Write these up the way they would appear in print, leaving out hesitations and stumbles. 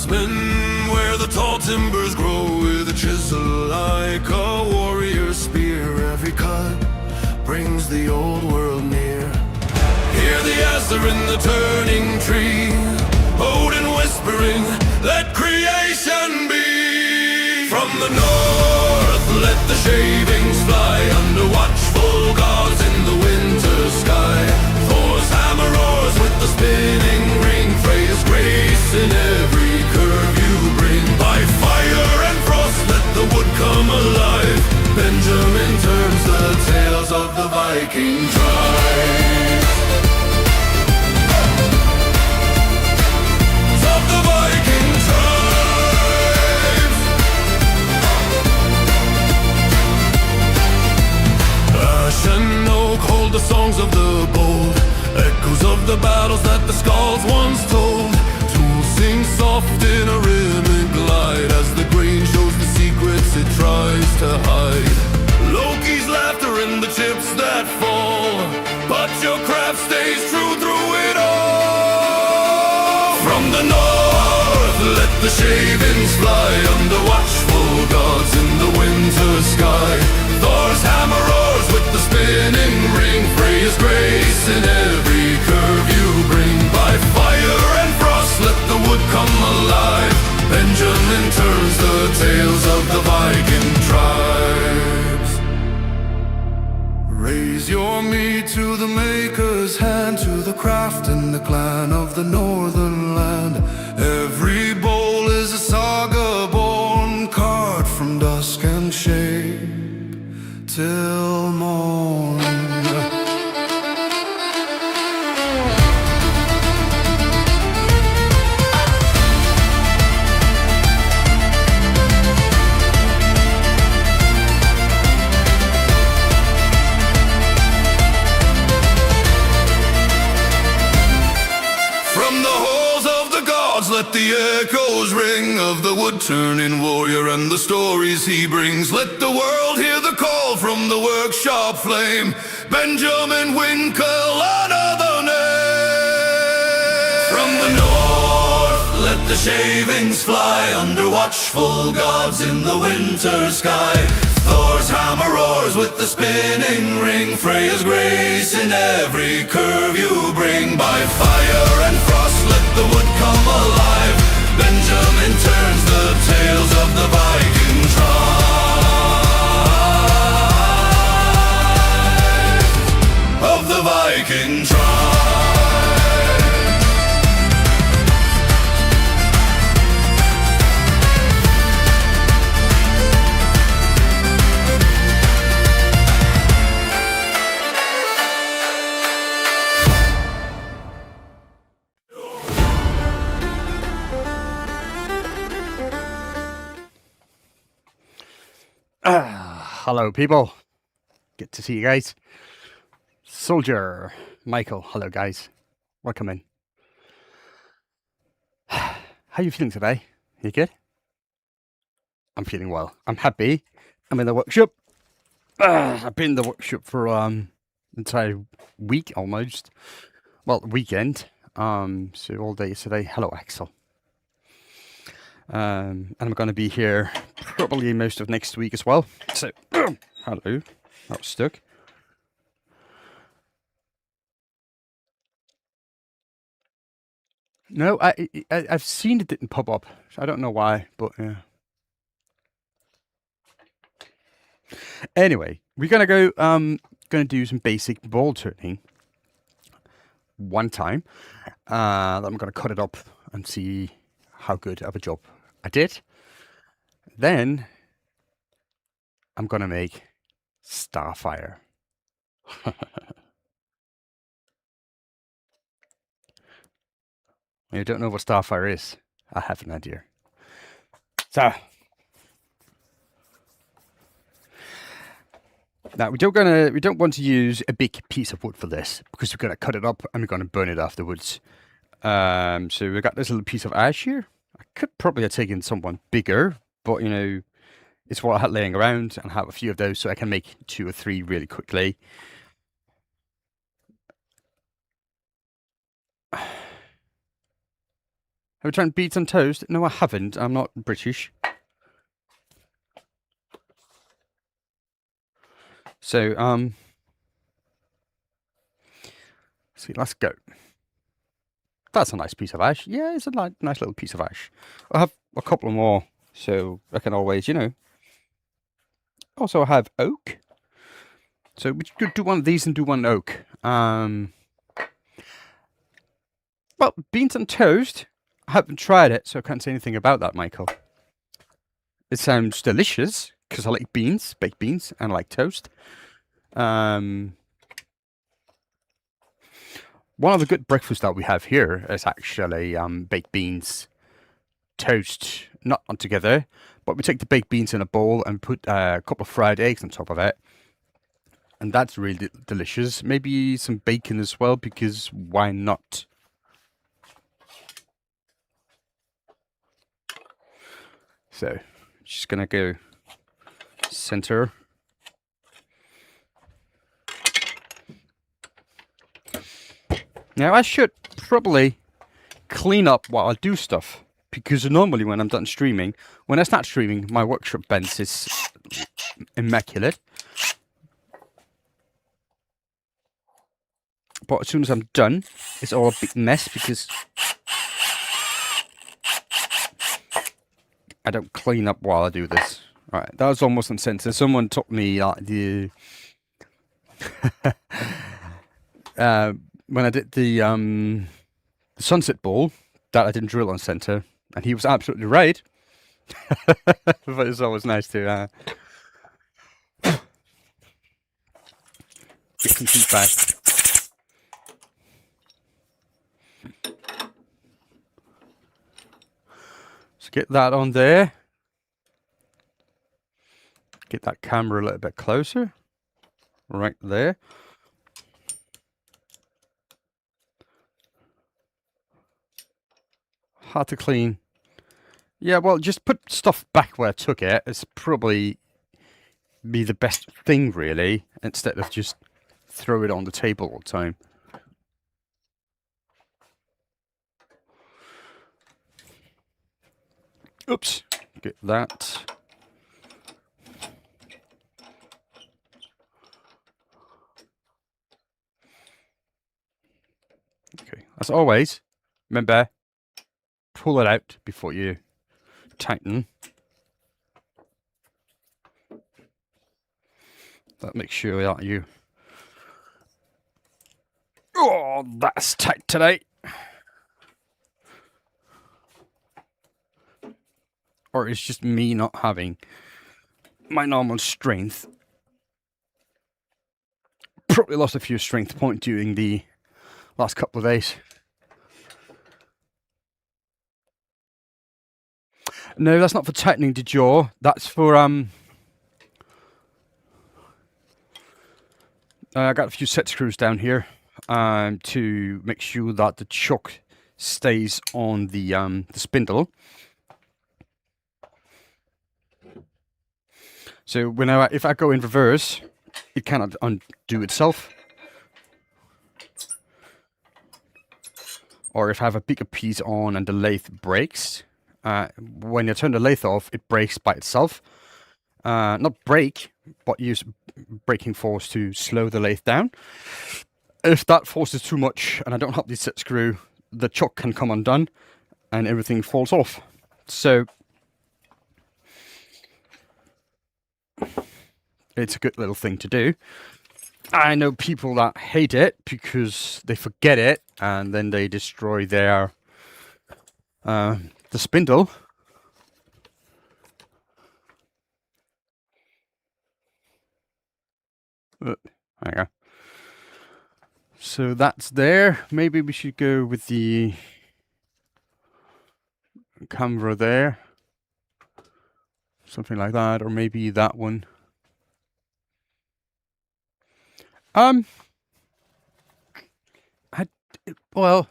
craftsman, where the tall timbers grow with a chisel like a warrior's spear. Every cut brings the old world near. Hear the Asher in the turning tree, Odin whispering, let creation be. From the north, let the shavings fly under watchful gods in the winter sky. Thor's hammer roars with the spinning ring, Freya's grace in every curve you bring. By fire and frost, let the wood come alive. Benjamin turns the tales of the Viking tribes. Of the Viking tribes. Ash and oak hold the songs of the bold, echoes of the battles that the skalds once told. Tools sing soft in a rhythmic glide as the grain shows the secrets it tries to hide. Loki's laughter in the chips that fall, but your craft stays true through it all. From the north, let the shavings fly under watchful gods in the winter sky. Thor's hammer roars with the spinning ring, Freya's grace in every curve you bring. By fire and frost, let the wood come alive. Benjamin turns the tales of the Viking tribes. Raise your meat to the maker's hand, to the craft and the clan of the northern land. Every bowl is a saga born, carved from dusk and shape till morn. Let the echoes ring of the wood-turning warrior and the stories he brings. Let the world hear the call from the workshop flame. Benjamin Winkle, another name. From the north, let the shavings fly under watchful gods in the winter sky. Thor's hammer roars with the spinning ring, Freya's grace in every curve you bring. By fire and frost, let the wood come alive. Benjamin turns the tales of the Viking tribe. Of the Viking tribe. Hello people, good to see you guys. Soldier, Michael, hello guys, welcome in. How you feeling today? You good? I'm feeling well, I'm happy. I'm in the workshop. I've been in the workshop for entire week almost. Well, weekend. So all day today. Hello Axel. And I'm going to be here probably most of next week as well. So, hello, that was stuck. No, I've seen it didn't pop up. So I don't know why, but yeah. Anyway, we're gonna go. Gonna do some basic ball turning. One time, then I'm gonna cut it up and see how good of a job I did. Then I'm gonna make Starfire. You don't know what Starfire is? I have an idea. So now we don't want to use a big piece of wood for this because we're gonna cut it up and we're gonna burn it afterwards. So we got this little piece of ash here. I could probably have taken someone bigger, but you know, it's what I had laying around and have a few of those so I can make 2 or 3 really quickly. Have you tried beans on toast? No, I haven't. I'm not British. So, see, let's go. That's a nice piece of ash. Yeah, it's a nice little piece of ash. I have a couple more, so I can always, Also, I have oak. So we could do one of these and do one oak. Well, beans on toast. I haven't tried it, so I can't say anything about that, Michael. It sounds delicious because I like beans, baked beans, and I like toast. One of the good breakfasts that we have here is actually baked beans, toast, not on together, but we take the baked beans in a bowl and put a couple of fried eggs on top of it. And that's really delicious. Maybe some bacon as well, because why not? So, just gonna go center. Now I should probably clean up while I do stuff, because normally when I'm done streaming, when I start streaming, my workshop bench is immaculate. But as soon as I'm done, it's all a big mess because I don't clean up while I do this. Alright, that was almost on center. Someone taught me the when I did the sunset ball that I didn't drill on center, and he was absolutely right. But it's always nice to get some feedback. So get that on there. Get that camera a little bit closer. Right there. Hard to clean. Yeah, well, just put stuff back where I took it. It's probably be the best thing, really, instead of just throw it on the table all the time. Oops. Get that. Okay, as always, remember, pull it out before you tighten. That makes sure that you... Oh, that's tight today. Or it's just me not having my normal strength. Probably lost a few strength points during the last couple of days. No, that's not for tightening the jaw. That's for I got a few set screws down here to make sure that the chuck stays on the spindle. So if I go in reverse, it cannot undo itself. Or if I have a bigger piece on and the lathe breaks, when you turn the lathe off, it breaks by itself. Not break, but use braking force to slow the lathe down. If that force is too much and I don't have the set screw, the chuck can come undone and everything falls off. So it's a good little thing to do. I know people that hate it because they forget it and then they destroy their the spindle. There you go. So that's there. Maybe we should go with the camera there. Something like that, or maybe that one. Well,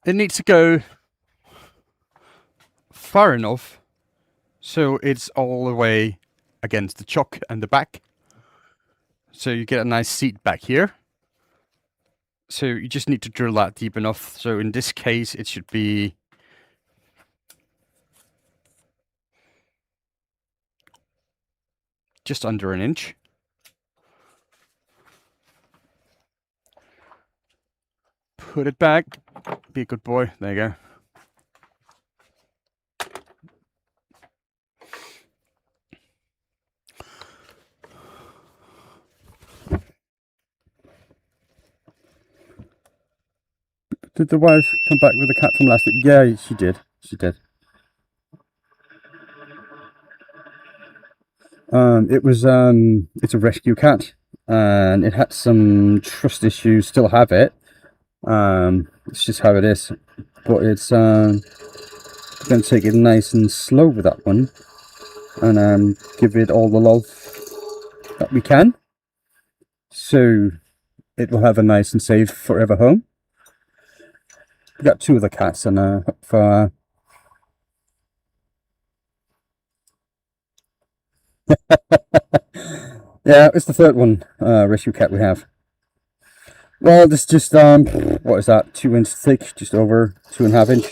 it needs to go far enough so it's all the way against the chuck and the back. So you get a nice seat back here. So you just need to drill that deep enough. So in this case, it should be just under an inch. Put it back. Be a good boy. There you go. Did the wife come back with the cat from last week? Yeah, she did. She did. It's a rescue cat, and it had some trust issues. Still have it. It's just how it is. But it's going to take it nice and slow with that one, and give it all the love that we can. So it will have a nice and safe forever home. We got 2 of the cats, and for yeah, it's the 3rd one rescue cat we have. Well, this just what is that? 2 inch thick, just over 2.5 inch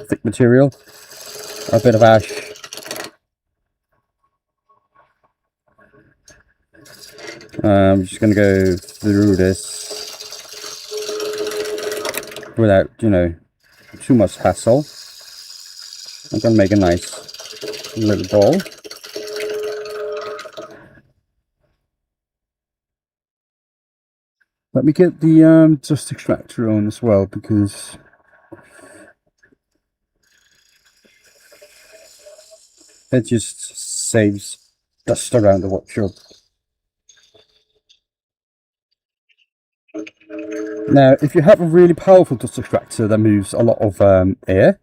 thick material. A bit of ash. I'm just going to go through this without, too much hassle. I'm going to make a nice little ball. Let me get the dust extractor on as well, because it just saves dust around the workshop. Now, if you have a really powerful dust extractor that moves a lot of air,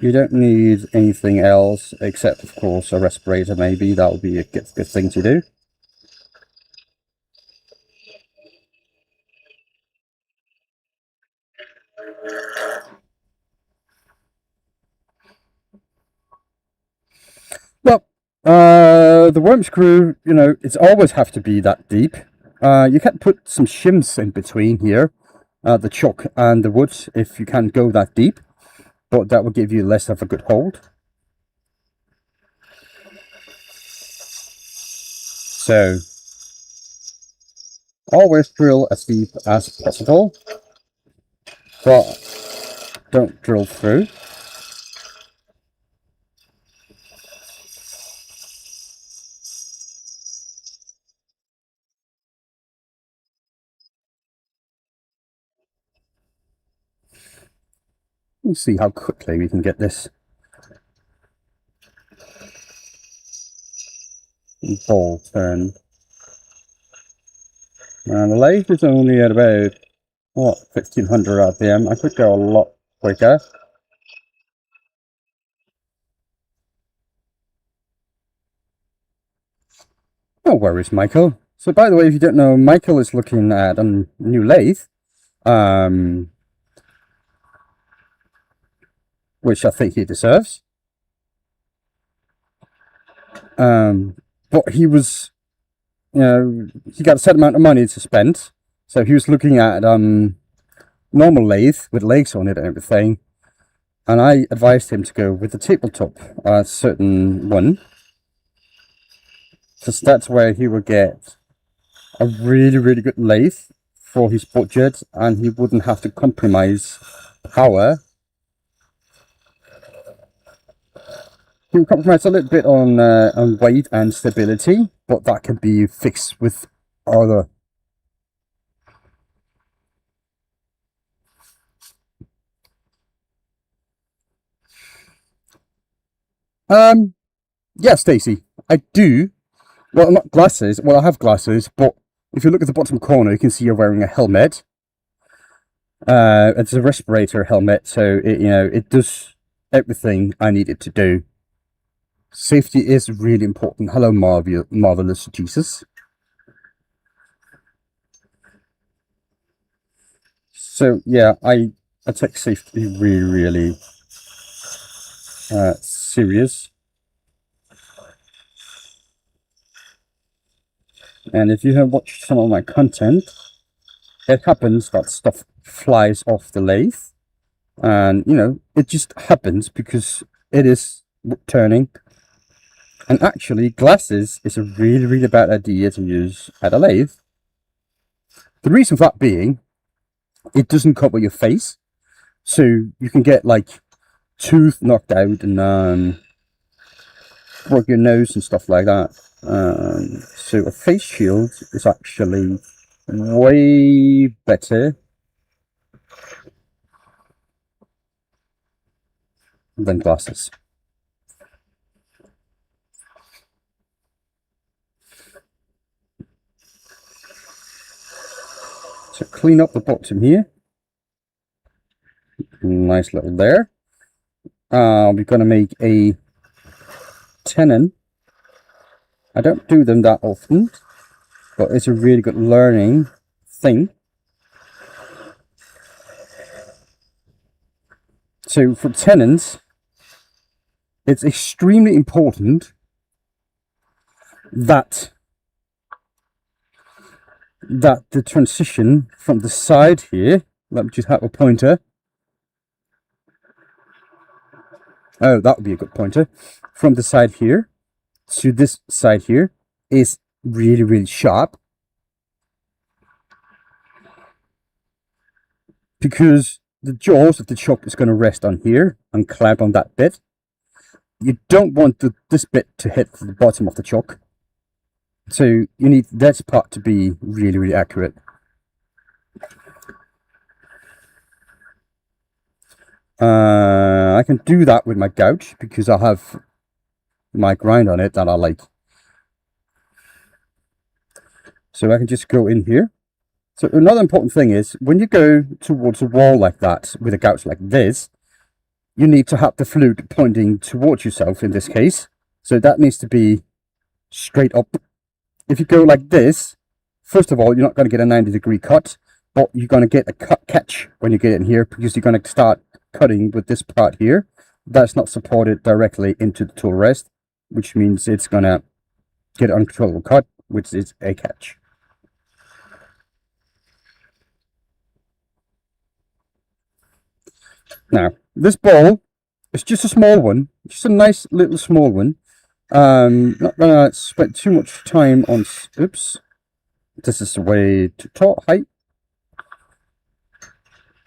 you don't need anything else except, of course, a respirator. Maybe that would be a good thing to do. Well, the worm screw, it's always have to be that deep. You can put some shims in between here, the chalk and the wood, if you can go that deep, but that will give you less of a good hold. So always drill as deep as possible, but don't drill through. Let's see how quickly we can get this ball turned. And the lathe is only at about, what, 1500 RPM. I could go a lot quicker. No worries, Michael. So, by the way, if you don't know, Michael is looking at a new lathe, which I think he deserves. But he was, he got a set amount of money to spend, so he was looking at normal lathe with legs on it and everything, and I advised him to go with the tabletop, a certain one, because that's where he would get a really, really good lathe for his budget, and he wouldn't have to compromise power. He would compromise a little bit on weight and stability, but that can be fixed with other. Yeah, Stacy, I do. Well, not glasses. Well, I have glasses, but if you look at the bottom corner, you can see you're wearing a helmet. It's a respirator helmet, so it does everything I need it to do. Safety is really important. Hello, marvelous Jesus. So yeah, I take safety really, really serious. And if you have watched some of my content, it happens that stuff flies off the lathe, and you know, it just happens because it is turning. And actually, glasses is a really bad idea to use at a lathe. The reason for that being, it doesn't cover your face, so you can get like tooth knocked out and broke your nose and stuff like that. So a face shield is actually way better than glasses. So clean up the bottom here. Nice little there. We're going to make a tenon. I don't do them that often, but it's a really good learning thing. So for tenons, it's extremely important that the transition from the side here, let me just have a pointer. Oh, that would be a good pointer. From the side here to this side here is really sharp, because the jaws of the chuck is going to rest on here and clamp on that bit. You don't want this bit to hit the bottom of the chuck, so you need this part to be really accurate. I can do that with my gouge because I have my grind on it that I like. So I can just go in here. So another important thing is, when you go towards a wall like that with a gouge like this, you need to have the flute pointing towards yourself in this case. So that needs to be straight up. If you go like this, first of all, you're not going to get a 90-degree cut, but you're going to get a catch when you get in here, because you're going to start cutting with this part here. That's not supported directly into the tool rest, which means it's going to get an uncontrollable cut, which is a catch. Now, this ball is just a small one, just a nice little small one. Not gonna spend too much time on, oops, this is way too tall height.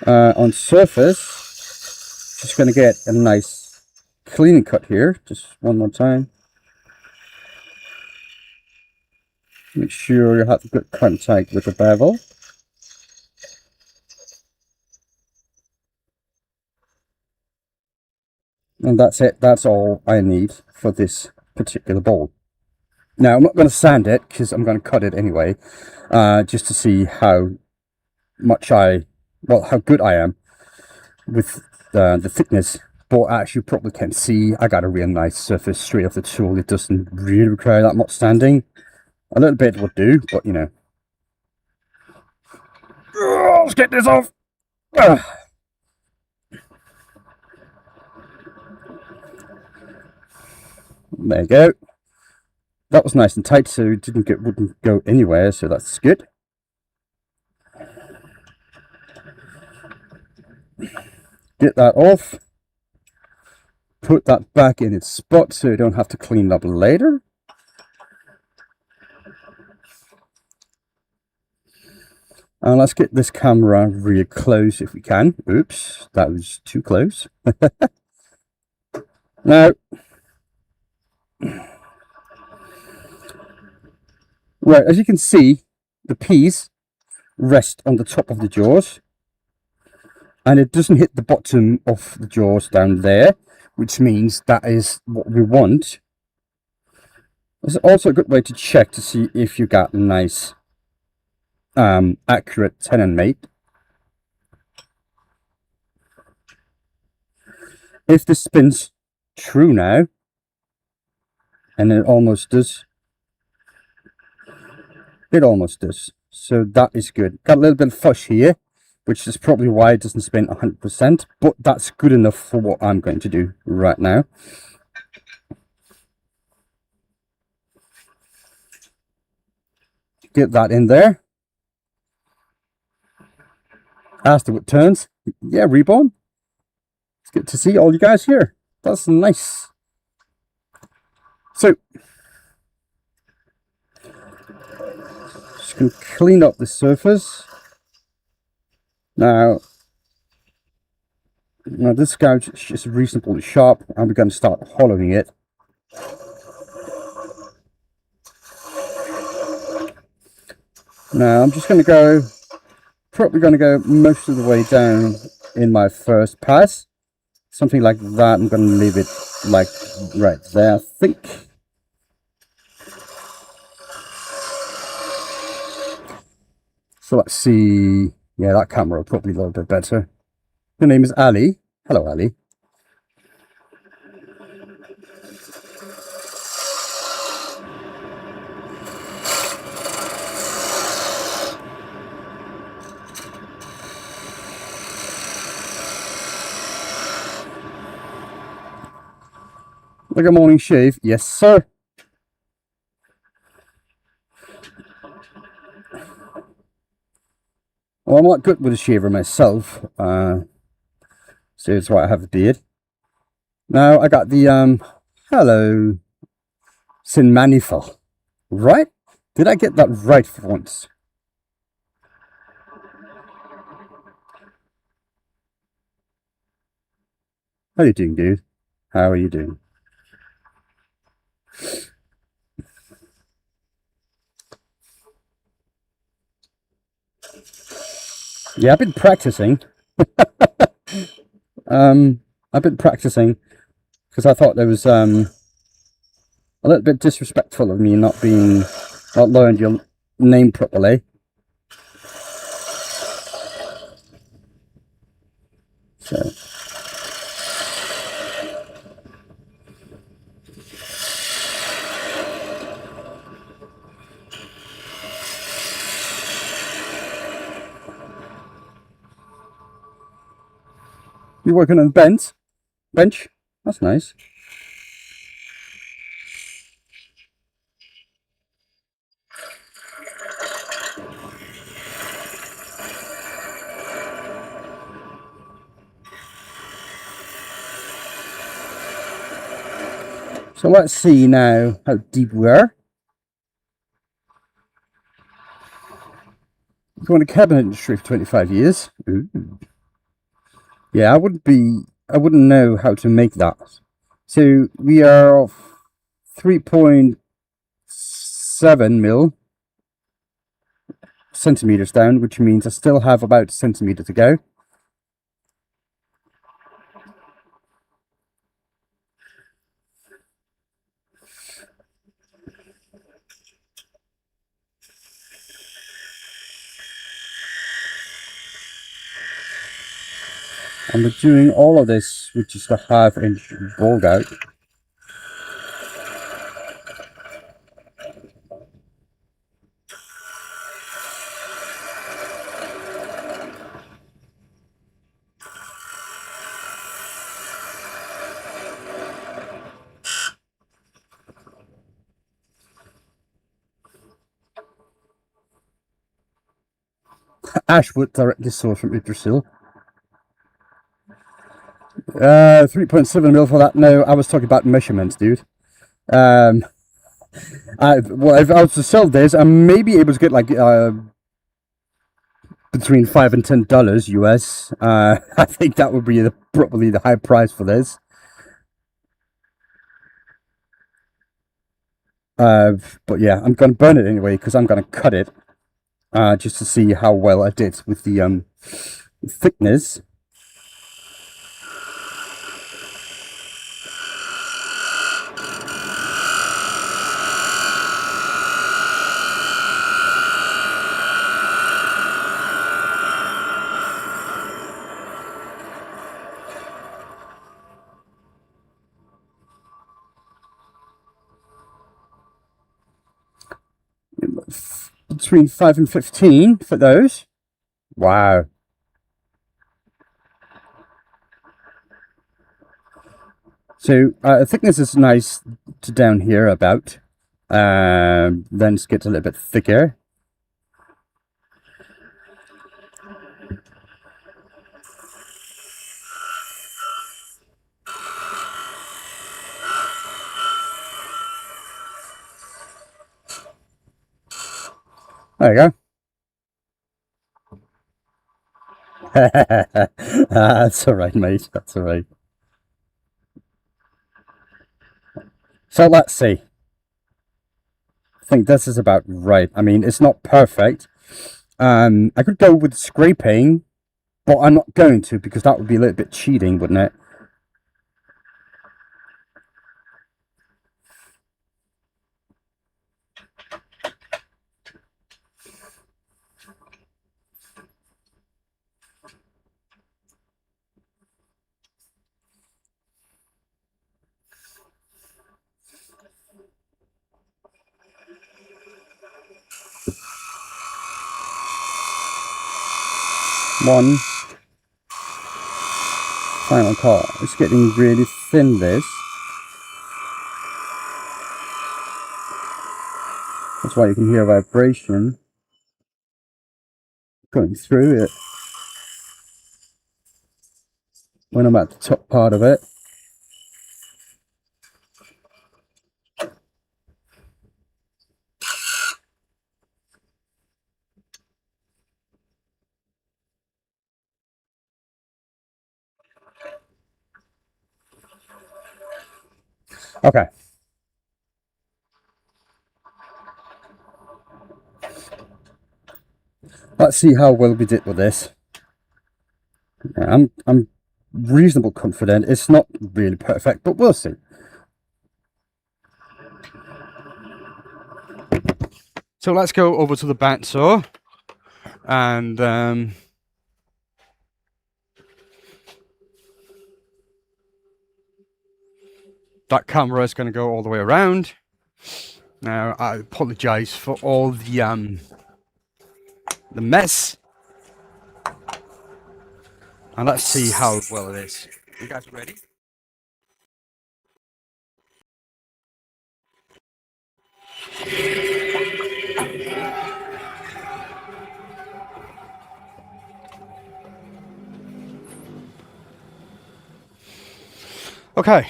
On surface, just gonna get a nice cleaning cut here, just one more time. Make sure you have good contact with the bevel. And that's it. That's all I need for this particular bowl. Now, I'm not going to sand it because I'm going to cut it anyway, just to see how good I am with the thickness. But as you probably can see, I got a real nice surface straight off the tool. It doesn't really require that much sanding. A little bit would do, but you know. Let's get this off. There you go. That was nice and tight, so it wouldn't go anywhere, so that's good. Get that off. Put that back in its spot so you don't have to clean it up later. And let's get this camera real close if we can. Oops, that was too close. Now, right, as you can see, the piece rests on the top of the jaws, and it doesn't hit the bottom of the jaws down there, which means that is what we want. It's also a good way to check to see if you got a nice accurate tenon mate. If this spins true now, and it almost does, so that is good. Got a little bit of fuzz here, which is probably why it doesn't spin 100%, but that's good enough for what I'm going to do right now. Get that in there. As the wood turns, yeah, Reborn. It's good to see all you guys here. That's nice. So, just going to clean up the surface. Now this gouge is reasonably sharp, and we're going to start hollowing it. Now I'm just going to go, probably going to go most of the way down in my first pass. Something like that. I'm going to leave it like right there, I think. So let's see. Yeah, that camera will probably a little bit better. Her name is Ali. Hello, Ali. Like a morning shave? Yes, sir. Well, I'm not good with a shaver myself, so that's why I have a beard. Now I got the hello, Sin Manifal, right? Did I get that right for once? How are you doing, dude? How are you doing? Yeah, I've been practicing. I've been practicing because I thought there was a little bit disrespectful of me not learned your name properly. So you're working on the bench? That's nice. So let's see now how deep we are. Going to cabinet industry for 25 years. Ooh. Yeah, I wouldn't know how to make that. So we are 3.7 centimeters down, which means I still have about a centimeter to go. And we're doing all of this with just a 1/2 inch ball gouge. Ashwood directly sourced from Yggdrasil. 3.7 for that. No, I was talking about measurements, dude. Well, if I was to sell this, I may be able to get like between $5 and $10 US. I think that would be probably the high price for this. But yeah, I'm gonna burn it anyway because I'm gonna cut it just to see how well I did with the thickness. Between 5 and 15 for those. Wow. So thickness is nice to down here about. Then it gets a little bit thicker. There you go. That's all right, mate. That's all right. So let's see. I think this is about right. I mean, it's not perfect. I could go with scraping, but I'm not going to because that would be a little bit cheating, wouldn't it? One final call. It's getting really thin, this. That's why you can hear vibration going through it when I'm at the top part of it. Okay. Let's see how well we did with this. Yeah, I'm reasonable confident. It's not really perfect, but we'll see. So let's go over to the bandsaw and that camera is going to go all the way around. Now I apologize for all the mess, and let's see how well it is. You guys ready? Okay.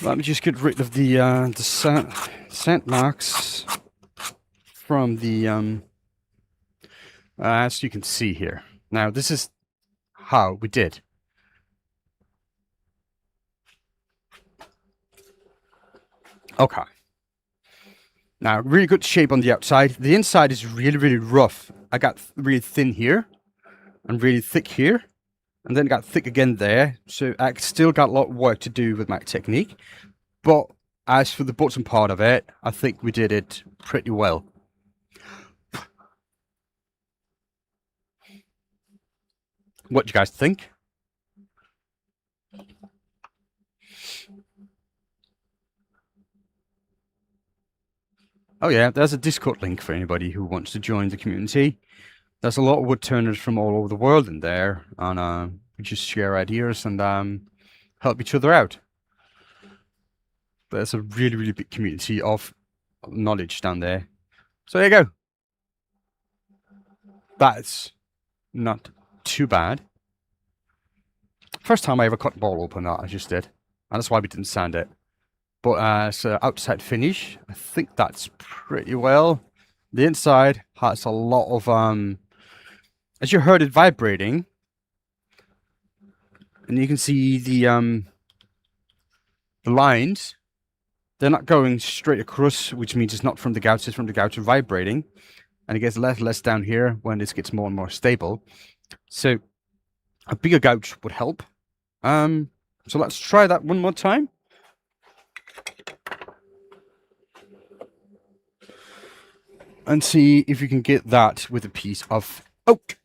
Let me just get rid of the scent marks from the as you can see here. Now this is how we did. Okay. Now really good shape on the outside. The inside is really, really rough. I got really thin here and really thick here, and then got thick again there. So I still got a lot of work to do with my technique. But as for the bottom part of it, I think we did it pretty well. What do you guys think? Oh yeah, there's a Discord link for anybody who wants to join the community. There's a lot of woodturners from all over the world in there, and we just share ideas and help each other out. There's a really, really big community of knowledge down there. So there you go. That's not too bad. First time I ever cut ball open, that I just did, and that's why we didn't sand it. But as outside finish, I think that's pretty well. The inside has a lot of as you heard it vibrating, and you can see the lines. They're not going straight across, which means it's not from the gouge. It's from the gouge vibrating, and it gets less and less down here when this gets more and more stable. So a bigger gouge would help. So let's try that one more time. And see if you can get that with a piece of oak.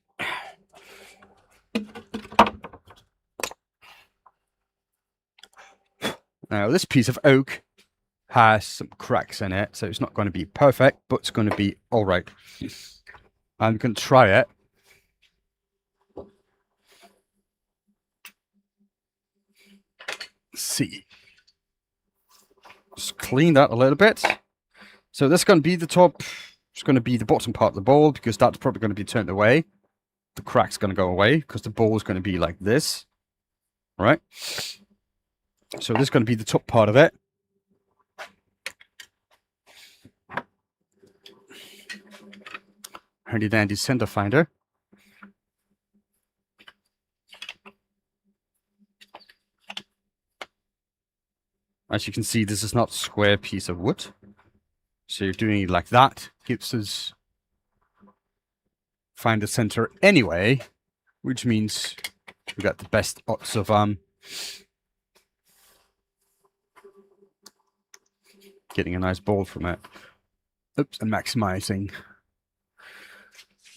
Now this piece of oak has some cracks in it, so it's not going to be perfect, but it's going to be all right. I'm going to try it. Let's see. Just clean that a little bit. So this is going to be the top. It's going to be the bottom part of the bowl because that's probably going to be turned away. The crack's going to go away because the bowl is going to be like this. right? So this is going to be the top part of it. Handy dandy center finder. As you can see, this is not a square piece of wood. So you're doing it like that. Gives us find the center anyway, which means we got the best odds of getting a nice ball from it. Oops, and maximizing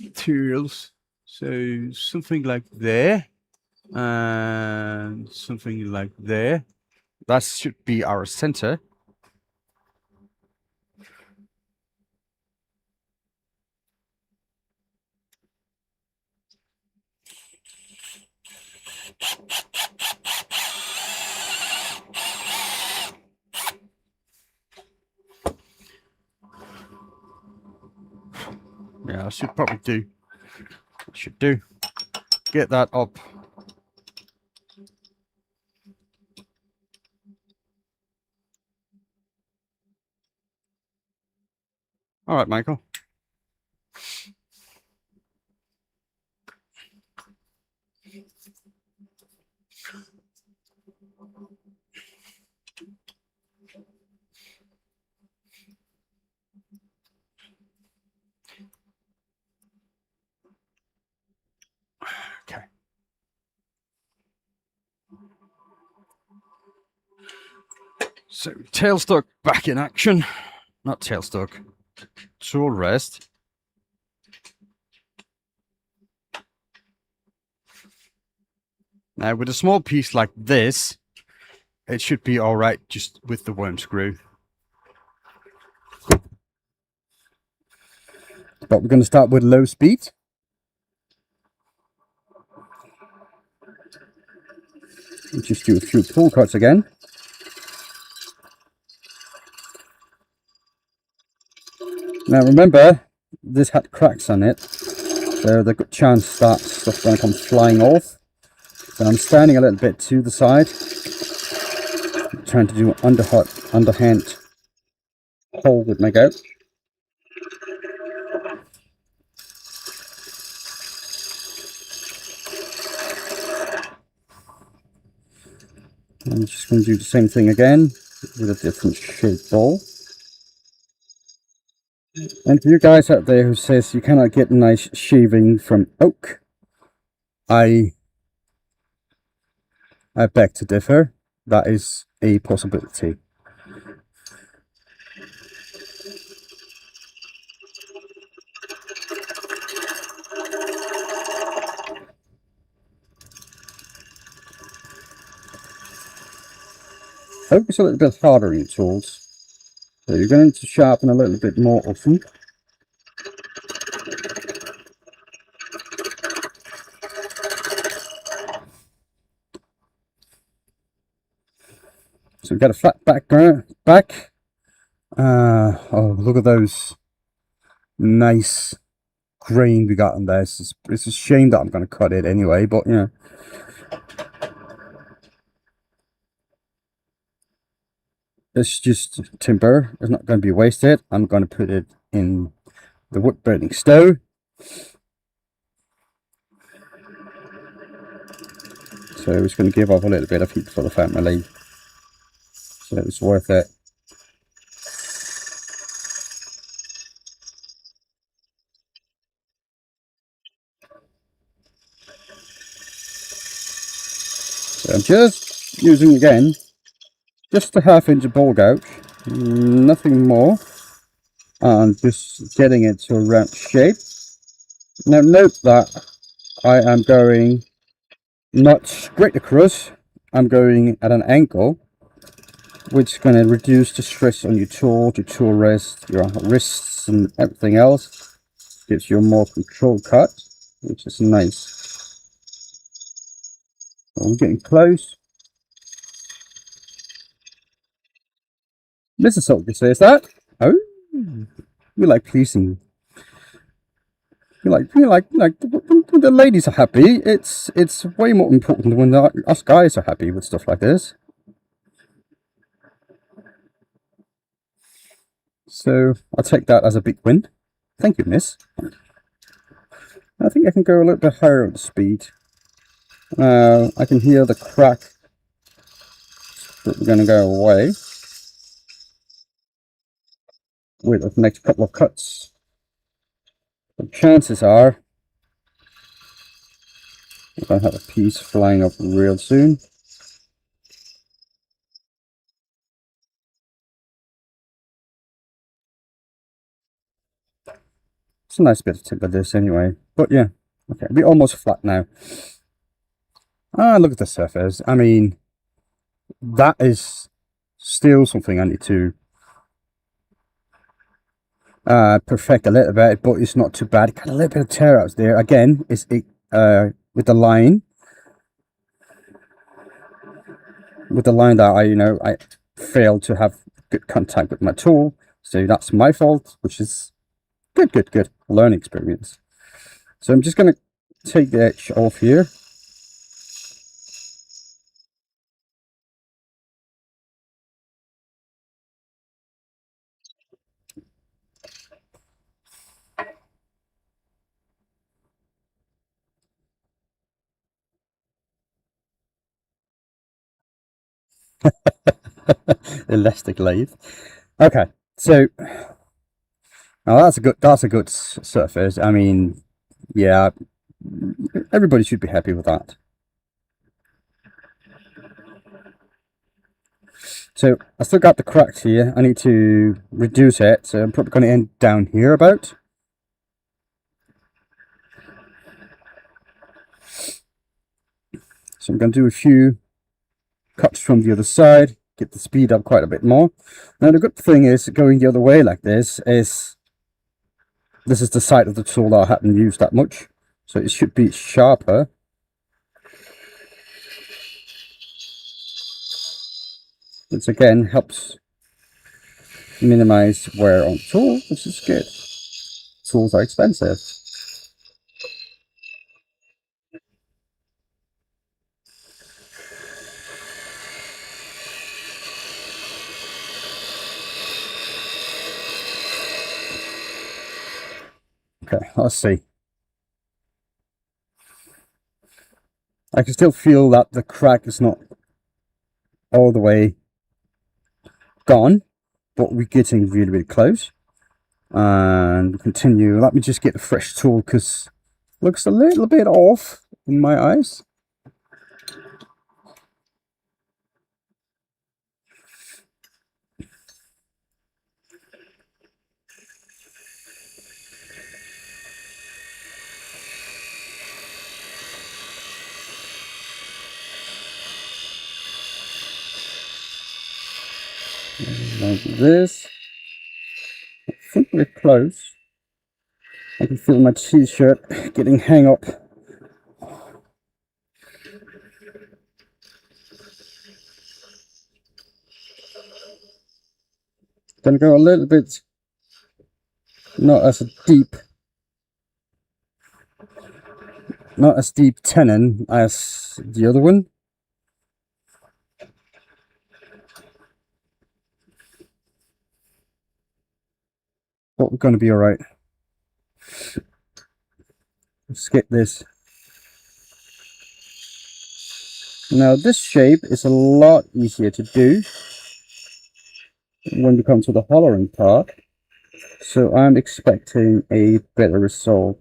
materials. So something like there, and something like there. That should be our center. Yeah, I should probably do. Get that up. All right, Michael. Okay. So tailstock back in action. Not tailstock. Tool rest. Now with a small piece like this, it should be all right just with the worm screw. But we're going to start with low speed. And just do a few pull cuts again. Now remember, this had cracks on it, so there's a good chance that stuff's going to come flying off. So I'm standing a little bit to the side, trying to do underhand hold with my goat. I'm just going to do the same thing again with a different shaped ball. And for you guys out there who says you cannot get nice shaving from oak, I beg to differ. That is a possibility. Oak is a little bit harder in tools, so you're going to sharpen a little bit more often. So we've got a flat back. Oh, look at those nice grain we got on there. It's a shame that I'm going to cut it anyway, but you know. It's just timber. It's not going to be wasted. I'm going to put it in the wood burning stove. So it's going to give off a little bit of heat for the family. So it's worth it. So I'm just using again just a 1/2 inch ball gouge, nothing more, and just getting it to a round shape. Now note that I am going not straight across, I'm going at an angle, which is going to reduce the stress on your tool rest, your wrists and everything else. Gives you a more controlled cut, which is nice. I'm getting close. Mrs. Salty says that. Oh, you like pleasing. When the ladies are happy, it's way more important when us guys are happy with stuff like this. So I'll take that as a big win. Thank you, miss. I think I can go a little bit higher on the speed. I can hear the crack, but we're going to go away with the next couple of cuts. The chances are we're going to have a piece flying up real soon. It's a nice bit of tip of this anyway, but yeah, okay, we're almost flat now. Ah, look at the surface. I mean, that is still something I need to perfect a little bit, but it's not too bad. Got a little bit of tear outs there. Again, it's with the line that I failed to have good contact with my tool, so that's my fault, which is good learning experience. So I'm just going to take the edge off here. Elastic lathe. Okay, so now that's a good surface. I mean, yeah, everybody should be happy with that. So I still got the cracks here. I need to reduce it, so I'm probably going to end down here about. So I'm going to do a few cuts from the other side, get the speed up quite a bit more. Now the good thing is going the other way like this is the side of the tool that I haven't used that much, so it should be sharper. Which again helps minimize wear on the tool, which is good. Tools are expensive. Okay, let's see. I can still feel that the crack is not all the way gone, but we're getting really close. And continue. Let me just get a fresh tool because it looks a little bit off in my eyes. Like this. I think we're close. I can feel my t-shirt getting hang up. Gonna go a little bit, not as deep tenon as the other one. But we're going to be all right. Let's get this. Now this shape is a lot easier to do when we come to the hollowing part, so I'm expecting a better result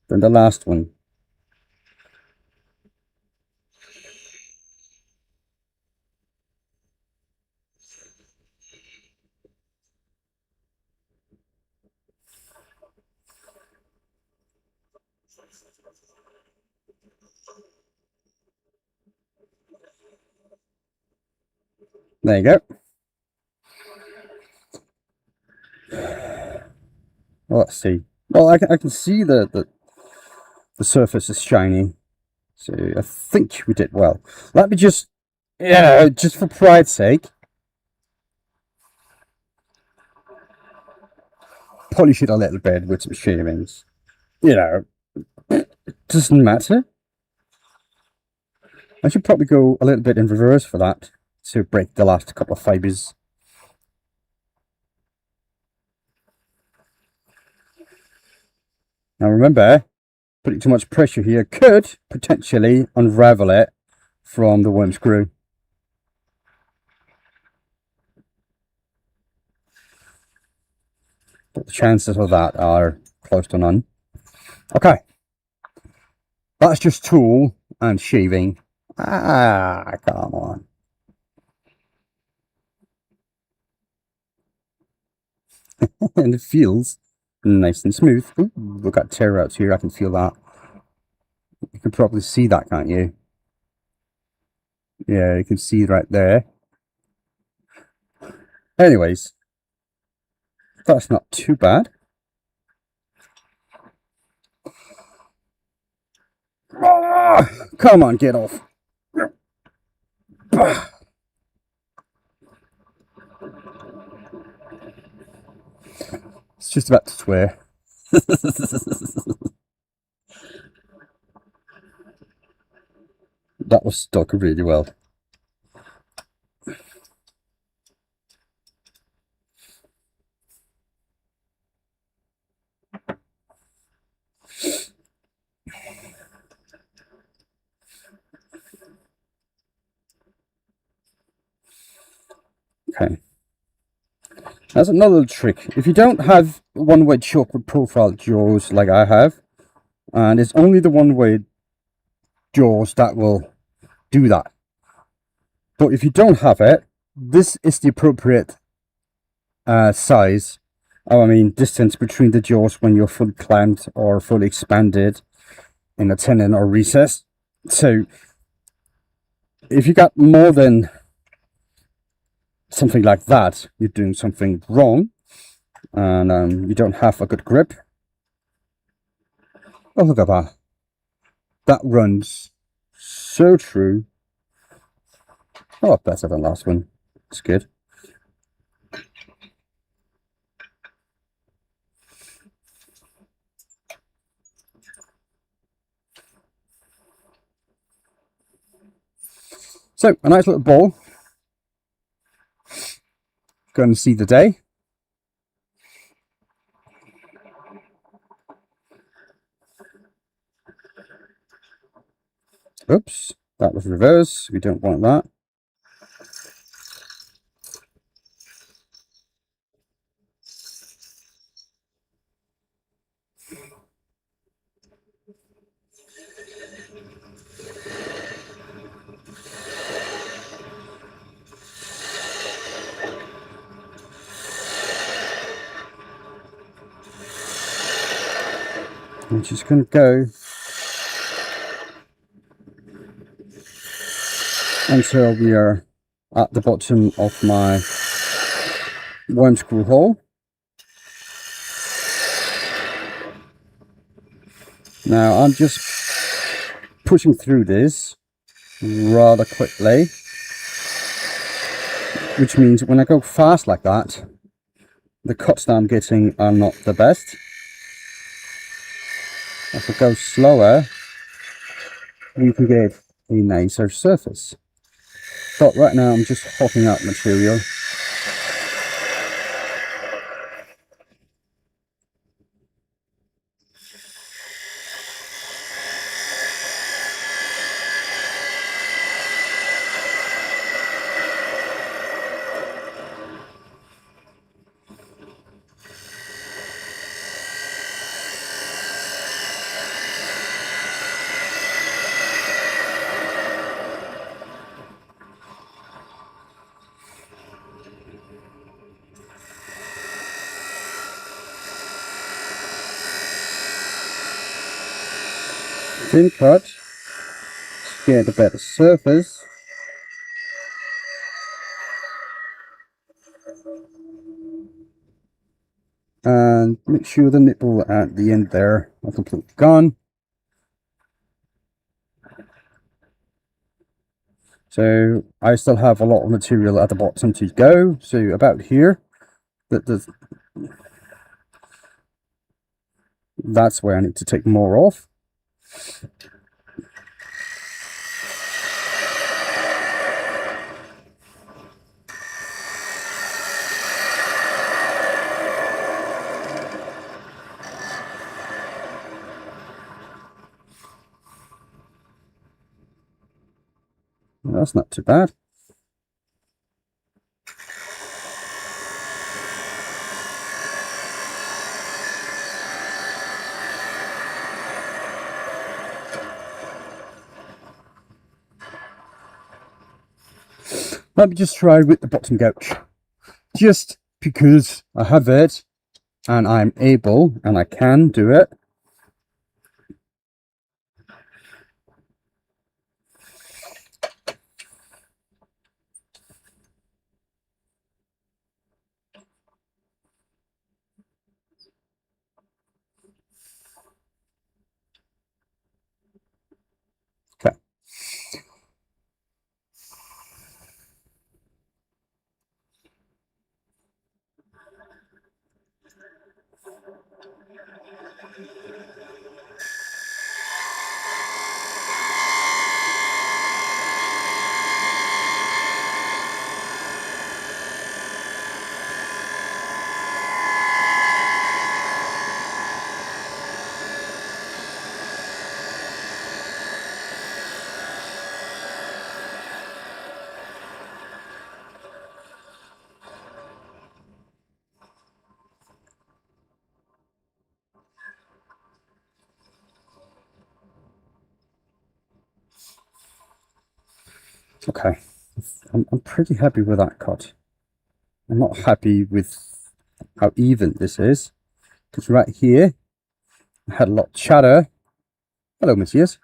than the last one. There you go. Well, let's see. Well, I can see the surface is shiny, so I think we did well. Let me just, just for pride's sake, polish it a little bit with some shavings. you know, it doesn't matter. I should probably go a little bit in reverse for that to break the last couple of fibres. Now remember, putting too much pressure here could potentially unravel it from the worm screw. But the chances of that are close to none. Okay, that's just tool and shaving. Ah, come on. And it feels nice and smooth. Ooh, we've got tear outs here. I can feel that. You can probably see that, can't you? Yeah, you can see right there. Anyways, that's not too bad. Oh, come on, get off. It's just about to swear. That was stuck really well. Okay. That's another trick. If you don't have one-way choke with profile jaws like I have, and it's only the one-way jaws that will do that. But if you don't have it, this is the appropriate size. I mean, distance between the jaws when you're fully clamped or fully expanded in a tenon or recess. So if you got more than something like that, you're doing something wrong, and you don't have a good grip. Oh, look at that. That runs so true. A lot better than last one. It's good. So, a nice little ball. Going to see the day. Oops, that was reverse. We don't want that. I'm just going to go until we are at the bottom of my worm screw hole. Now I'm just pushing through this rather quickly, which means when I go fast like that, the cuts that I'm getting are not the best. If I go slower, we can get a nicer surface. But right now I'm just hopping out material. Thin cut to get a better surface. And make sure the nipple at the end there are completely gone. So I still have a lot of material at the bottom to go. So about here, that That's where I need to take more off. That's not too bad. Let me just try with the bottom gouge. Just because I have it and I'm able and I can do it. Okay. Okay, I'm pretty happy with that cut. I'm not happy with how even this is, because right here I had a lot of chatter. Hello, Matthias.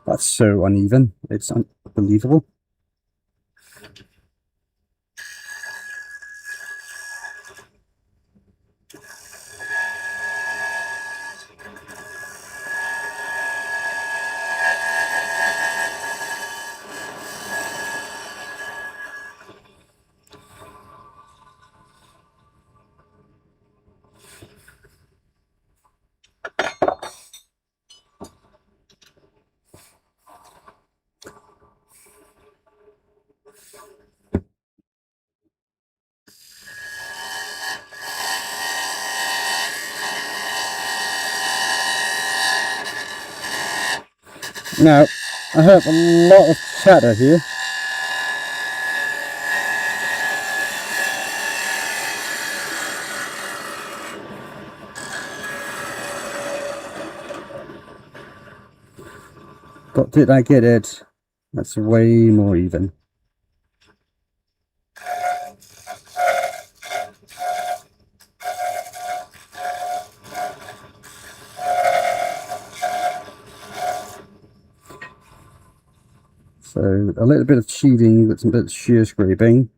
That's so uneven. It's unbelievable. Now, I have a lot of chatter here. But did I get it? That's way more even. So a little bit of cheating with some bit of shear scraping.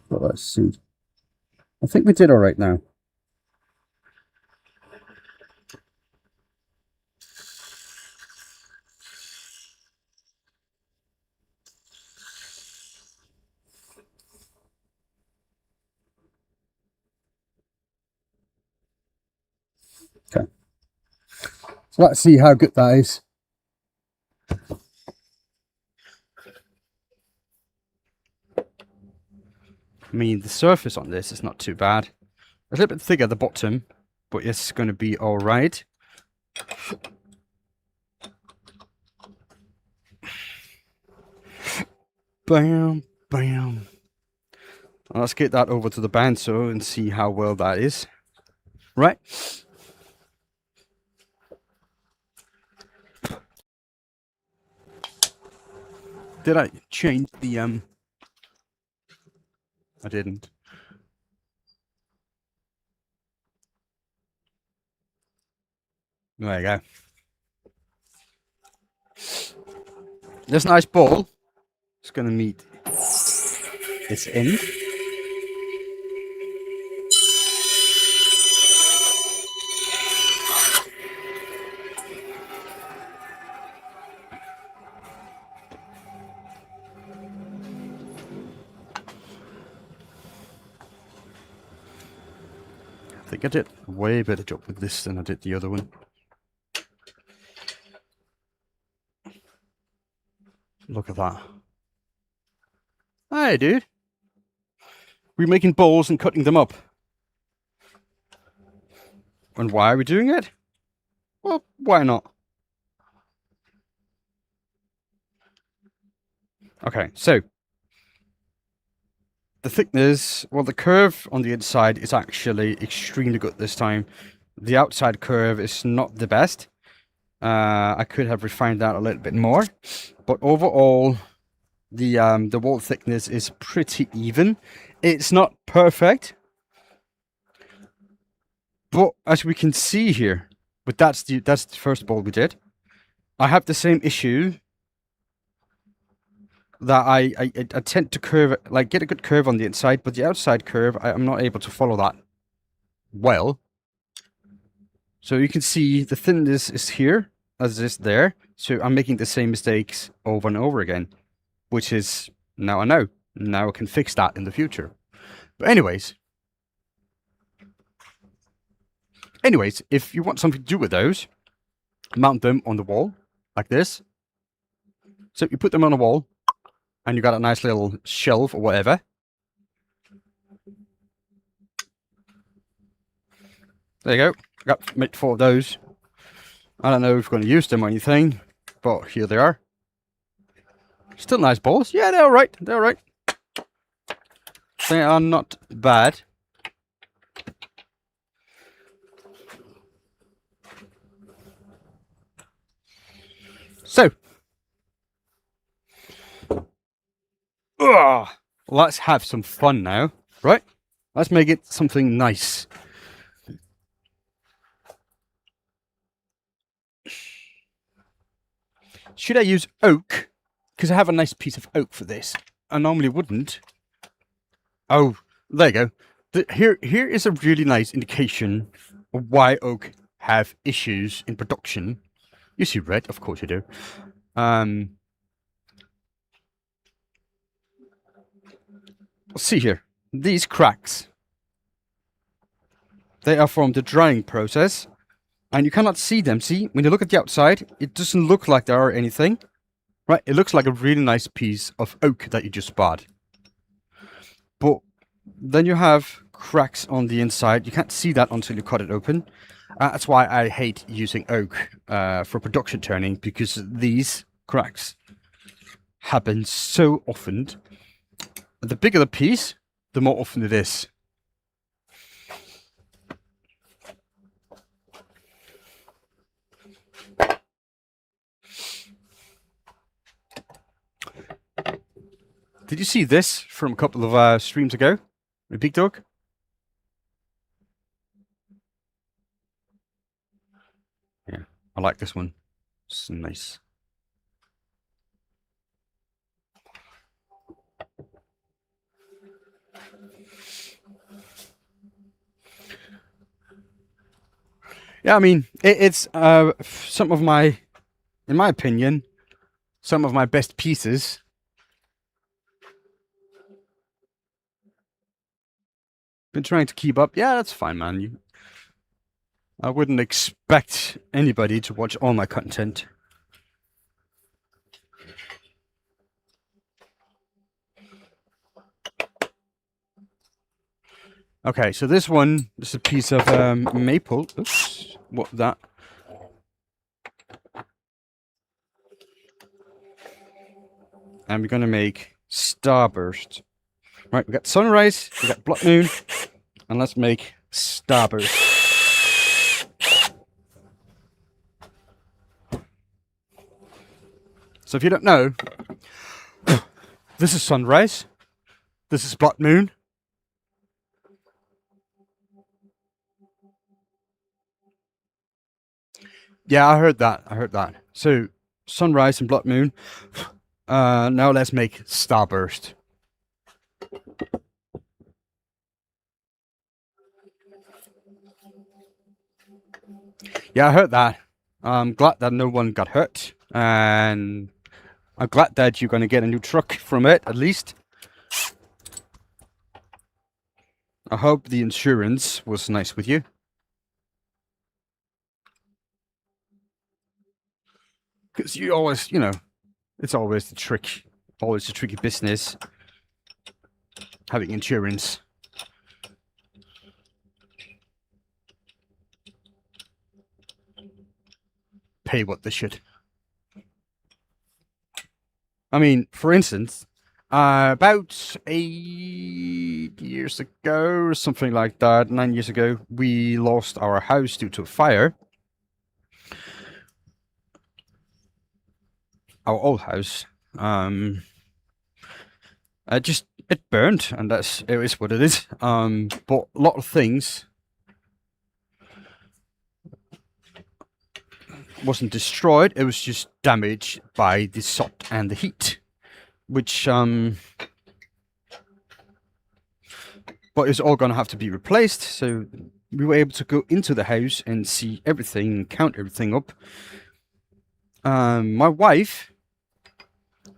Well, let's see. I think we did all right now. Okay. So let's see how good that is. I mean, the surface on this is not too bad. A little bit thicker at the bottom, but it's going to be all right. Bam, bam. Let's get that over to the bandsaw and see how well that is. Right. Did I change the I didn't. There you go. This nice ball is going to meet its end. I think I did a way better job with this than I did the other one. Look at that. Hey, dude. We're making balls and cutting them up. And why are we doing it? Well, why not? Okay, so the thickness, well, the curve on the inside is actually extremely good this time. The outside curve is not the best. I could have refined that a little bit more, but overall, the wall thickness is pretty even. It's not perfect, but as we can see here, but that's the first ball we did. I have the same issue that I tend to curve it, like get a good curve on the inside, but the outside curve I'm not able to follow that well. So you can see the thinness is here as it is there. So I'm making the same mistakes over and over again, which is now I know. Now I can fix that in the future. But anyways, if you want something to do with those, mount them on the wall like this. So you put them on the wall and you got a nice little shelf or whatever. There you go. Got made 4 of those. I don't know if we're going to use them or anything, but here they are. Still nice balls. Yeah, they're alright. They're alright. They are not bad. So, let's have some fun now, right? Let's make it something nice. Should I use oak? Because I have a nice piece of oak for this. I normally wouldn't. Oh, there you go. Here is a really nice indication of why oak have issues in production. You see red, of course you do. Let's see here. These cracks, they are from the drying process. And you cannot see them. See, when you look at the outside, it doesn't look like there are anything. Right? It looks like a really nice piece of oak that you just bought. But then you have cracks on the inside. You can't see that until you cut it open. That's why I hate using oak for production turning, because these cracks happen so often. The bigger the piece, the more often it is. Did you see this from a couple of streams ago? The big dog? Yeah, I like this one. It's nice. Yeah, I mean, it's some of my, in my opinion, some of my best pieces. Been trying to keep up. Yeah, that's fine, man. I wouldn't expect anybody to watch all my content. Okay, so this one, this is a piece of maple. Oops, what that? And we're gonna make starburst. Right, we got sunrise, we got blood moon, and let's make starburst. So if you don't know, this is sunrise, this is blood moon. Yeah, I heard that. So sunrise and blood moon. Now let's make starburst. Yeah, I heard that. I'm glad that no one got hurt, and I'm glad that you're going to get a new truck from it, at least. I hope the insurance was nice with you. Because you always, you know, it's always the trick. Always a tricky business, having insurance. Pay what they should. I mean, for instance, about 8 years ago, or something like that, 9 years ago, we lost our house due to a fire. Our old house. It burned, and it is what it is. But a lot of things wasn't destroyed, it was just damaged by the soot and the heat, which but it's all gonna have to be replaced. So we were able to go into the house and see everything and count everything up. My wife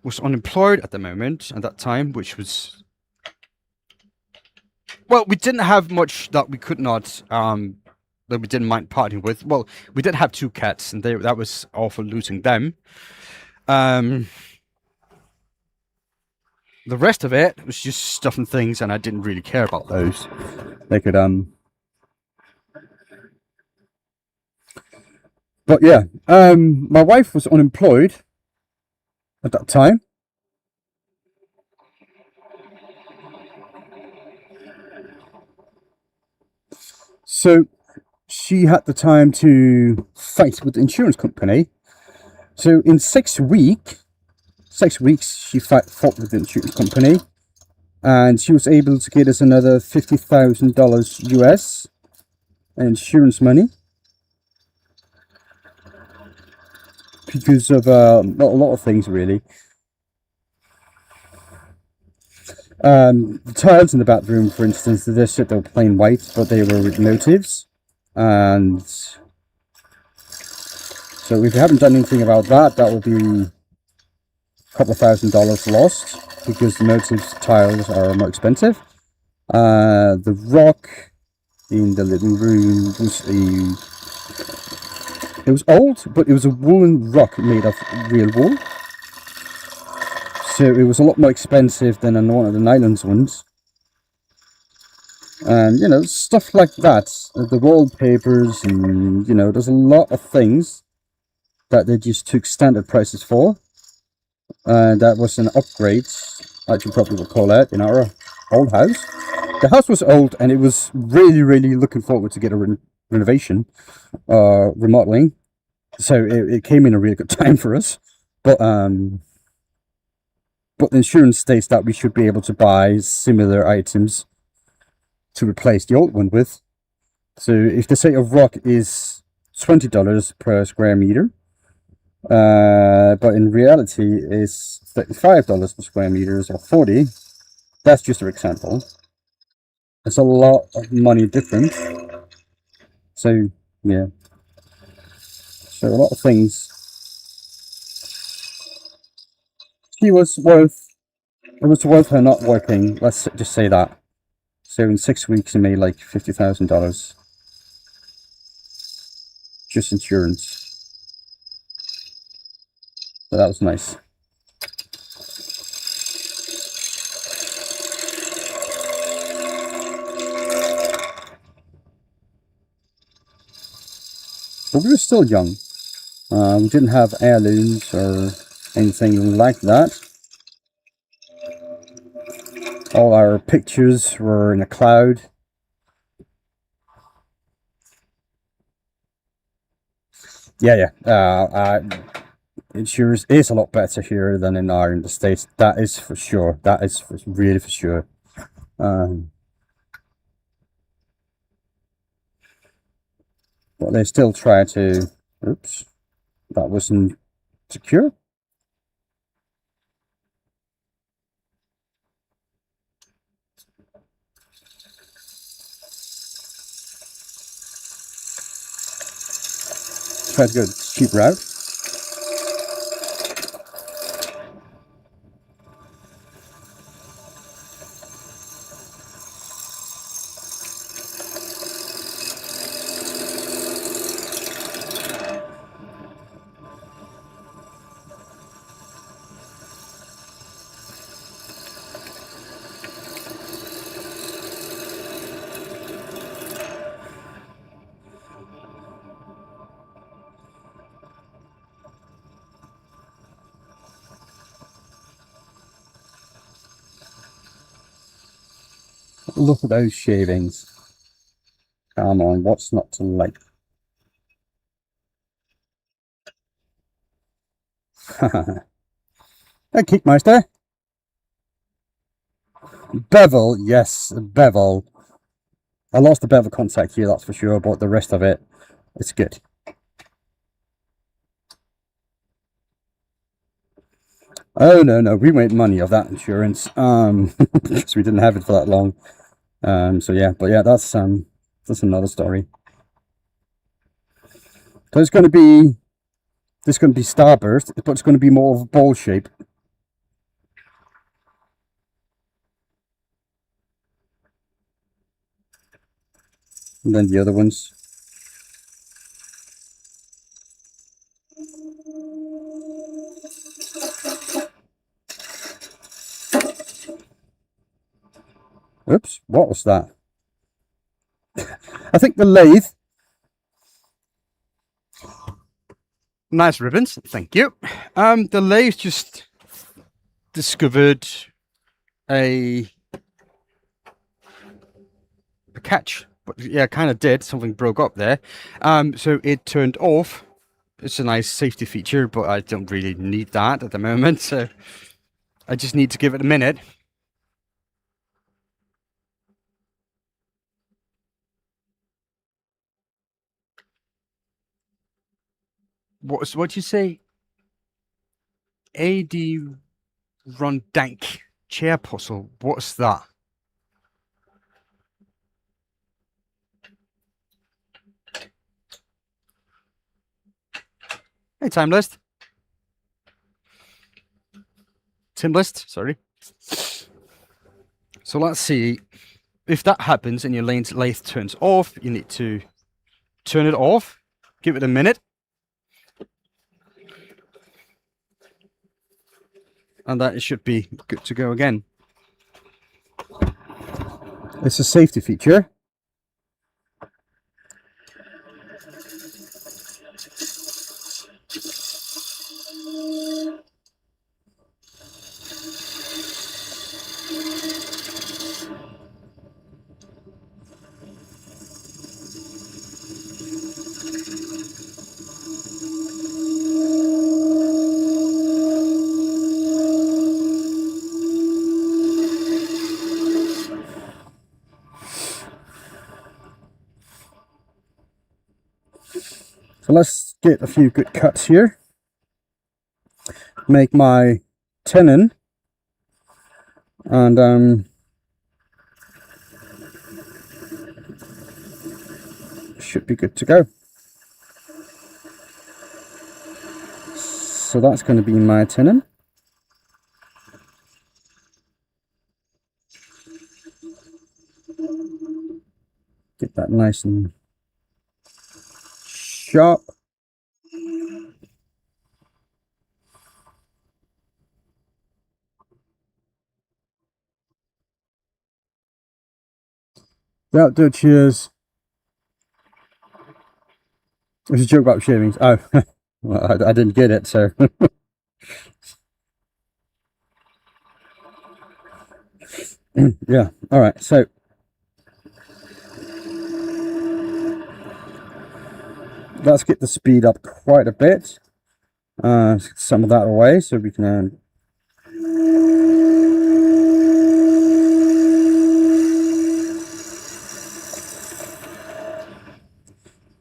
was unemployed at the moment at that time, which was, well, we didn't have much that we could not that we didn't mind parting with. Well, we did have 2 cats, and that was awful losing them. The rest of it was just stuff and things, and I didn't really care about those. They could but yeah, my wife was unemployed at that time. So she had the time to fight with the insurance company. So in 6 weeks, she fought with the insurance company, and she was able to get us another $50,000 US insurance money because of a lot of things, really. The tiles in the bathroom, for instance, they were plain white, but they were with motifs, and so if you haven't done anything about that, that will be a couple of $1,000 lost, because the motifs tiles are more expensive. The rock in the living room was old, but it was a woolen rock made of real wool. So it was a lot more expensive than one of the nylon ones. And, you know, stuff like that. The wallpapers, and, you know, there's a lot of things that they just took standard prices for. And that was an upgrade, as you probably would call it, in our old house. The house was old, and it was really, really looking forward to get a renovation, remodeling. So it came in a really good time for us. But the insurance states that we should be able to buy similar items to replace the old one with. So if the sale of rock is $20 per square meter, but in reality is $35 per square meters, or 40, that's just an example. It's a lot of money difference. So yeah, so a lot of things. It was worth her not working, let's just say that. So in 6 weeks he made like $50,000 just insurance. So that was nice. But we were still young. We didn't have heirlooms or anything like that. All our pictures were in a cloud. Yeah. It sure is a lot better here than in the States. That is for sure. That is really for sure. But they still try to. Oops, that wasn't secure. Try to go the cheap route. Look at those shavings. Come on, what's not to like? Hey, Kickmeister. Bevel, yes, bevel. I lost the bevel contact here, that's for sure, but the rest of it, it's good. Oh no, we made money off that insurance, because we didn't have it for that long. So yeah, but yeah, that's another story. So it's going to be, this is going to be starburst, but it's going to be more of a ball shape. And then the other ones. Oops, what was that? I think the lathe. Nice ribbons, thank you. The lathe just discovered a catch, but yeah, kind of did. Something broke up there. So it turned off. It's a nice safety feature, but I don't really need that at the moment. So I just need to give it a minute. What'd you say? AD Run Dank chair puzzle. What's that? Hey, Tim List, sorry. So let's see. If that happens and your lathe turns off, you need to turn it off, give it a minute, and that it should be good to go again. It's a safety feature. So let's get a few good cuts here. Make my tenon, and should be good to go. So that's going to be my tenon. Get that nice and sharp. The outdoor cheers. There's a joke about shavings. Oh, well, I didn't get it, so. Yeah, all right, so let's get the speed up quite a bit. Some of that away so we can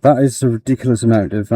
that is a ridiculous amount of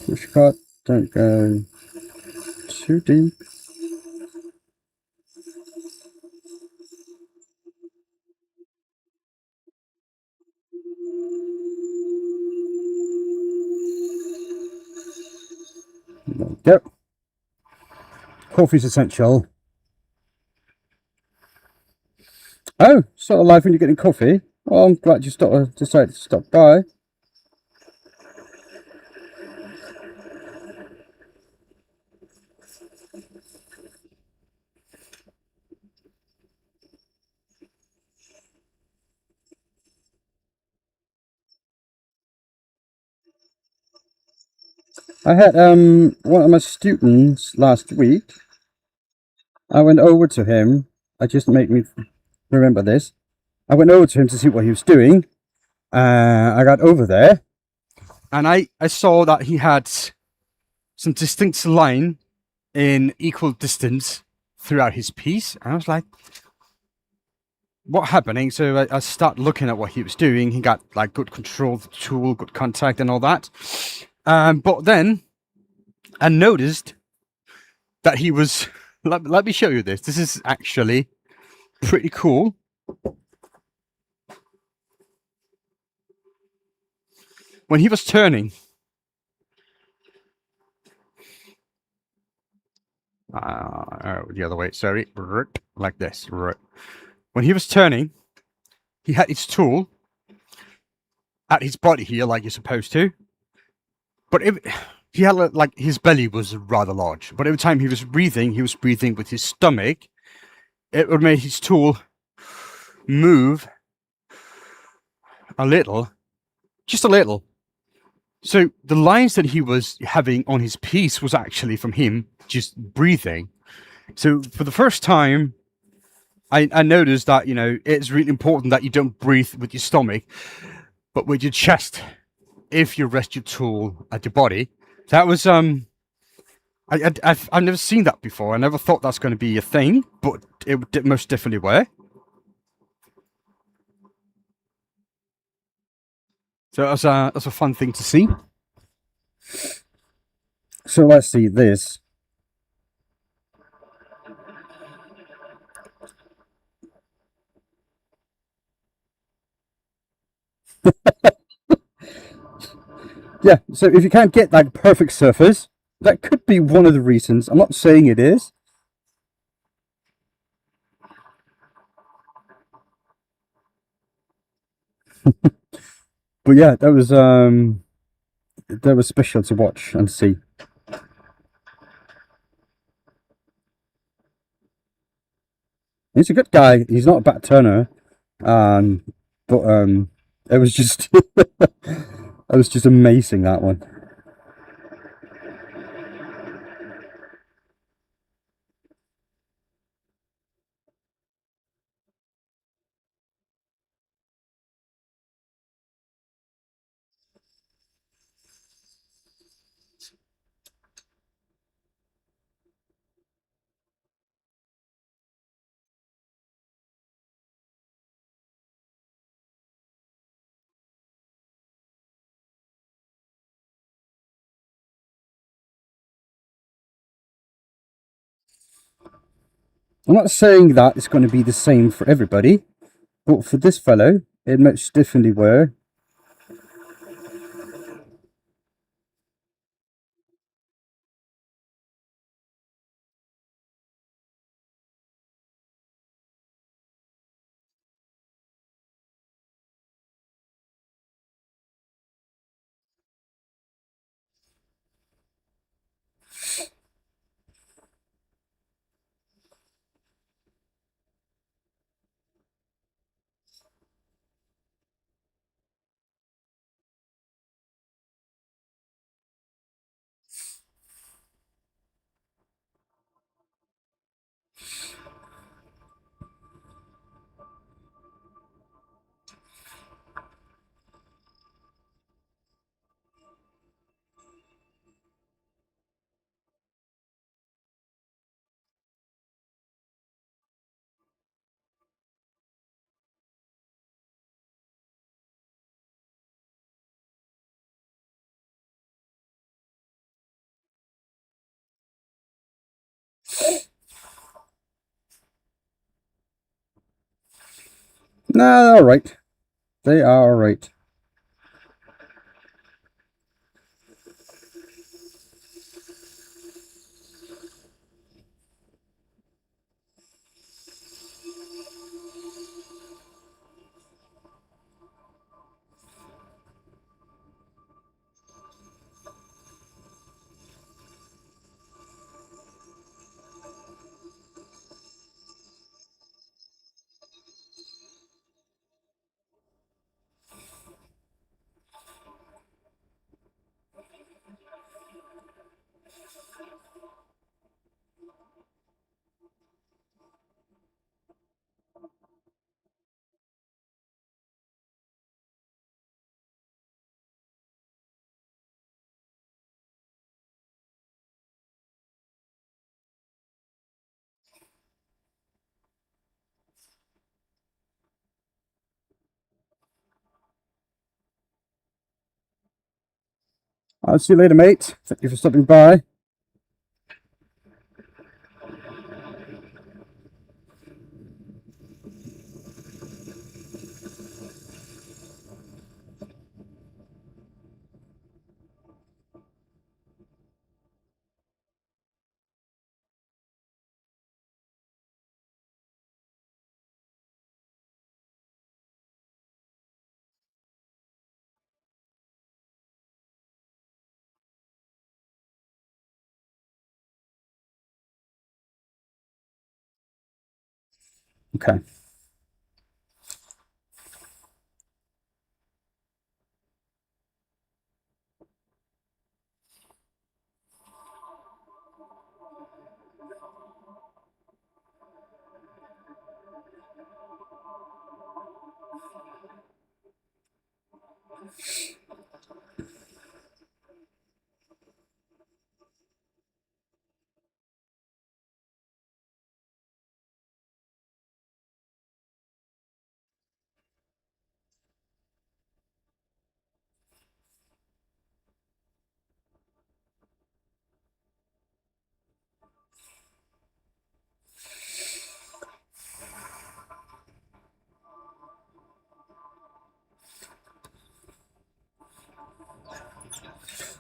push cut. Don't go too deep. There we go. Coffee's essential. Oh, sort of life when you're getting coffee. Well, I'm glad you decided to stop by. I had one of my students last week. I went over to him. I just make me remember this. I went over to him to see what he was doing. I got over there, and I saw that he had some distinct line in equal distance throughout his piece. And I was like, what happening? So I start looking at what he was doing. He got like good control of the tool, good contact and all that. But then I noticed that he was, let me show you this. This is actually pretty cool. When he was turning, the other way, sorry, like this. When he was turning, he had his tool at his body here, like you're supposed to. But he had like his belly was rather large. But every time he was breathing with his stomach. It would make his tool move a little, just a little. So the lines that he was having on his piece was actually from him just breathing. So for the first time, I noticed that, you know, it's really important that you don't breathe with your stomach, but with your chest if you rest your tool at your body. That was I've never seen that before. I never thought that's going to be a thing, but it most definitely were. So that's a fun thing to see. So let's see this. Yeah, so if you can't get like perfect surface, that could be one of the reasons. I'm not saying it is. But yeah, that was special to watch and see. He's a good guy. He's not a bad turner. Um, but it was just it was just amazing, that one. I'm not saying that it's going to be the same for everybody, but for this fellow, it most definitely were. No, they're all right. They are all right. I'll see you later, mate. Thank you for stopping by. Okay.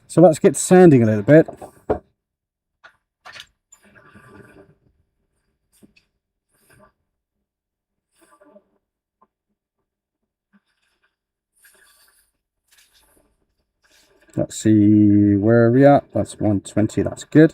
So let's get sanding a little bit. Let's see where we are. That's 120. That's good.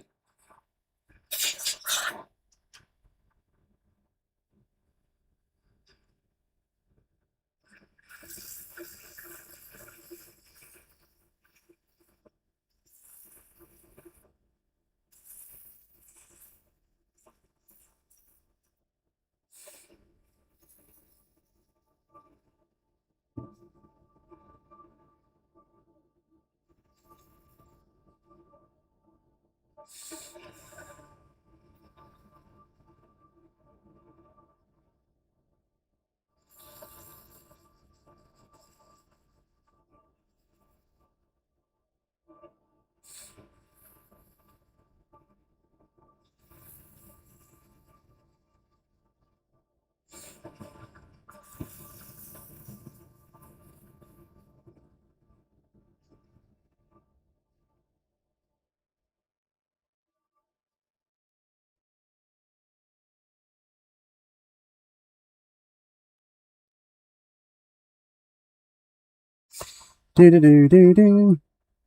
Do do do do do.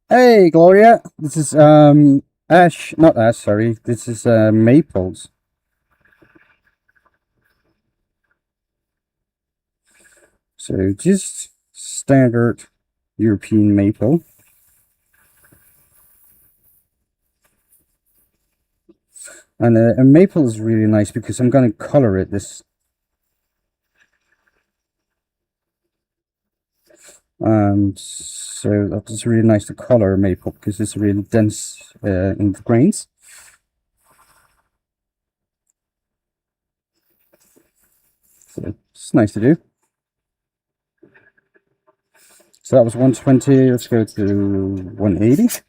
Hey, Gloria. This is ash, not ash. Sorry, this is maples. So just standard European maple. And a maple is really nice because I'm going to color it this. So that's really nice to color maple because it's really dense in the grains. So it's nice to do. So that was 120. Let's go to 180.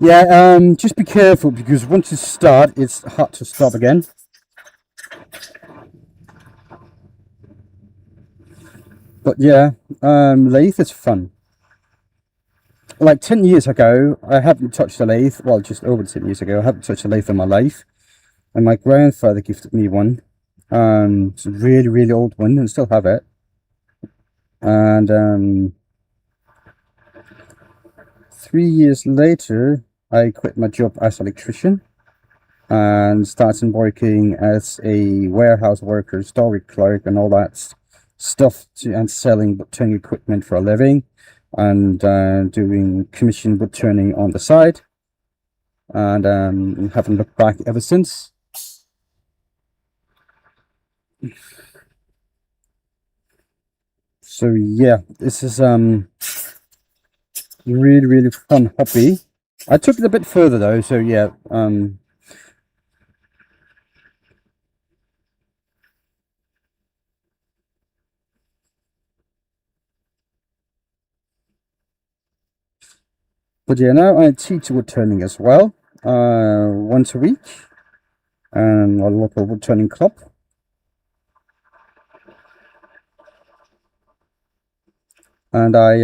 Yeah, just be careful because once you start, it's hard to stop again. But yeah, lathe is fun. Like 10 years ago, I haven't touched a lathe. Well, just over 10 years ago, I haven't touched a lathe in my life. And my grandfather gifted me one. It's a really, really old one, and still have it. And 3 years later, I quit my job as an electrician and started working as a warehouse worker, storage clerk, and all that stuff, and selling woodturning equipment for a living, and doing commission woodturning on the side, and haven't looked back ever since. So yeah, this is really, really fun hobby. I took it a bit further though, so yeah, but yeah, now I teach woodturning as well, once a week, and a local woodturning club. And I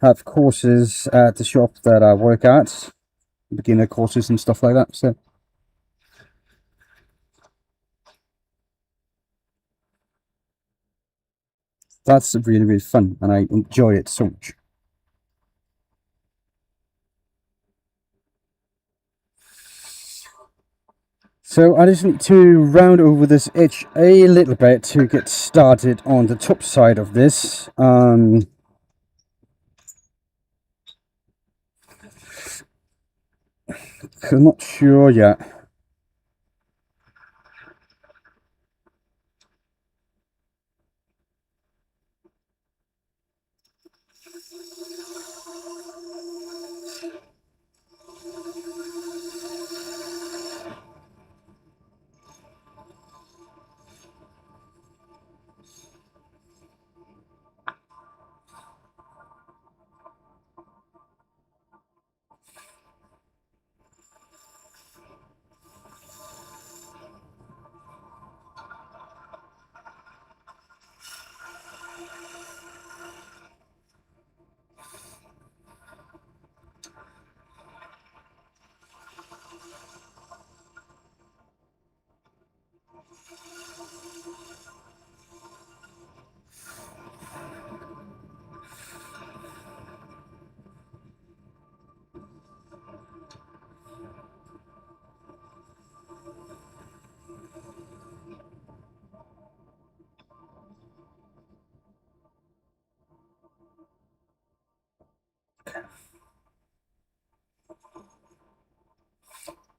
have courses at the shop that I work at, beginner courses and stuff like that. So that's really, really fun, and I enjoy it so much. So I just need to round over this edge a little bit to get started on the top side of this. I'm not sure yet.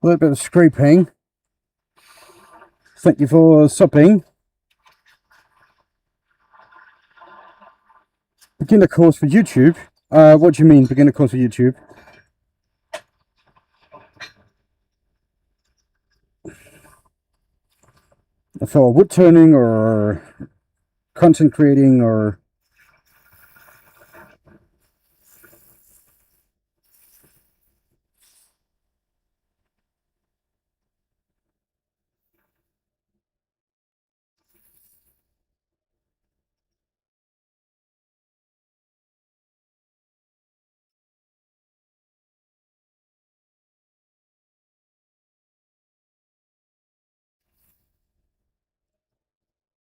A little bit of scraping. Thank you for supping. Beginner course for YouTube. What do you mean, beginner course for YouTube? For wood turning or content creating or...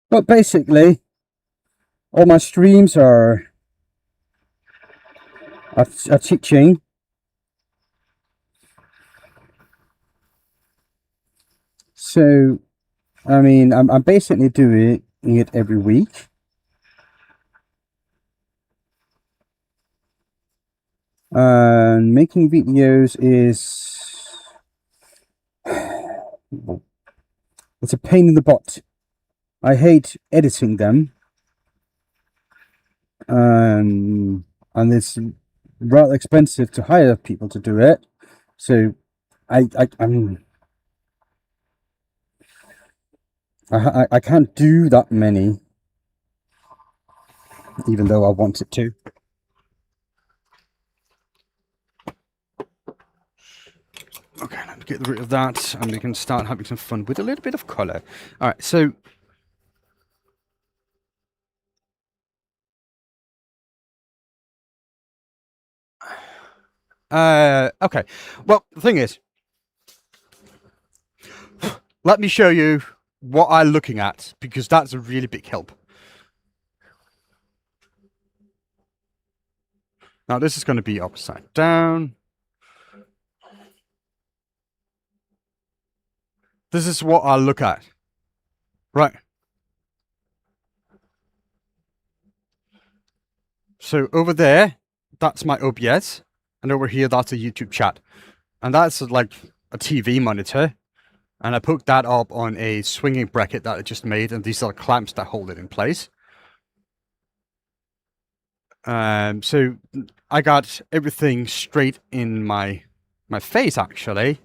But basically, all my streams are teaching. So, I mean, I'm basically doing it every week. And making videos is... it's a pain in the butt. I hate editing them. And it's rather expensive to hire people to do it. So I can't do that many, even though I wanted to. Okay, let me get rid of that, and we can start having some fun with a little bit of color. All right, so okay. Well, the thing is, let me show you what I'm looking at, because that's a really big help. Now this is going to be upside down. This is what I look at. Right. So over there, that's my OBS. And over here, that's a YouTube chat. And that's like a TV monitor. And I put that up on a swinging bracket that I just made. And these are clamps that hold it in place. So I got everything straight in my face, actually.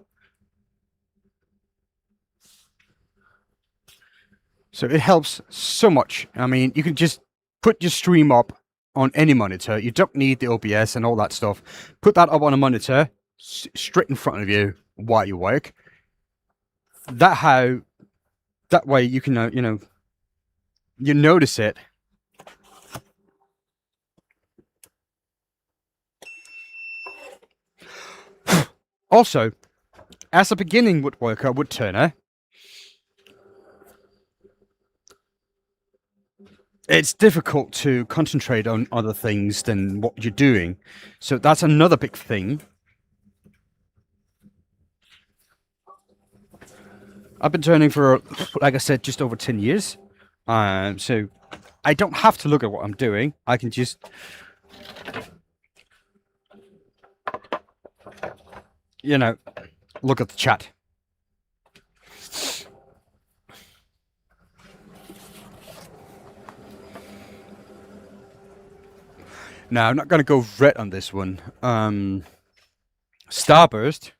So it helps so much. I mean, you can just put your stream up on any monitor. You don't need the OBS and all that stuff. Put that up on a monitor straight in front of you while you work. That way you can, you notice it. Also, as a beginning woodworker, woodturner, it's difficult to concentrate on other things than what you're doing. So that's another big thing. I've been turning for, like I said, just over 10 years. So I don't have to look at what I'm doing. I can just look at the chat. Now, I'm not going to go red on this one. Starburst.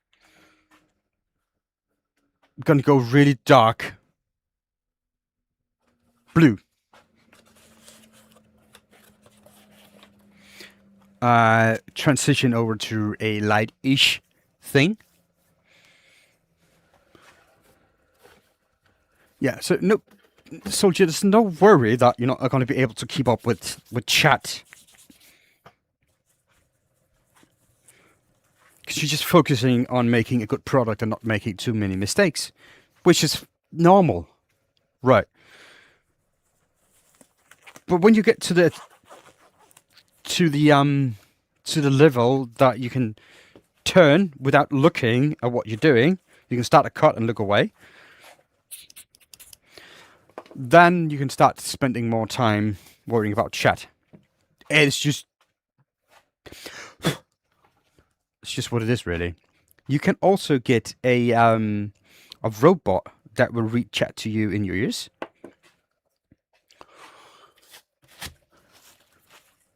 I'm going to go really dark blue. Transition over to a light-ish thing. Yeah, so there's no worry that you're not going to be able to keep up with chat. Because you're just focusing on making a good product and not making too many mistakes, which is normal, right? But when you get to the level that you can turn without looking at what you're doing, you can start a cut and look away. Then you can start spending more time worrying about chat. It's just what it is, really. You can also get a robot that will read chat to you in your ears.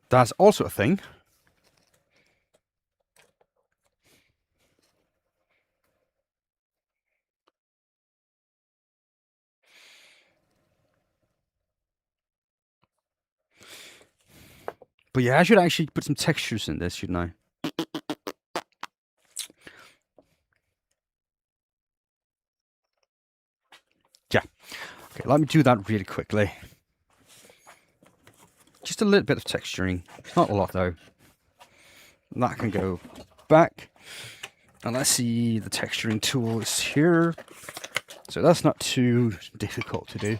That's also a thing. But yeah, I should actually put some textures in this, shouldn't I? Yeah. Okay, let me do that really quickly. Just a little bit of texturing. Not a lot, though. That can go back. And let's see, the texturing tool is here. So that's not too difficult to do.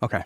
Okay.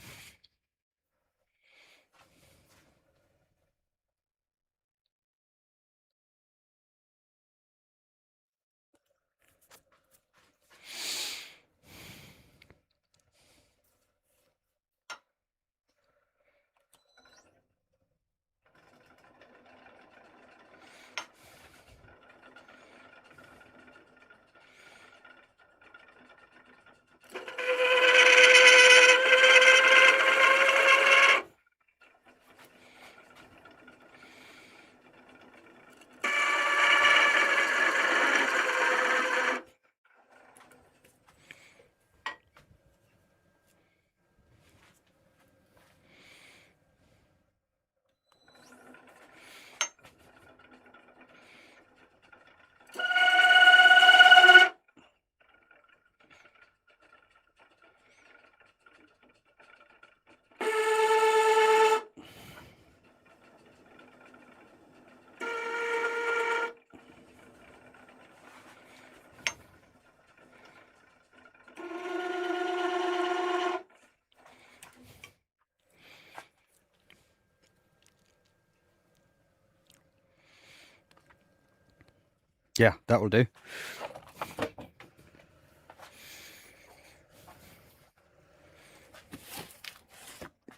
Yeah, that will do.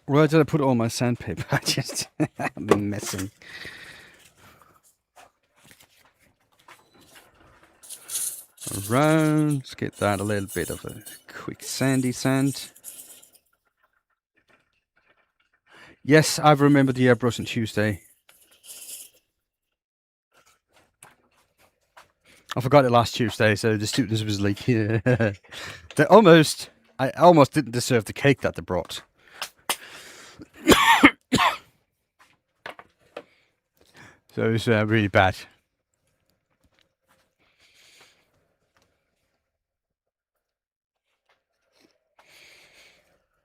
Where did I put all my sandpaper? I just I'm messing. Around. Let's get that a little bit of a quick sandy sand. Yes, I've remembered the airbrush on Tuesday. I forgot it last Tuesday, so the students was like, yeah. I almost didn't deserve the cake that they brought. So it was really bad.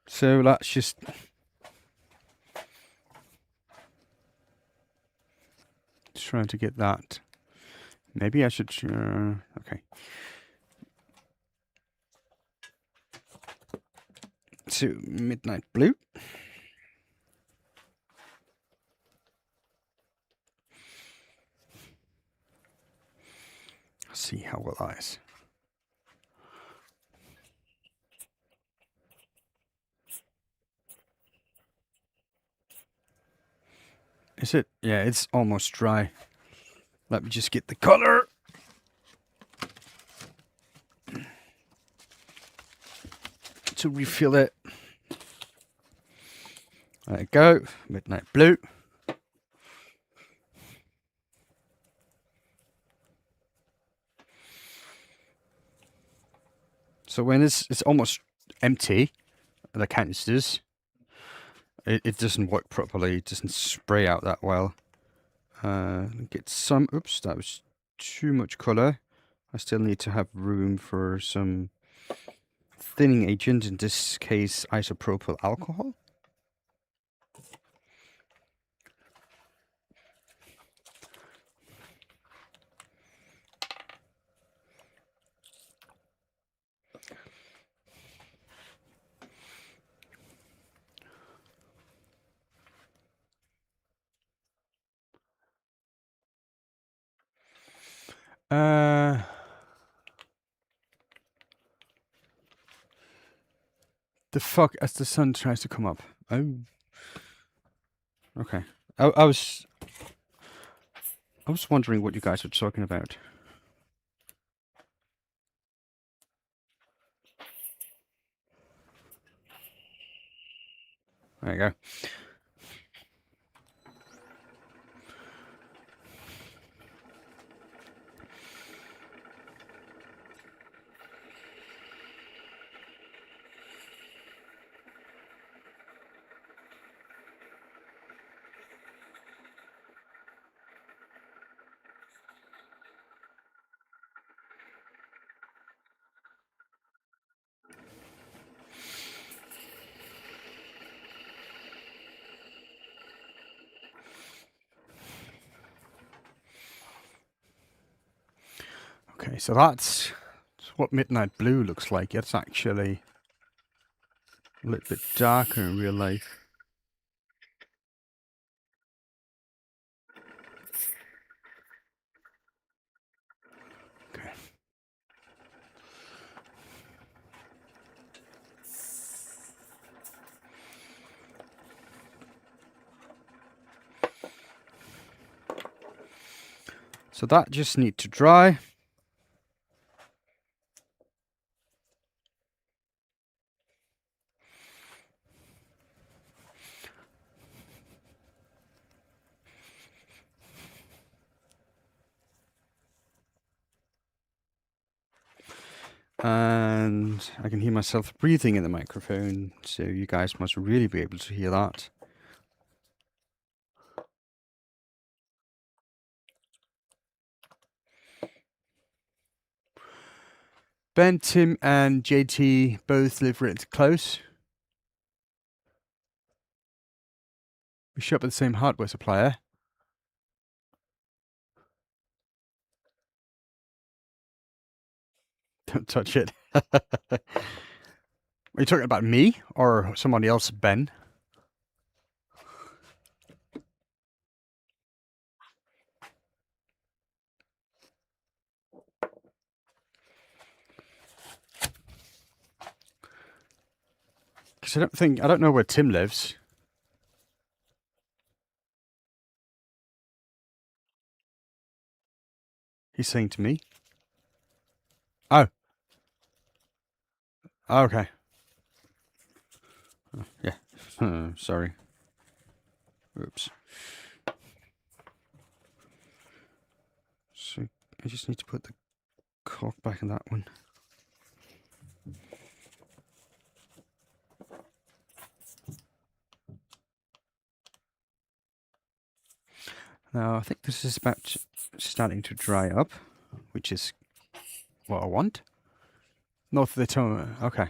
So let's just try to get that. Maybe I should. Okay. So midnight blue. Let's see how well that is. Is it? Yeah, it's almost dry. Let me just get the color. To refill it. There you go. Midnight blue. So when it's almost empty, the canisters, it doesn't work properly. It doesn't spray out that well. Get some. Oops, that was too much color. I still need to have room for some thinning agent. In this case, isopropyl alcohol. The fuck as the sun tries to come up. Oh. Okay. I was wondering what you guys were talking about. There you go. Okay, so that's what midnight blue looks like. It's actually a little bit darker in real life. Okay. So that just needs to dry. And I can hear myself breathing in the microphone, so you guys must really be able to hear that. Ben, Tim, and JT both live really close. We shop at the same hardware supplier. Don't touch it. Are you talking about me or somebody else, Ben? Because I don't know where Tim lives. He's saying to me. Oh. Okay. Yeah. Sorry. Oops. So I just need to put the cork back in that one. Now I think this is about starting to dry up, which is what I want. North of the tone. Okay.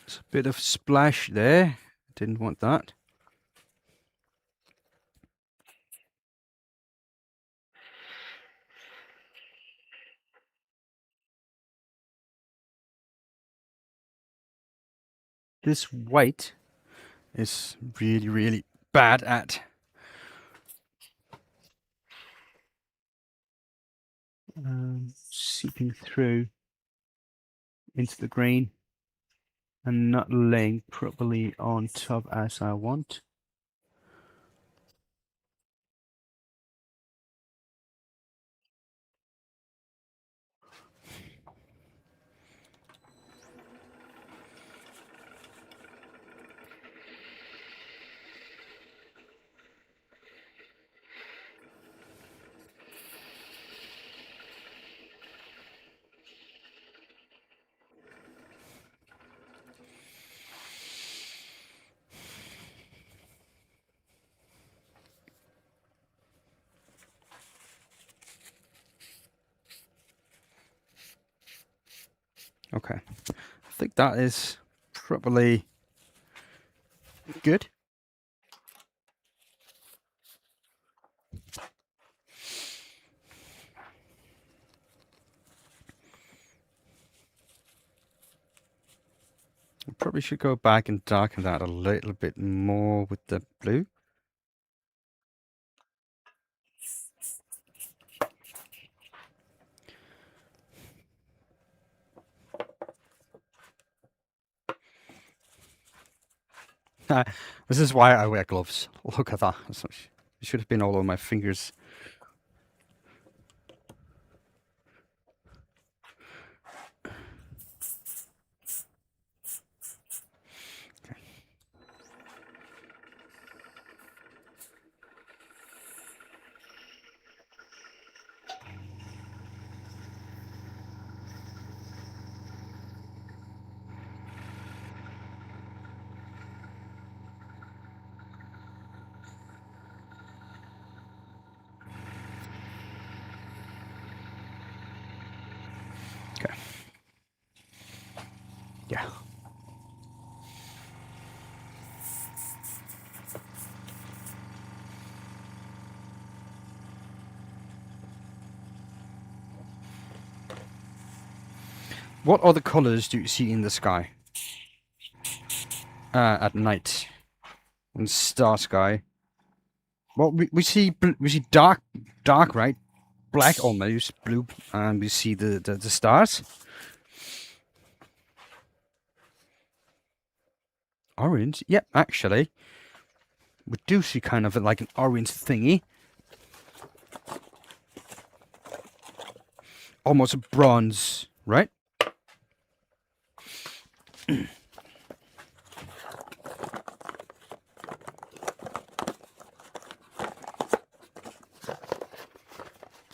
There's a bit of splash there. Didn't want that. This white is really, really bad at seeping through into the grain and not laying properly on top as I want. Okay, I think that is probably good. I probably should go back and darken that a little bit more with the blue. This is why I wear gloves. Look at that. It should have been all over my fingers. Okay. Yeah. What other colors do you see in the sky at night? In star sky. Well, we see dark, right? Black almost blue, and we see the stars. Orange? Yep, actually. We do see kind of like an orange thingy. Almost a bronze, right?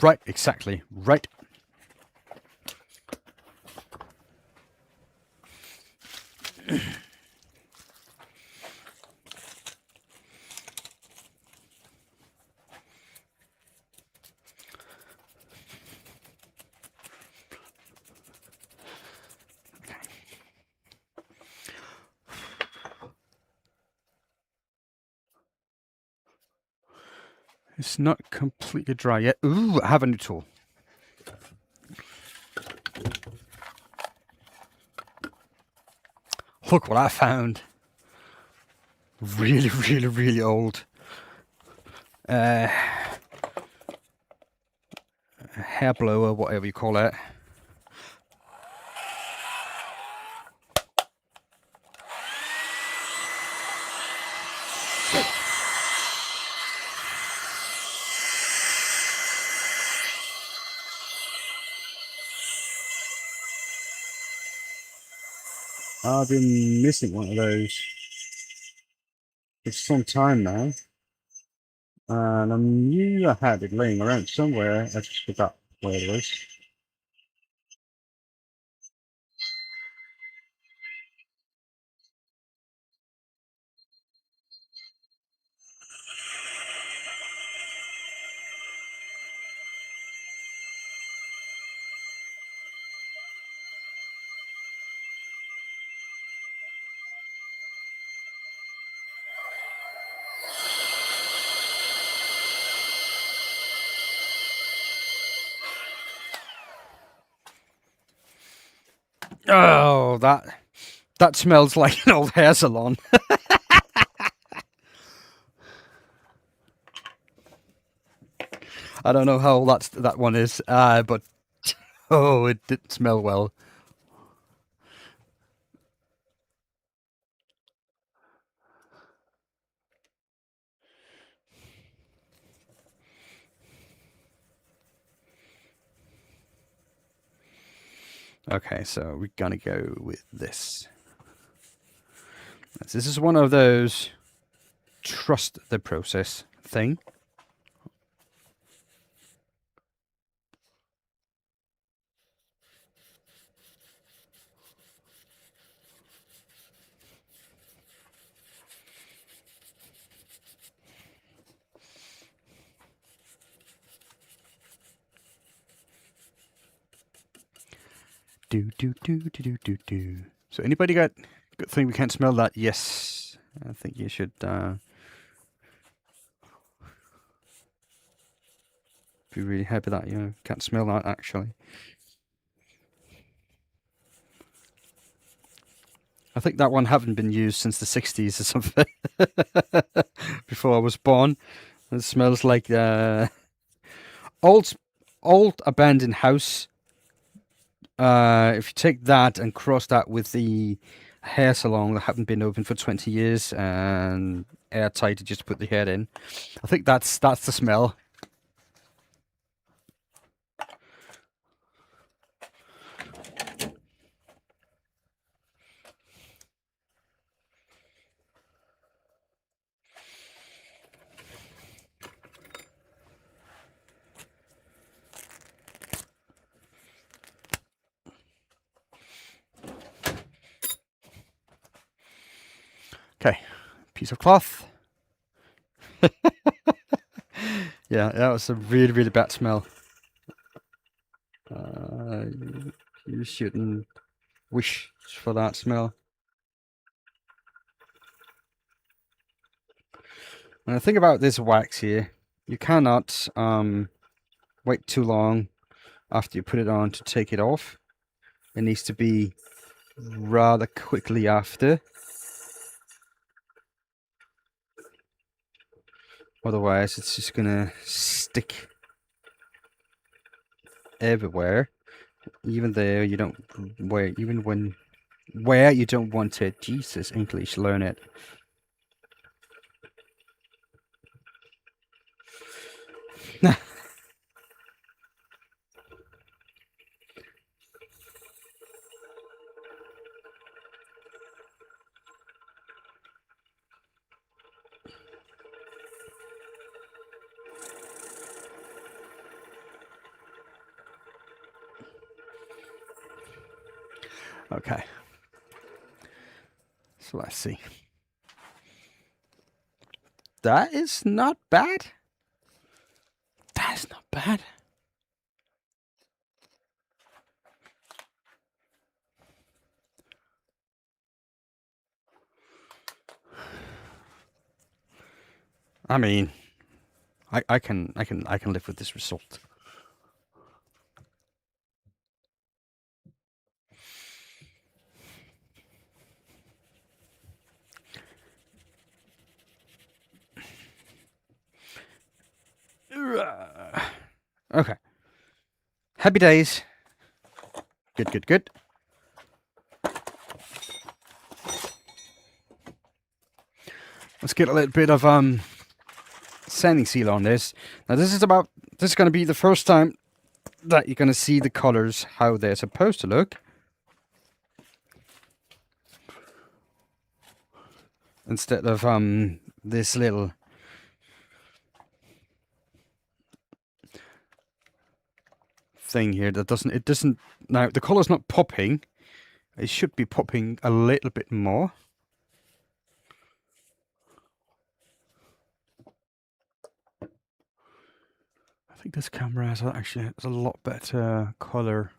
Right, exactly. Right. It's not completely dry yet. Ooh, I have a new tool. Look what I found. Really, really, really old. Hair blower, whatever you call it. I've been missing one of those for some time now. And I knew I had it laying around somewhere. I just forgot where it was. Oh, that smells like an old hair salon. I don't know how old that one is, but oh, it didn't smell well. Okay, so we're gonna go with this. This is one of those trust the process thing. Do do do do do do do. So anybody got good thing we can't smell that? Yes, I think you should be really happy that you can't smell that actually. I think that one haven't been used since the 60s or something. Before I was born. It smells like old abandoned house. If you take that and cross that with the hair salon that haven't been open for 20 years and airtight to just put the hair in, I think that's the smell. Okay, piece of cloth. Yeah, that was a really, really bad smell. You shouldn't wish for that smell. And the thing about this wax here, you cannot wait too long after you put it on to take it off. It needs to be rather quickly after. Otherwise, it's just gonna stick everywhere. Even there, you don't wear. Even when where you don't want it. Jesus, English, learn it. Okay. So let's see. That is not bad. That is not bad. I mean, I can live with this result. Okay. Happy days. Good, good, good. Let's get a little bit of sanding seal on this. Now this is going to be the first time that you're going to see the colors how they're supposed to look. Instead of this little thing here that doesn't now the color's not popping. It should be popping a little bit more. I think this camera has actually a lot better color.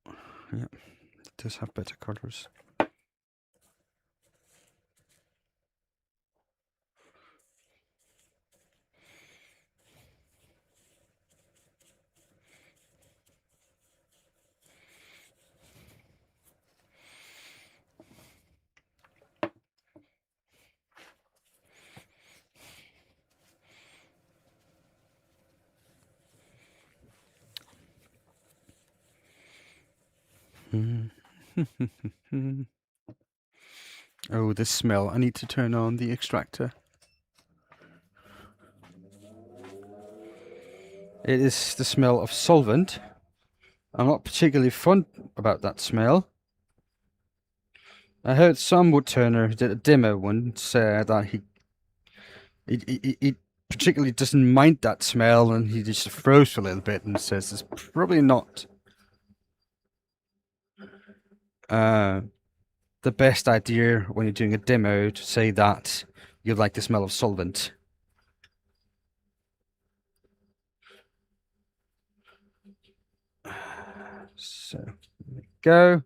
Yeah, it does have better colors. Oh, this smell. I need to turn on the extractor. It is the smell of solvent. I'm not particularly fond about that smell. I heard some woodturner who did a demo once say that he particularly doesn't mind that smell, and he just froze for a little bit and says it's probably not the best idea when you're doing a demo to say that you like the smell of solvent. So there we go.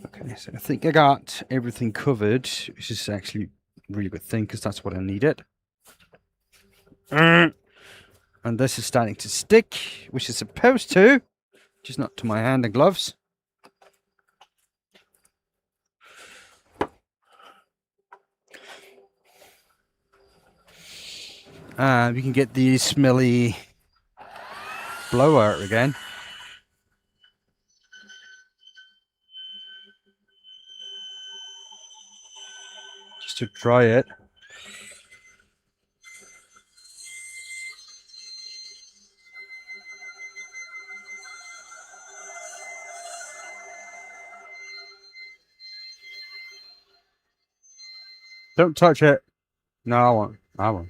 Okay, so I think I got everything covered, which is actually a really good thing because that's what I needed. And this is starting to stick, which is supposed to, just not to my hand and gloves. We can get the smelly blower again. Just to dry it. Don't touch it. No, I won't. I won't.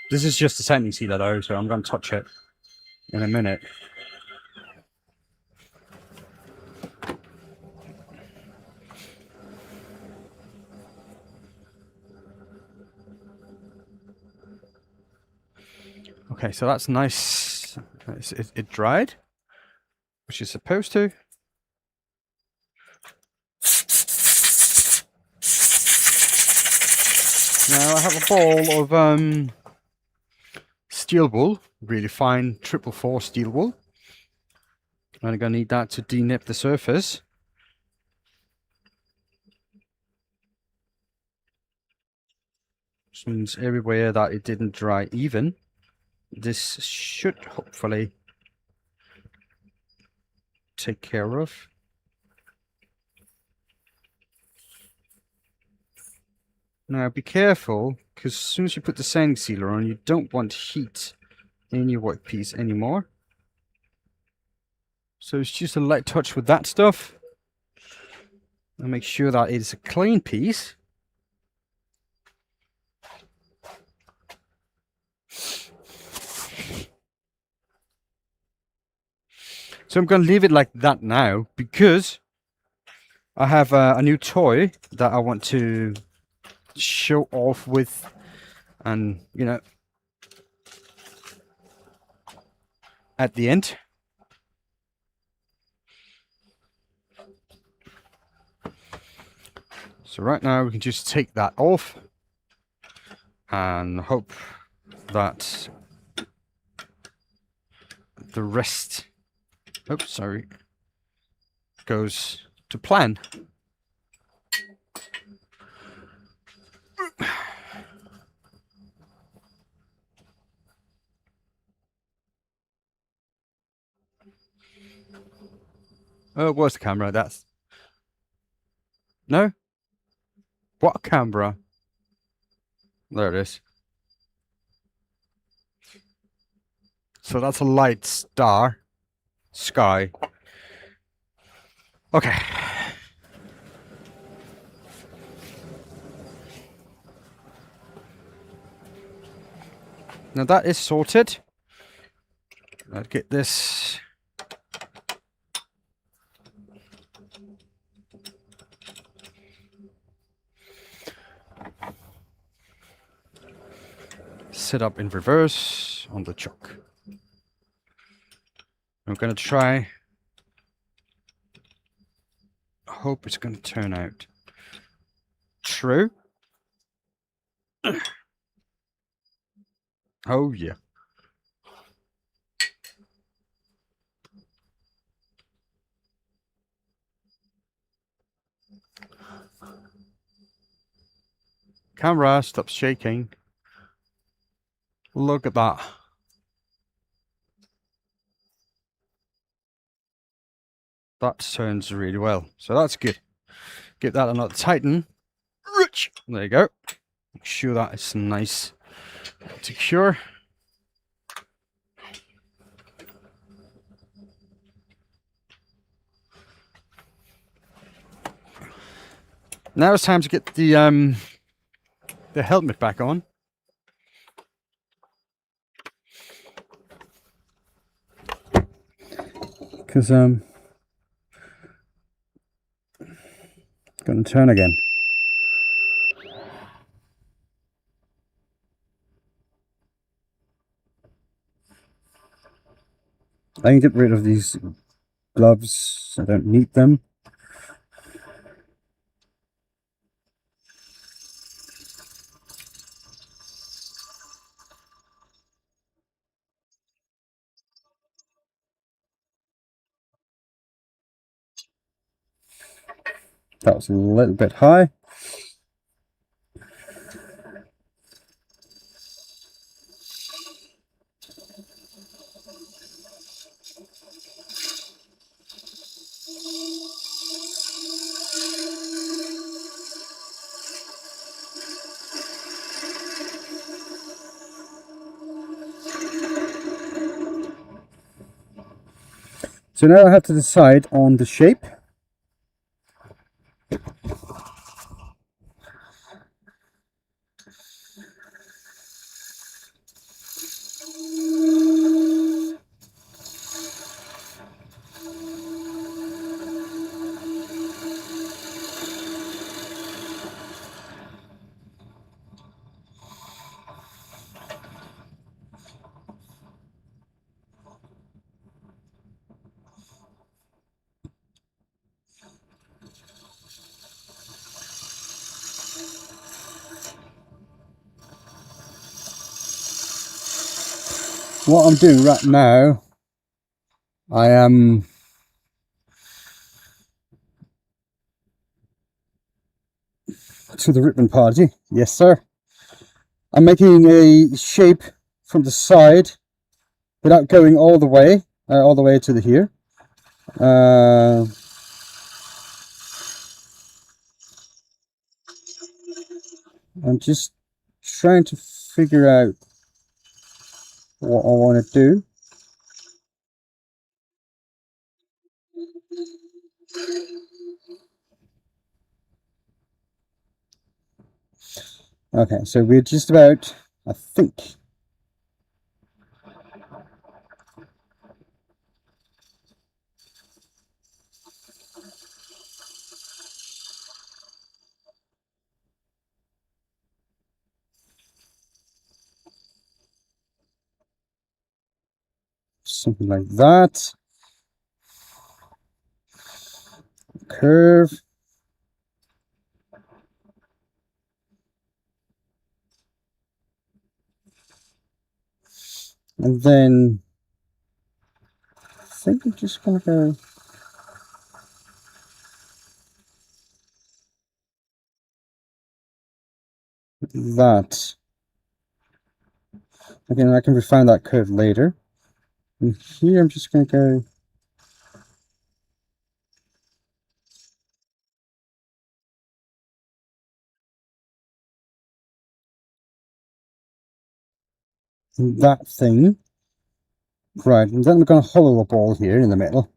This is just a sanding sealer though, so I'm going to touch it in a minute. Okay, so that's nice It dried, which is supposed to. Now I have a ball of steel wool, really fine 444 steel wool. And I'm going to need that to denip the surface. Which means everywhere that it didn't dry even, this should hopefully take care of. Now be careful, because as soon as you put the sanding sealer on, you don't want heat in your workpiece anymore. So it's just a light touch with that stuff. And make sure that it's a clean piece. So I'm going to leave it like that now, because I have a new toy that I want to show off with, and you know, at the end. So right now we can just take that off and hope that the rest, oops, sorry, goes to plan. Oh, where's the camera? That's... No? What camera? There it is. So that's a light sky. Okay. Now that is sorted. Let's get this set up in reverse on the chuck. I'm going to try. I hope it's going to turn out true. Oh yeah. Camera, stop shaking. Look at that. That turns really well. So that's good. Give that another tighten. There you go. Make sure that it's nice and secure. Now it's time to get the helmet back on. Because it's going to turn again. I can get rid of these gloves. I don't need them. That was a little bit high. So now I have to decide on the shape. what I'm doing right now, I am to the ribbon party. Yes, sir. I'm making a shape from the side without going all the way to the here. I'm just trying to figure out what I want to do. Okay, so we're just about, I think, something like that. Curve. And then I think I'm just going to go with that. Again, I can refine that curve later. And here I'm just going to go that thing. Right, and then we're going to hollow a ball here in the middle.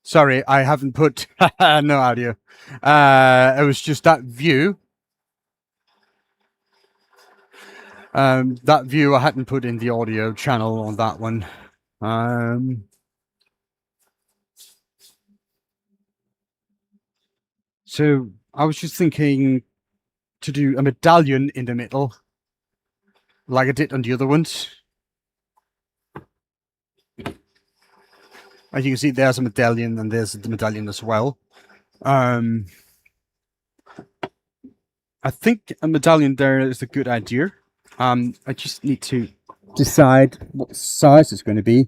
Sorry, I haven't put no audio. It was just that view. That view I hadn't put in the audio channel on that one. So I was just thinking to do a medallion in the middle, like I did on the other ones. As you can see, there's a medallion and there's the medallion as well. I think a medallion there is a good idea. I just need to decide what size it's going to be.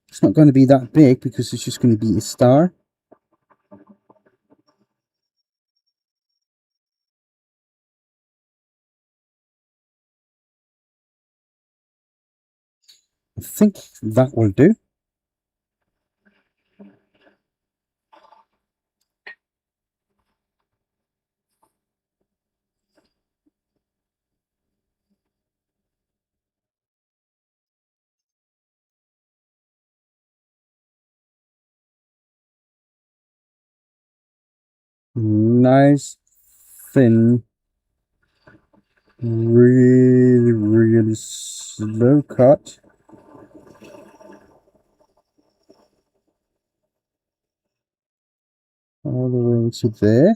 It's not going to be that big because it's just going to be a star. I think that will do. Nice, thin, really slow cut. All the way to there.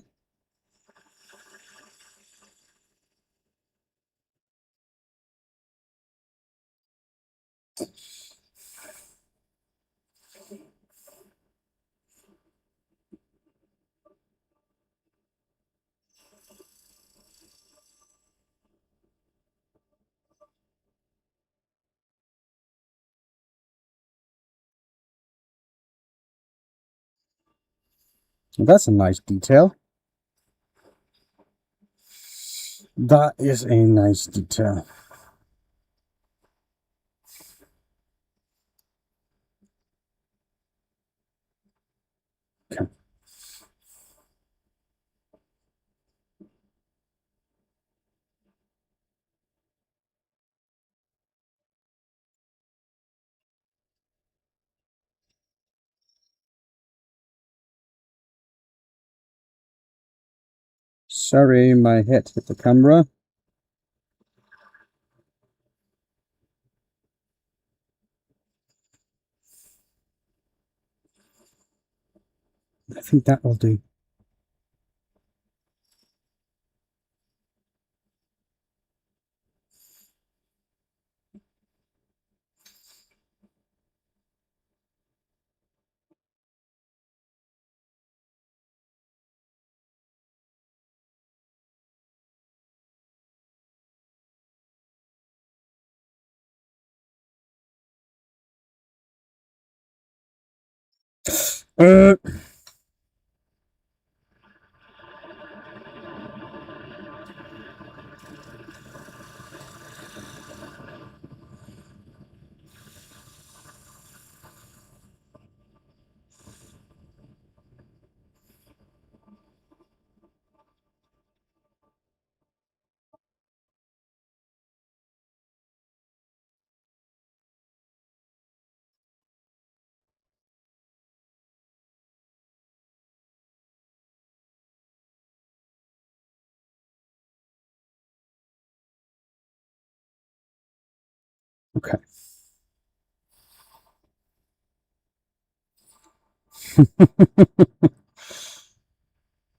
That's a nice detail. That is a nice detail. Okay. Sorry, my head hit the camera. I think that will do. Uh, okay.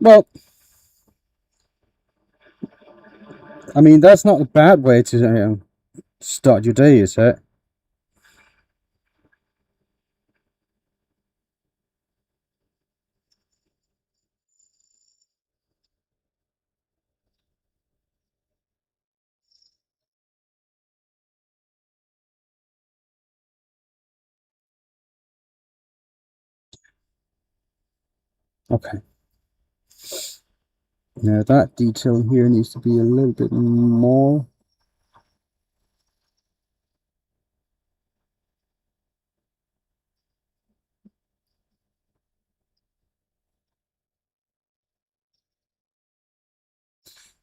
Well, I mean, that's not a bad way to start your day, is it? Okay. Now that detail here needs to be a little bit more.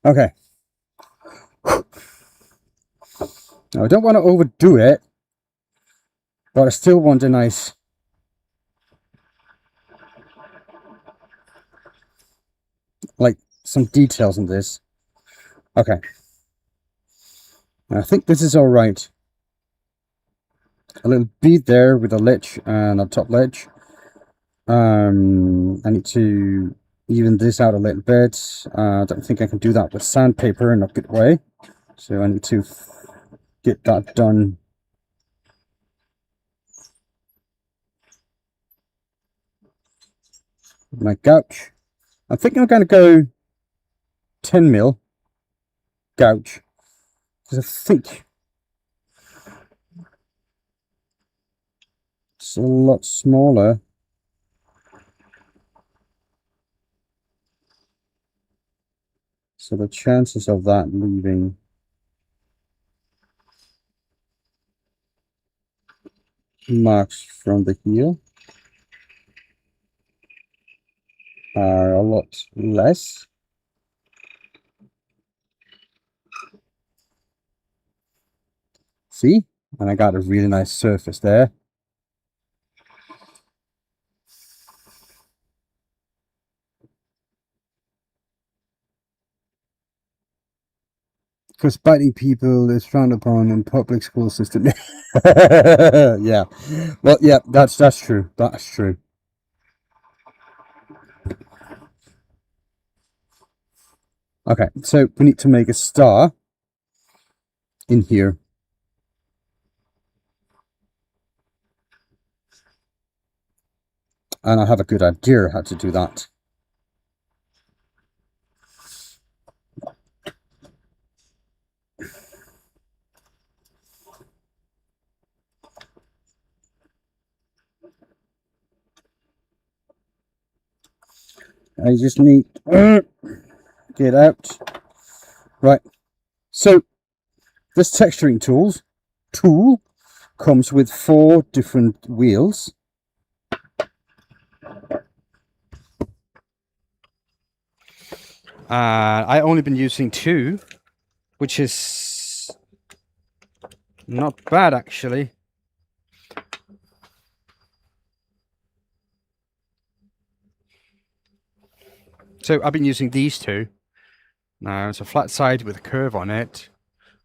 Okay. Now I don't want to overdo it, but I still want a nice like some details in this. Okay. I think this is all right. A little bead there with a ledge and a top ledge. I need to even this out a little bit. I don't think I can do that with sandpaper in a good way. So I need to get that done. My gouge. I think I'm going to go 10 mil gouge, because I think it's a lot smaller. So the chances of that leaving marks from the heel are a lot less. See? And I got a really nice surface there. Because biting people is frowned upon in public school system. Yeah. Well, yeah, that's true. That's true. Okay, so we need to make a star in here. And I have a good idea how to do that. I just need get out. Right. So this texturing tool comes with 4 different wheels. I only been using 2, which is not bad actually. So I've been using these 2. Now it's a flat side with a curve on it,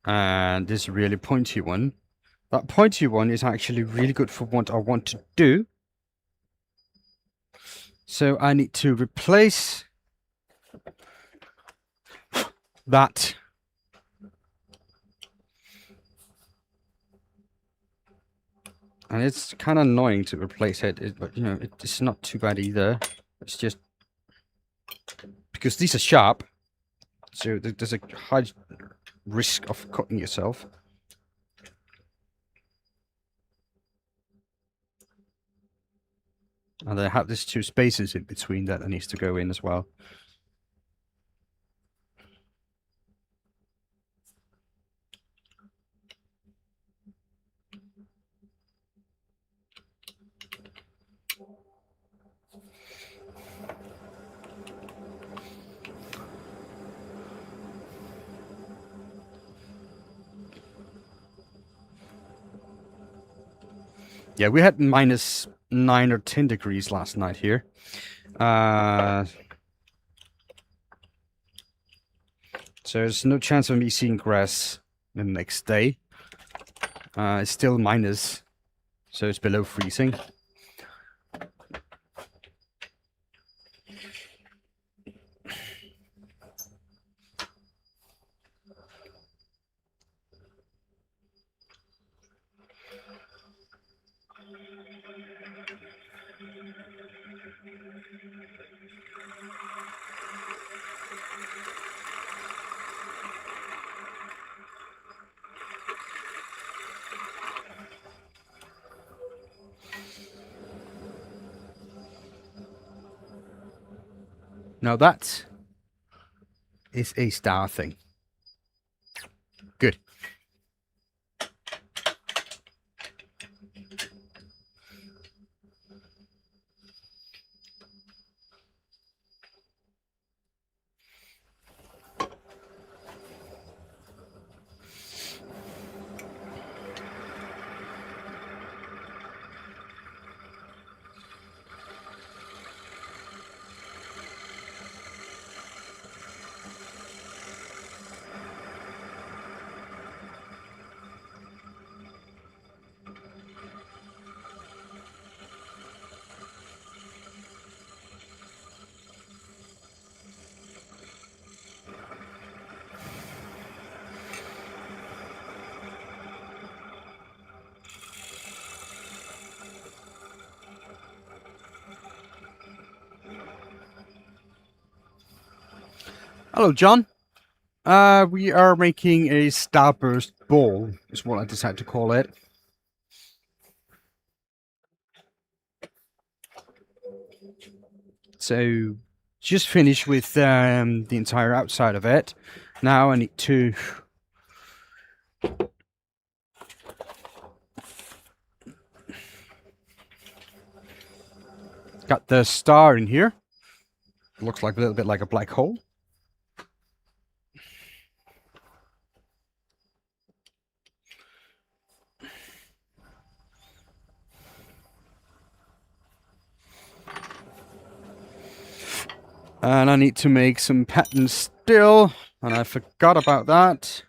and this really pointy one. That pointy one is actually really good for what I want to do. So I need to replace that. And it's kind of annoying to replace it, but you know, it's not too bad either. It's just because these are sharp, so there's a high risk of cutting yourself. And I have these 2 spaces in between that needs to go in as well. Yeah, we had -9 or 10 degrees last night here. So there's no chance of me seeing grass the next day. It's still minus, so it's below freezing. Now that is a star thing. Good. Hello, John. We are making a starburst ball, is what I decided to call it. So, just finished with the entire outside of it. Now I need to got the star in here. Looks like a little bit like a black hole. And I need to make some patterns still, and I forgot about that.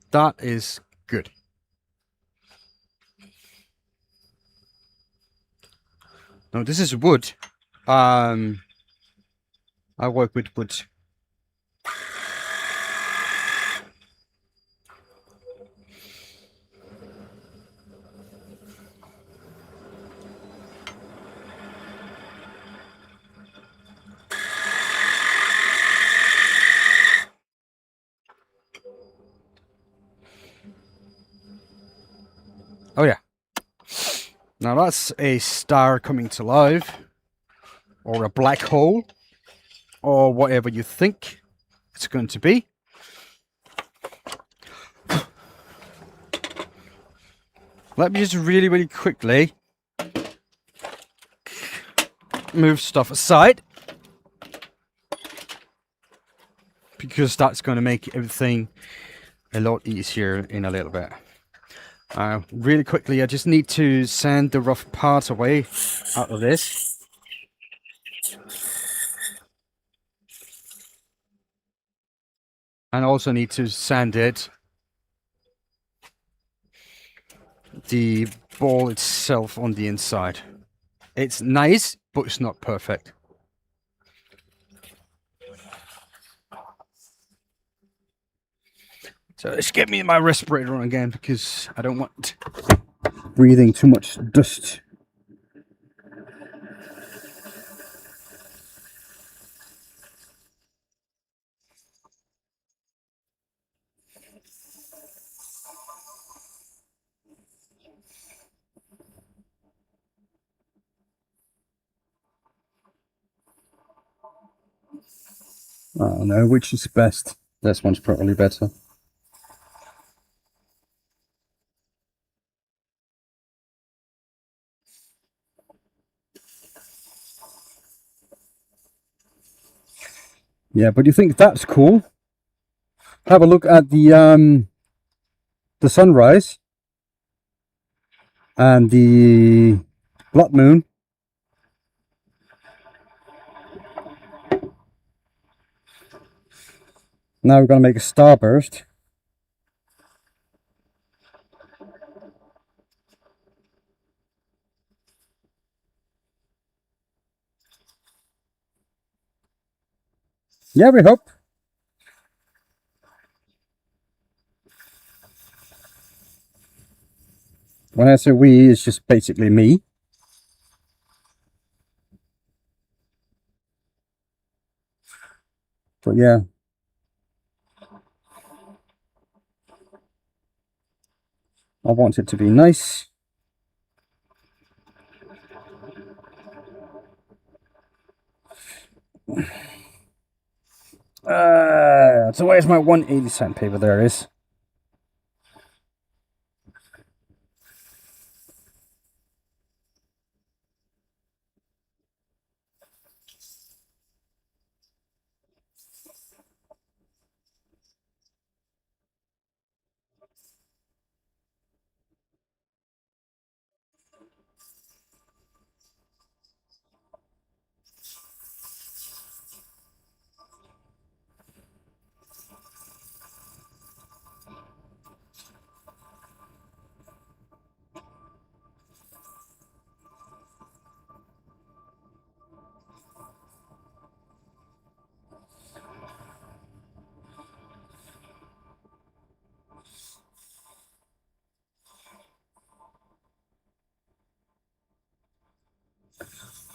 That is good. No, this is wood. I work with wood. Oh yeah. Now that's a star coming to life, or a black hole, or whatever you think it's going to be. Let me just really quickly move stuff aside, because that's going to make everything a lot easier in a little bit. Really quickly, I just need to sand the rough parts away out of this. And I also need to sand the ball itself on the inside. It's nice, but it's not perfect. So let's get me my respirator on again, because I don't want breathing too much dust. I don't know which is best. This one's probably better. Yeah, but you think that's cool? Have a look at the sunrise and the blood moon. Now we're going to make a starburst. Yeah, we hope. When I say we, it's just basically me. But yeah. I want it to be nice. So where's my 180 sandpaper? There it is.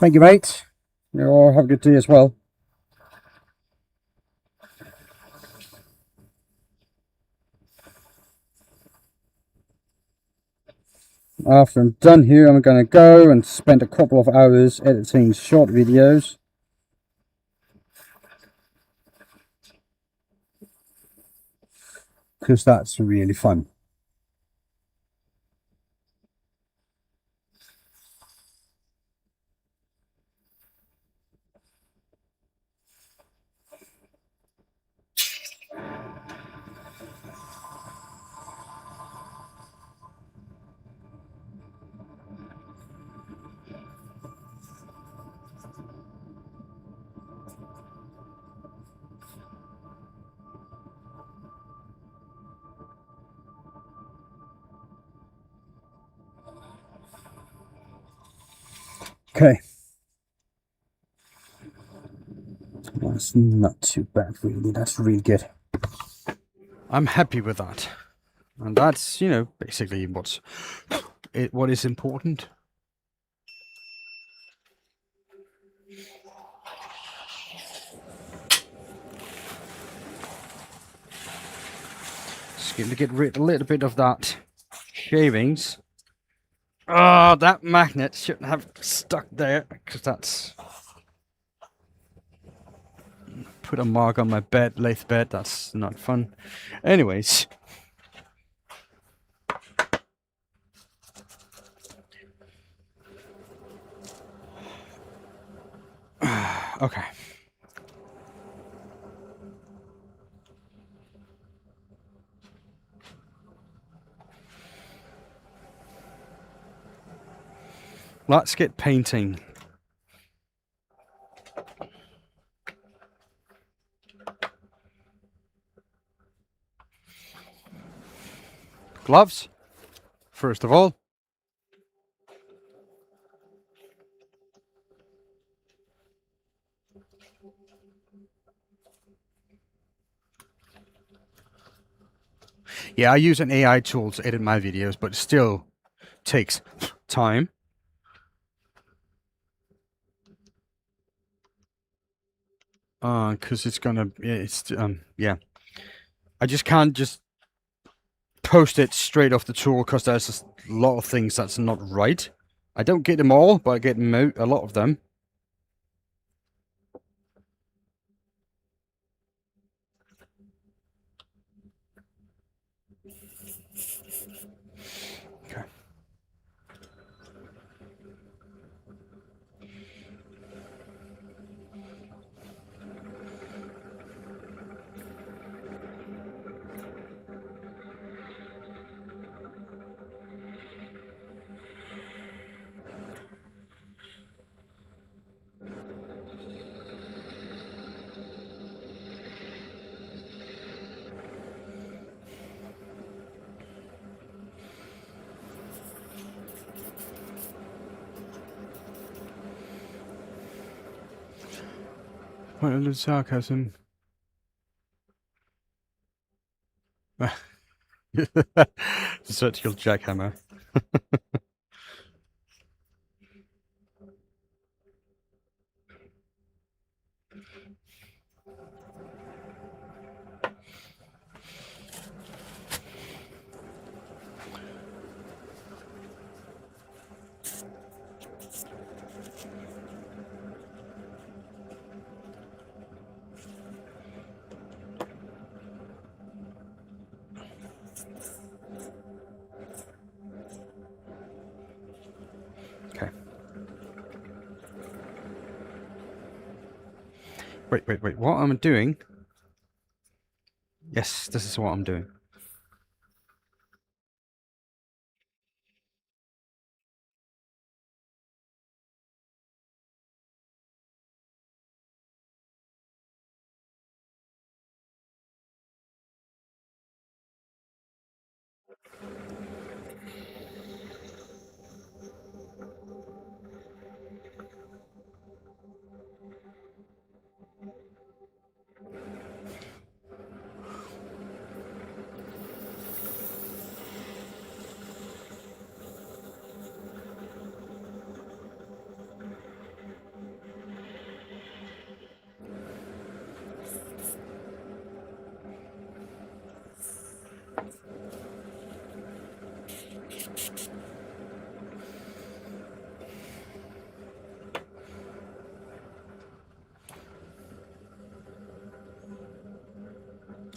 Thank you, mate. You all have a good day as well. After I'm done here, I'm going to go and spend a couple of hours editing short videos. Because that's really fun. Okay. That's not too bad, really. That's really good. I'm happy with that. And that's, you know, basically what is important. Just going to get rid a little bit of that shavings. Oh, that magnet shouldn't have stuck there, because that's put a mark on my bed, lathe bed. That's not fun. Anyways. Okay. Let's get painting. Gloves, first of all. Yeah, I use an AI tool to edit my videos, but it still takes time. Because it's gonna, yeah. I just can't just post it straight off the tool because there's just a lot of things that's not right. I don't get them all, but I get a lot of them. Okay. What a little sarcasm. Surgical jackhammer. Okay. Wait. What am I doing? Yes, this is what I'm doing.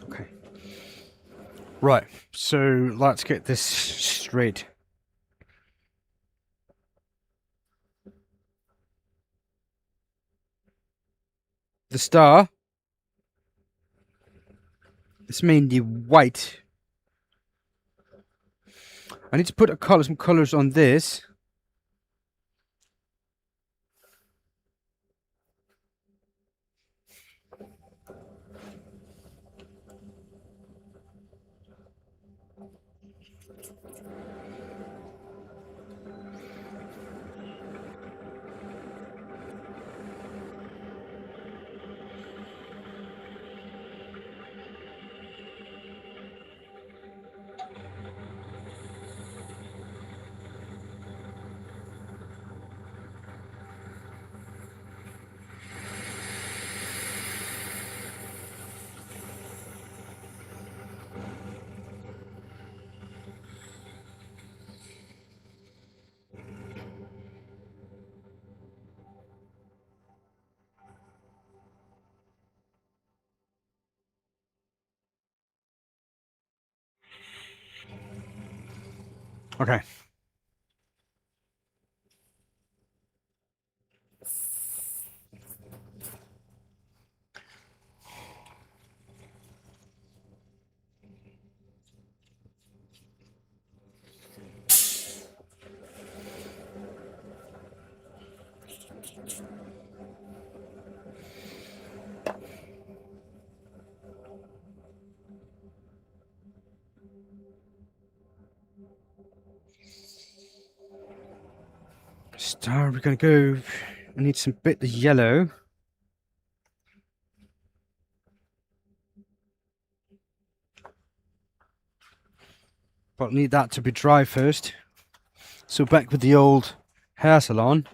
Okay. Right, so let's get this straight. The star is mainly white. I need to put some colors on this. Okay. Star, we're gonna go. I need some bit of yellow. But need that to be dry first. So back with the old hair salon.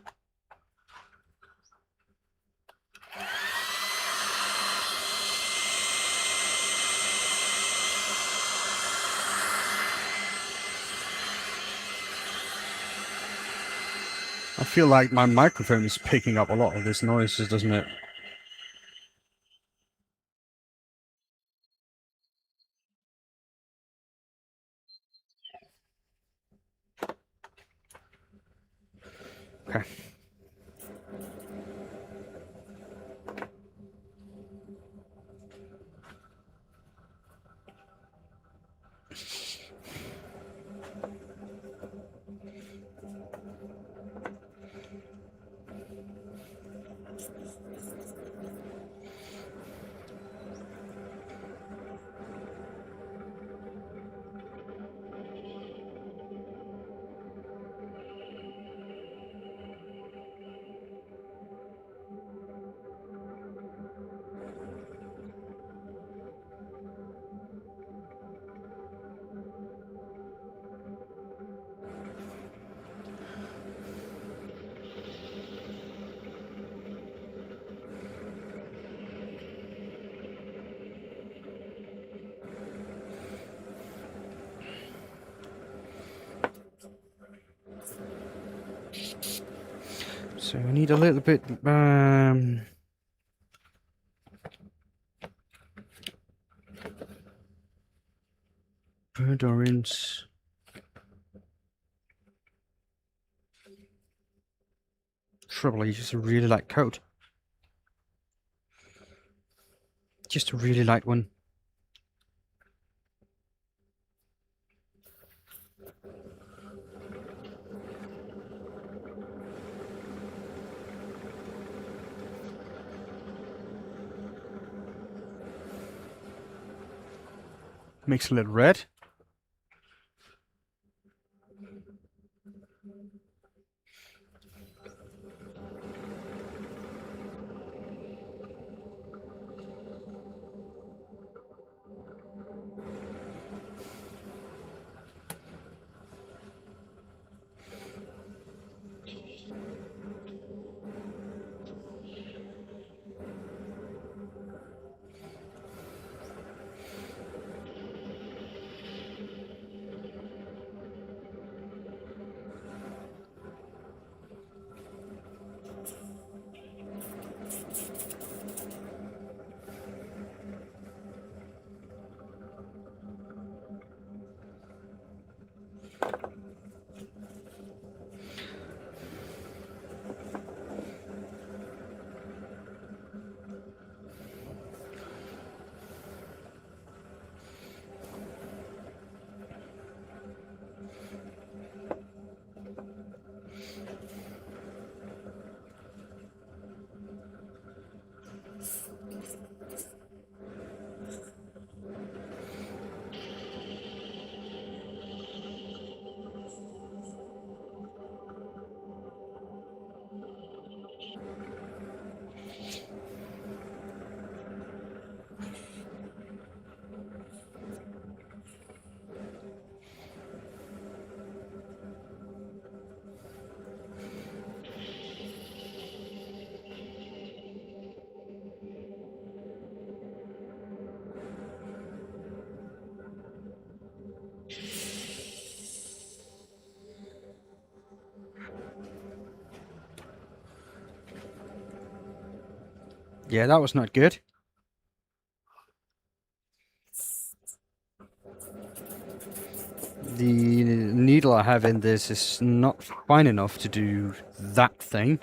I feel like my microphone is picking up a lot of this noises, doesn't it? Okay. So I need a little bit burnt orange. Trouble is just a really light coat. Just a really light one. Mix a little red. Yeah, that was not good. The needle I have in this is not fine enough to do that thing.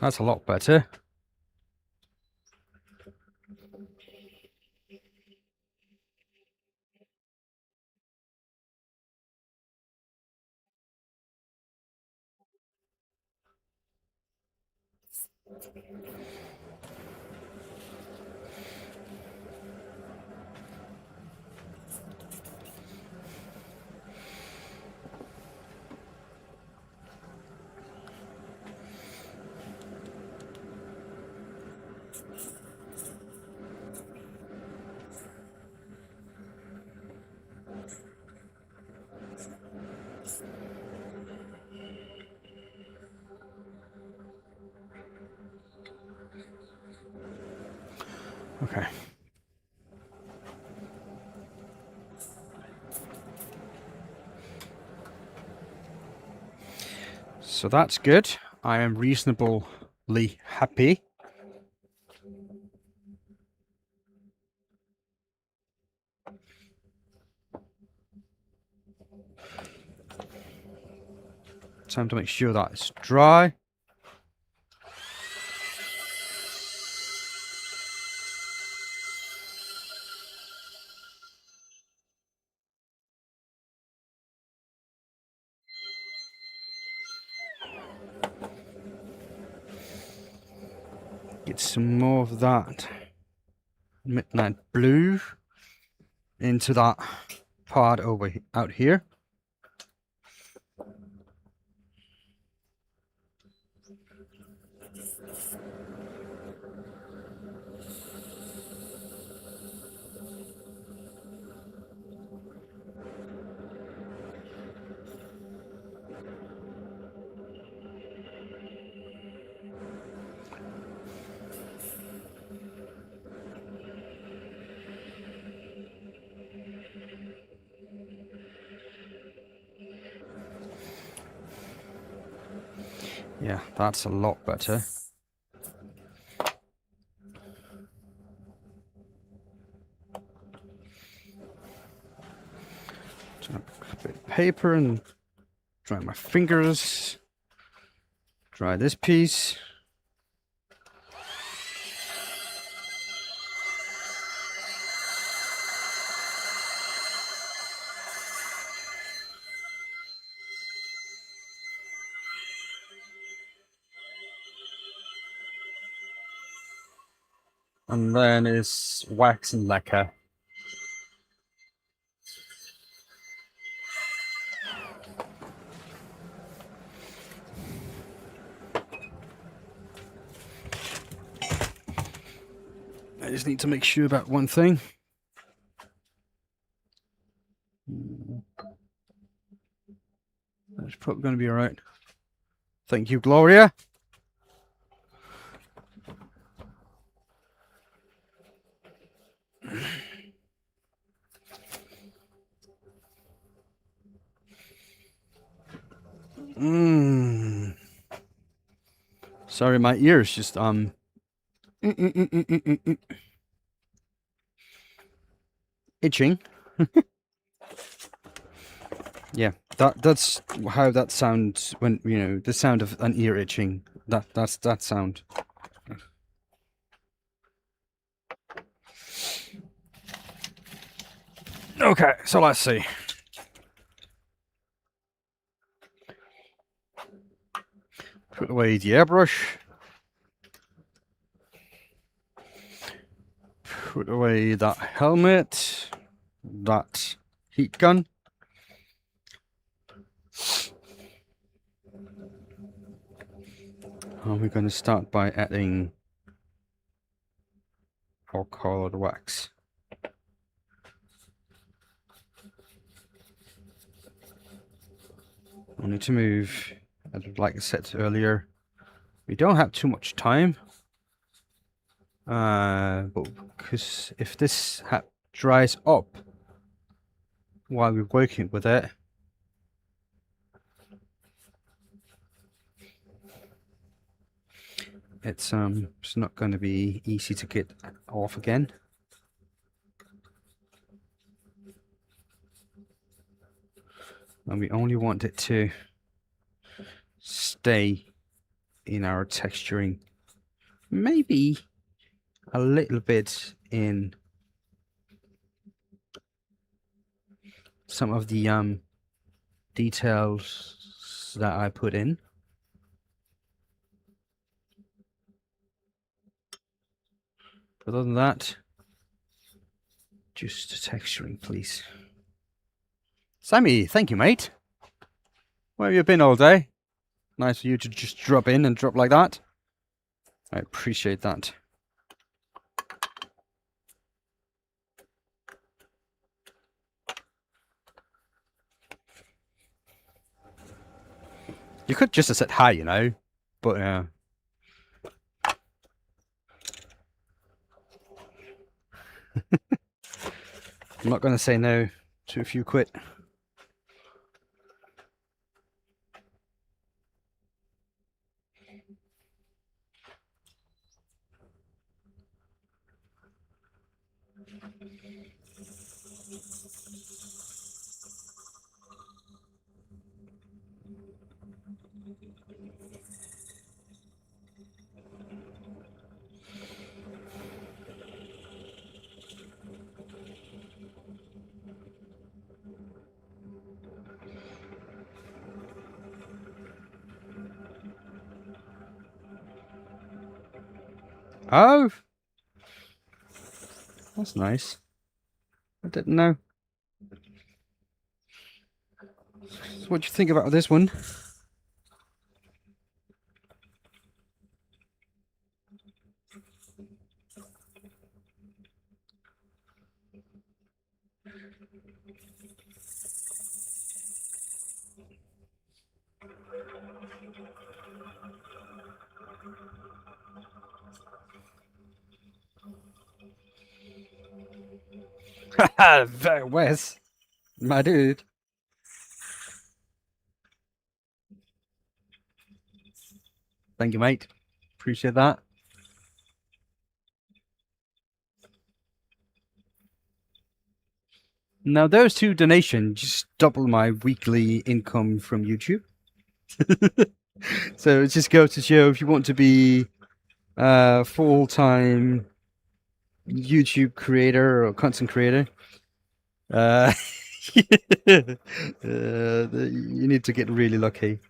That's a lot better. Okay. So that's good. I am reasonably happy. Time to make sure that it's dry. Get some more of that midnight blue into that part over out here. Yeah, that's a lot better. So a bit of paper and dry my fingers. Dry this piece. And then it's wax and lacquer. I just need to make sure about one thing. That's probably going to be all right. Thank you, Gloria. Sorry, my ears just itching. Yeah, that's how that sounds when, you know, the sound of an ear itching. That's that sound. Okay, so let's see. Put away the airbrush. Put away that helmet. That heat gun. And we're going to start by adding our colored wax. We need to move, like I said earlier, we don't have too much time. But because if this dries up while we're working with it, it's not going to be easy to get off again. And we only want it to stay in our texturing, maybe a little bit in some of the details that I put in. But other than that, just texturing, please. Sammy, thank you, mate. Where have you been all day? Nice for you to just drop in and drop like that. I appreciate that. You could just have said hi, you know, but I'm not going to say no to a few quid. Oh, that's nice. I didn't know. So what do you think about this one? Very Wes, my dude. Thank you, mate. Appreciate that. Now, those two donations just double my weekly income from YouTube. So it just goes to show, if you want to be a full-time YouTube creator or content creator, you need to get really lucky.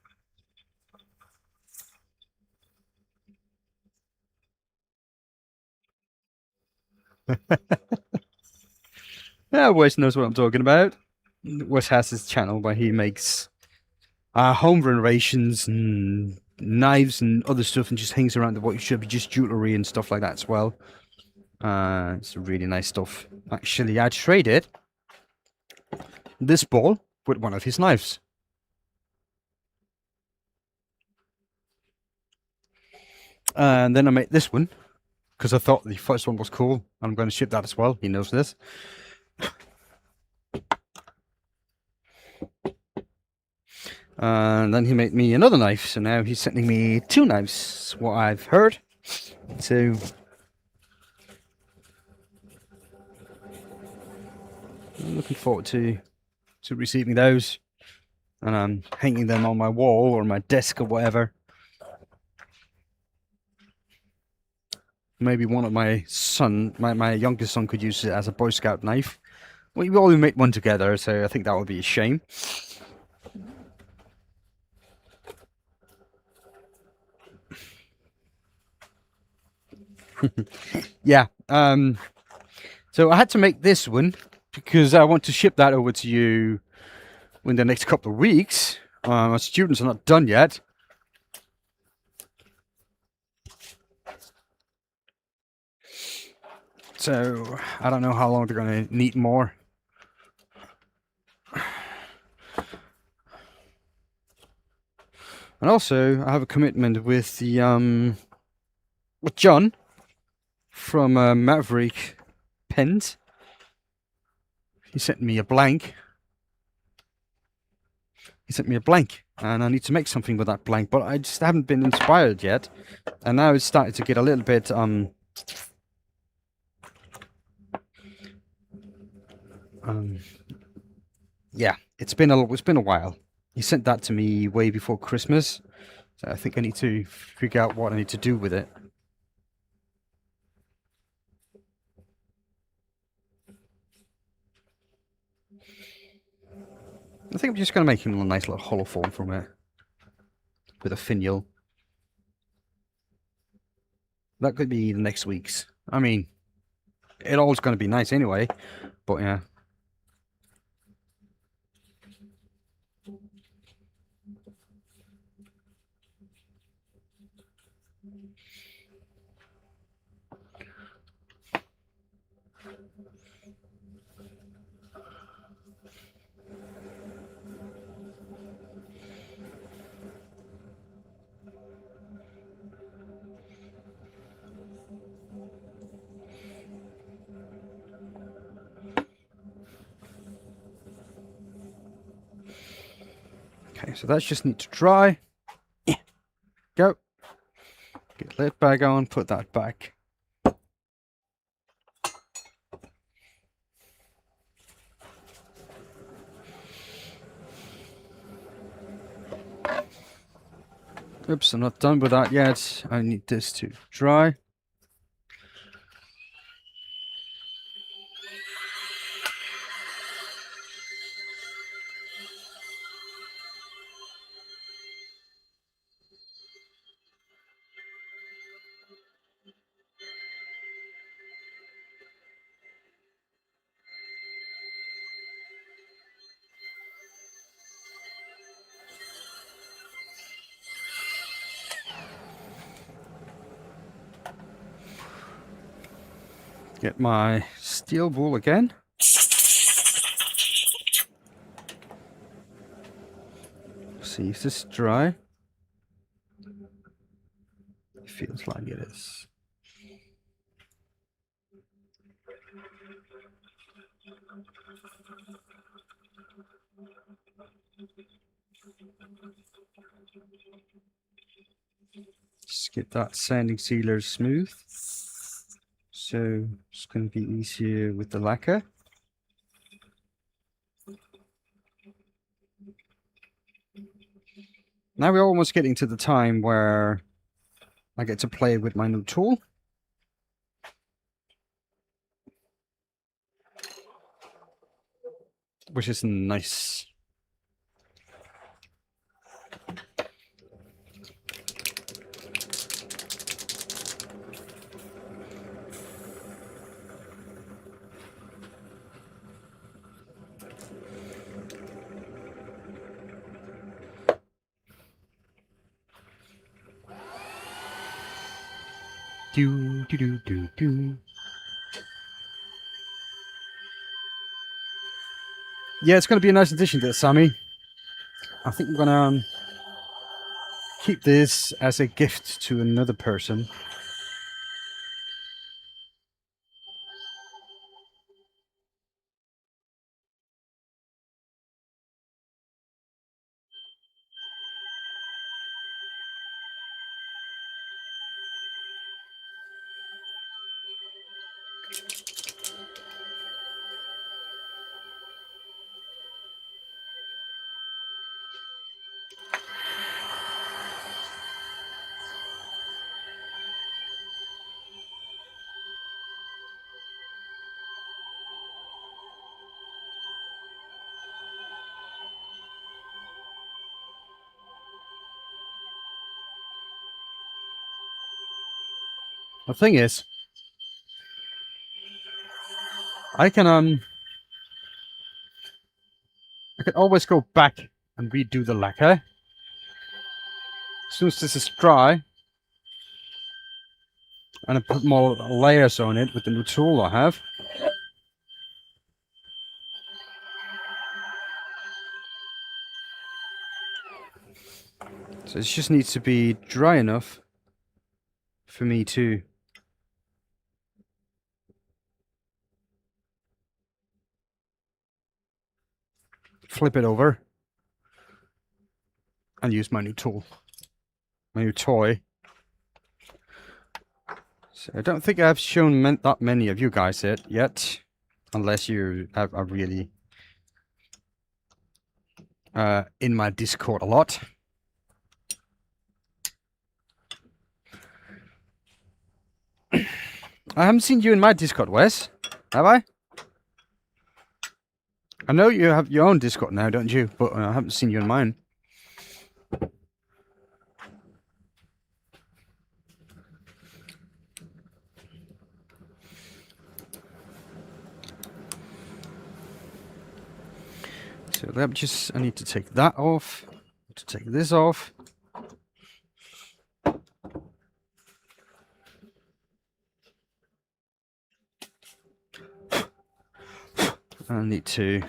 Yeah, Wes knows what I'm talking about. Wes has his channel where he makes home renovations and knives and other stuff, and just hangs around the what should be just jewelry and stuff like that as well. It's really nice stuff. Actually, I traded this ball with one of his knives. And then I made this one because I thought the first one was cool. I'm going to ship that as well. He knows this. And then he made me another knife, so now he's sending me 2 knives, what I've heard. So I'm looking forward to receiving those, and I'm hanging them on my wall or my desk or whatever. Maybe one of my youngest son could use it as a Boy Scout knife. We all make one together, so I think that would be a shame. Yeah, so I had to make this one because I want to ship that over to you in the next couple of weeks. My students are not done yet. So I don't know how long they're going to need more. And also, I have a commitment with the with John from Maverick Pens. He sent me a blank. And I need to make something with that blank, but I just haven't been inspired yet. And now it's starting to get a little bit yeah, it's been a while. He sent that to me way before Christmas, so I think I need to figure out what I need to do with it. I think I'm just going to make him a nice little hollow form from it with a finial. That could be the next week's. I mean, it all's going to be nice anyway, but yeah. Okay, so that just needs to dry. Go. Get lid bag on, put that back. Oops, I'm not done with that yet. I need this to dry. Get my steel wool again. See if this is dry. It feels like it is. Just get that sanding sealer smooth. So it's going to be easier with the lacquer. Now we're almost getting to the time where I get to play with my new tool. Which is nice. Do do do do do. Yeah, it's going to be a nice addition to the Sammy. I think I'm going to keep this as a gift to another person. The thing is, I can always go back and redo the lacquer. As soon as this is dry, and I put more layers on it with the new tool I have. So it just needs to be dry enough for me to flip it over and use my new tool, my new toy. So I don't think I've shown that many of you guys it yet, unless you are really in my Discord a lot. I haven't seen you in my Discord, Wes. Have I? I know you have your own Discord now, don't you? But I haven't seen you in mine. So I need to take that off. To take this off. I need to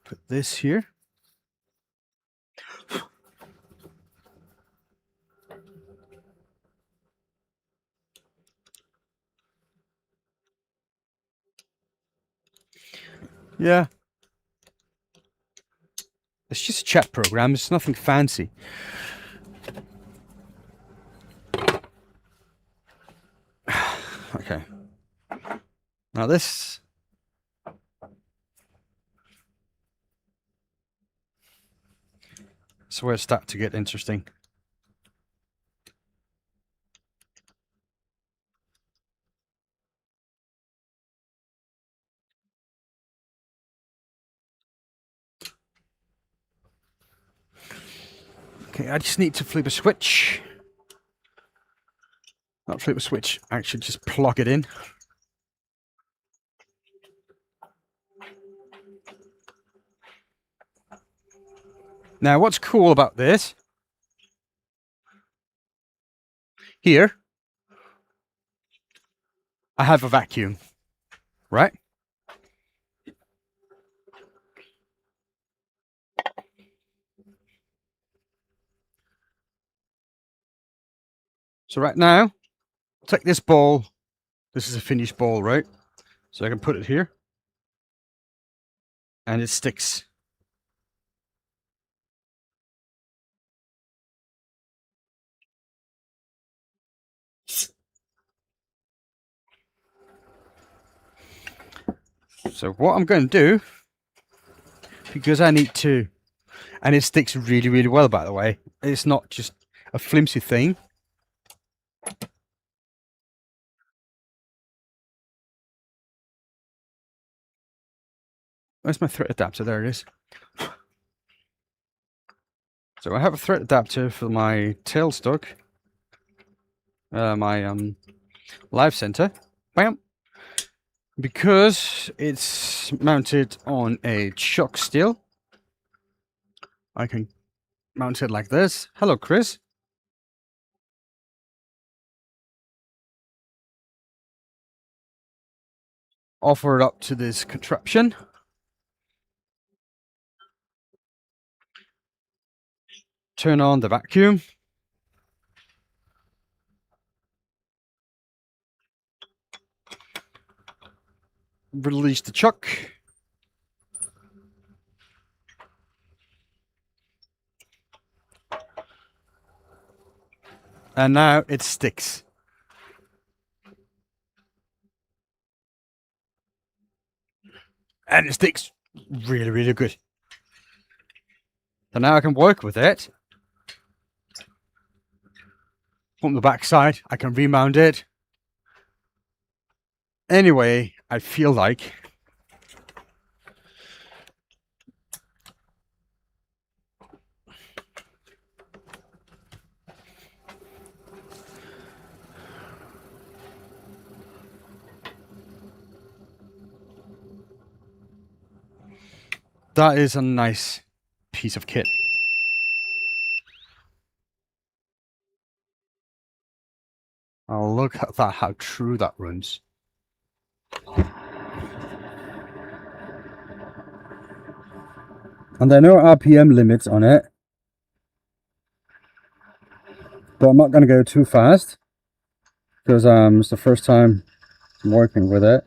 put this here. Yeah. It's just a chat program. It's nothing fancy. Okay. Now this. It's where it starts to get interesting. Okay, I just need to flip a switch. Not flip a switch, actually just plug it in. Now, what's cool about this, here, I have a vacuum, right? So right now, take this ball. This is a finished ball, right? So I can put it here. And it sticks. So what I'm going to do, because I need to, and it sticks really, really well, by the way. It's not just a flimsy thing. Where's my thread adapter? There it is. So I have a thread adapter for my tailstock, my live center. Bam! Because it's mounted on a chock steel, I can mount it like this. Hello, Chris. Offer it up to this contraption. Turn on the vacuum. Release the chuck. And now it sticks. and it sticks really, really good. So now I can work with it. From the back side, I can remount it. Anyway, I feel like that is a nice piece of kit. Oh, look at that, how true that runs. And there are no RPM limits on it, but I'm not going to go too fast because it's the first time I'm working with it.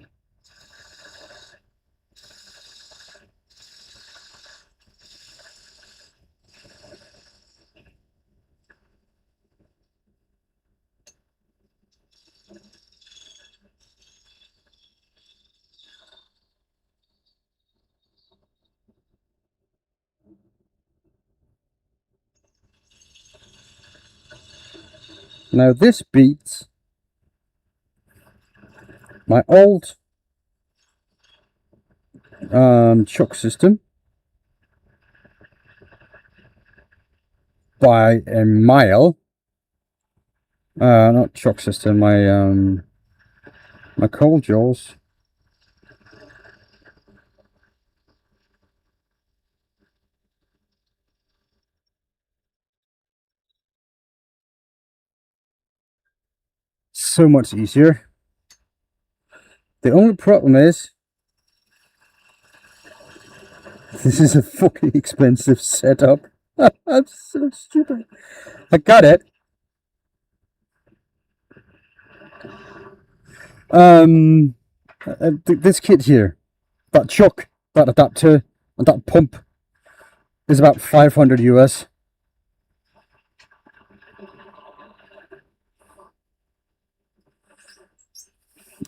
Now this beats my old chuck system by a mile. Not chuck system, my cold jaws. So much easier. The only problem is this is a fucking expensive setup. I'm so stupid. I got it. This kit here, that chuck, that adapter, and that pump is about 500 US.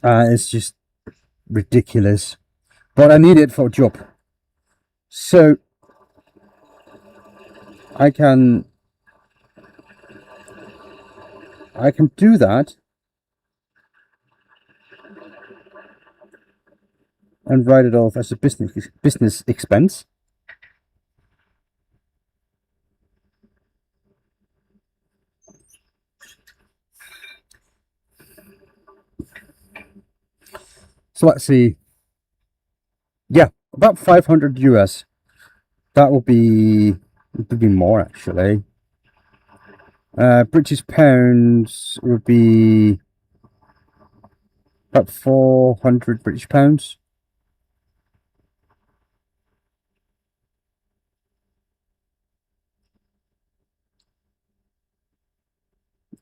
It's just ridiculous, but I need it for a job, so I can do that and write it off as a business expense. So let's see. Yeah, about 500 US. That would be more actually. British pounds would be about 400 British pounds.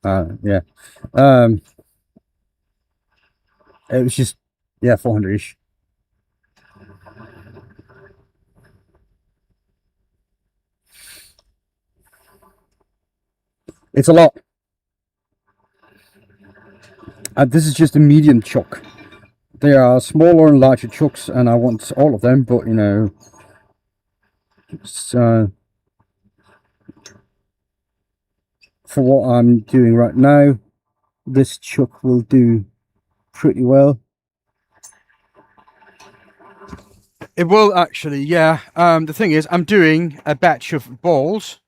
Yeah. It was just, yeah, 400-ish. It's a lot. This is just a medium chuck. There are smaller and larger chucks, and I want all of them, but you know, for what I'm doing right now, this chuck will do pretty well. It will actually, yeah. The thing is, I'm doing a batch of balls.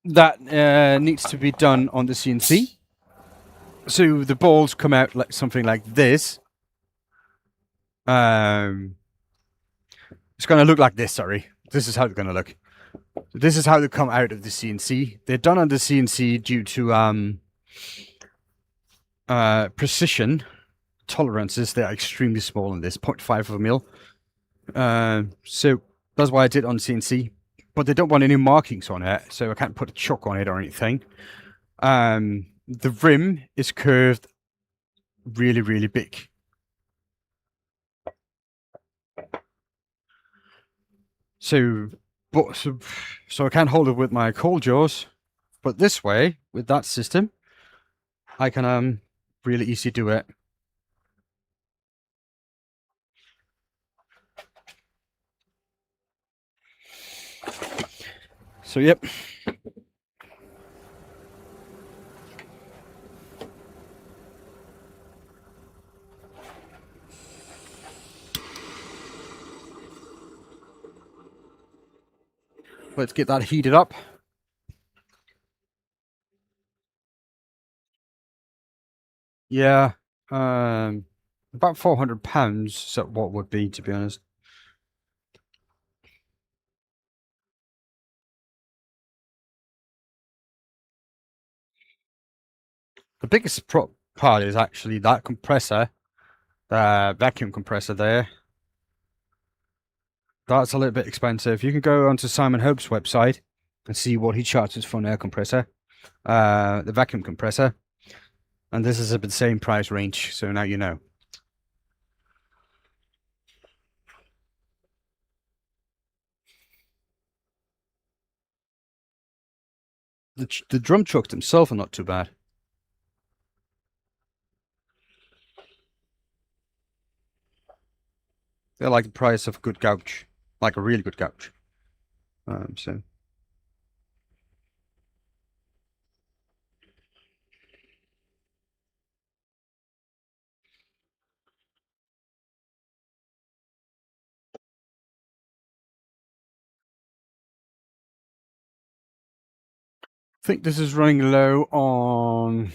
That needs to be done on the CNC. So the balls come out like something like this. It's going to look like this, sorry. This is how it's going to look. This is how they come out of the CNC. They're done on the CNC due to precision tolerances. They're extremely small in this, 0.5 of a mil. So that's why I did on CNC. But they don't want any markings on it, so I can't put a chuck on it or anything. The rim is curved really, really big. So I can't hold it with my cold jaws, but this way, with that system, I can Really easy to do it. So yep. Let's get that heated up. Yeah, about £400. So what would be, to be honest. The biggest part is actually that compressor, the vacuum compressor there. That's a little bit expensive. You can go onto Simon Hope's website and see what he charges for an air compressor, the vacuum compressor. And this is about the same price range, so now you know. The drum trucks themselves are not too bad. They're like the price of a good couch, like a really good couch. So I think this is running low on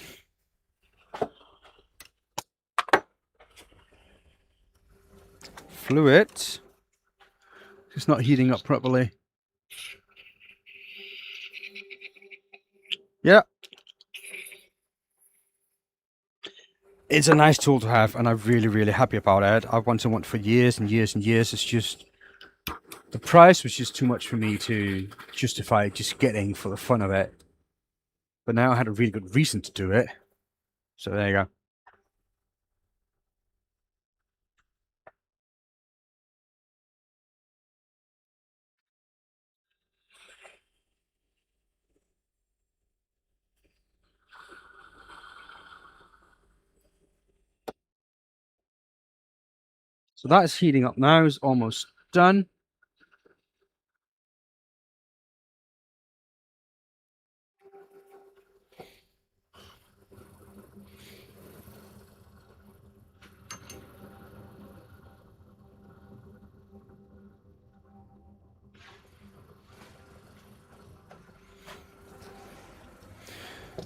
fluid. It's not heating up properly. Yeah. It's a nice tool to have, and I'm really, really happy about it. I've wanted one for years and years and years. It's just, the price was just too much for me to justify just getting for the fun of it. But now I had a really good reason to do it. So there you go. So that is heating up now. It's almost done.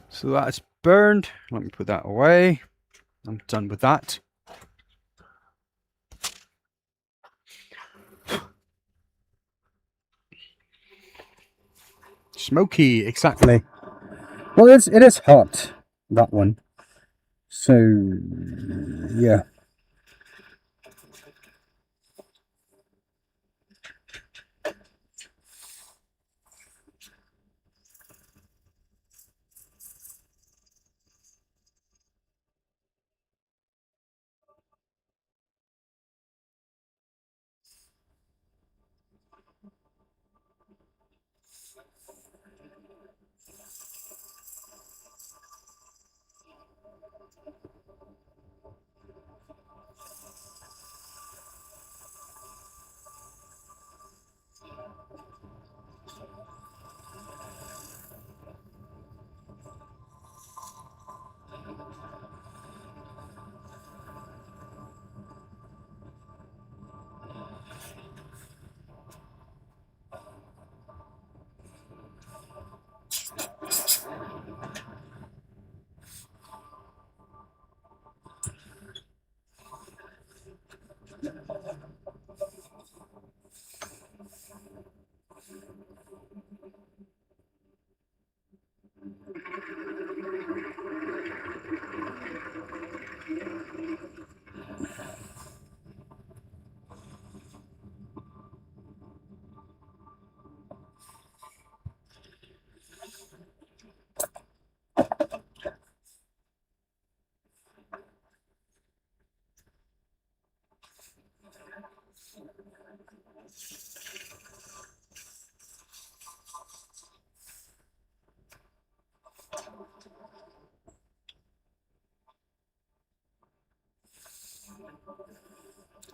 So that's burned. Let me put that away. I'm done with that. Smoky, exactly. Well, it is hot, that one. So, yeah.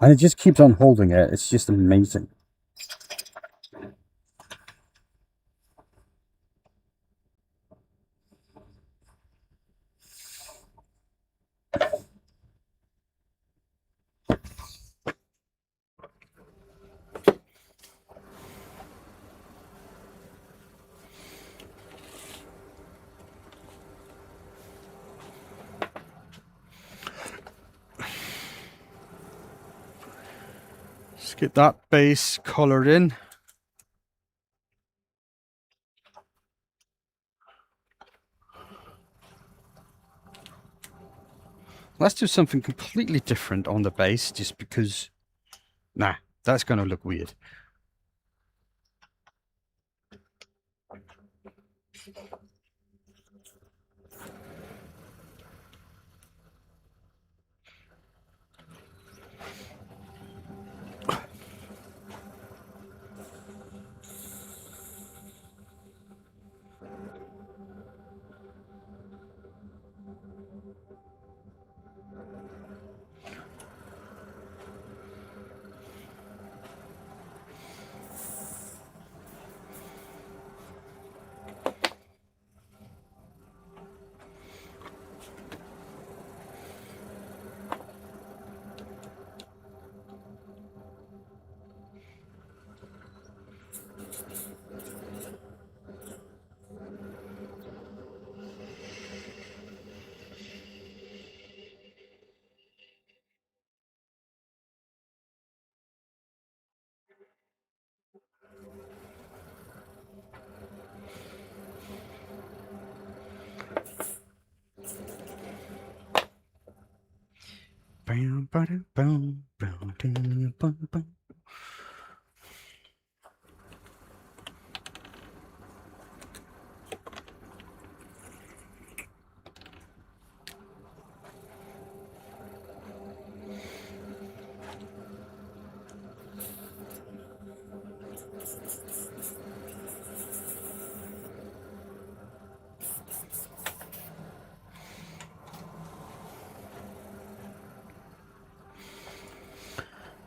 And it just keeps on holding it. It's just amazing. Let's get that base colored in. Let's do something completely different on the base, just because, nah, that's going to look weird.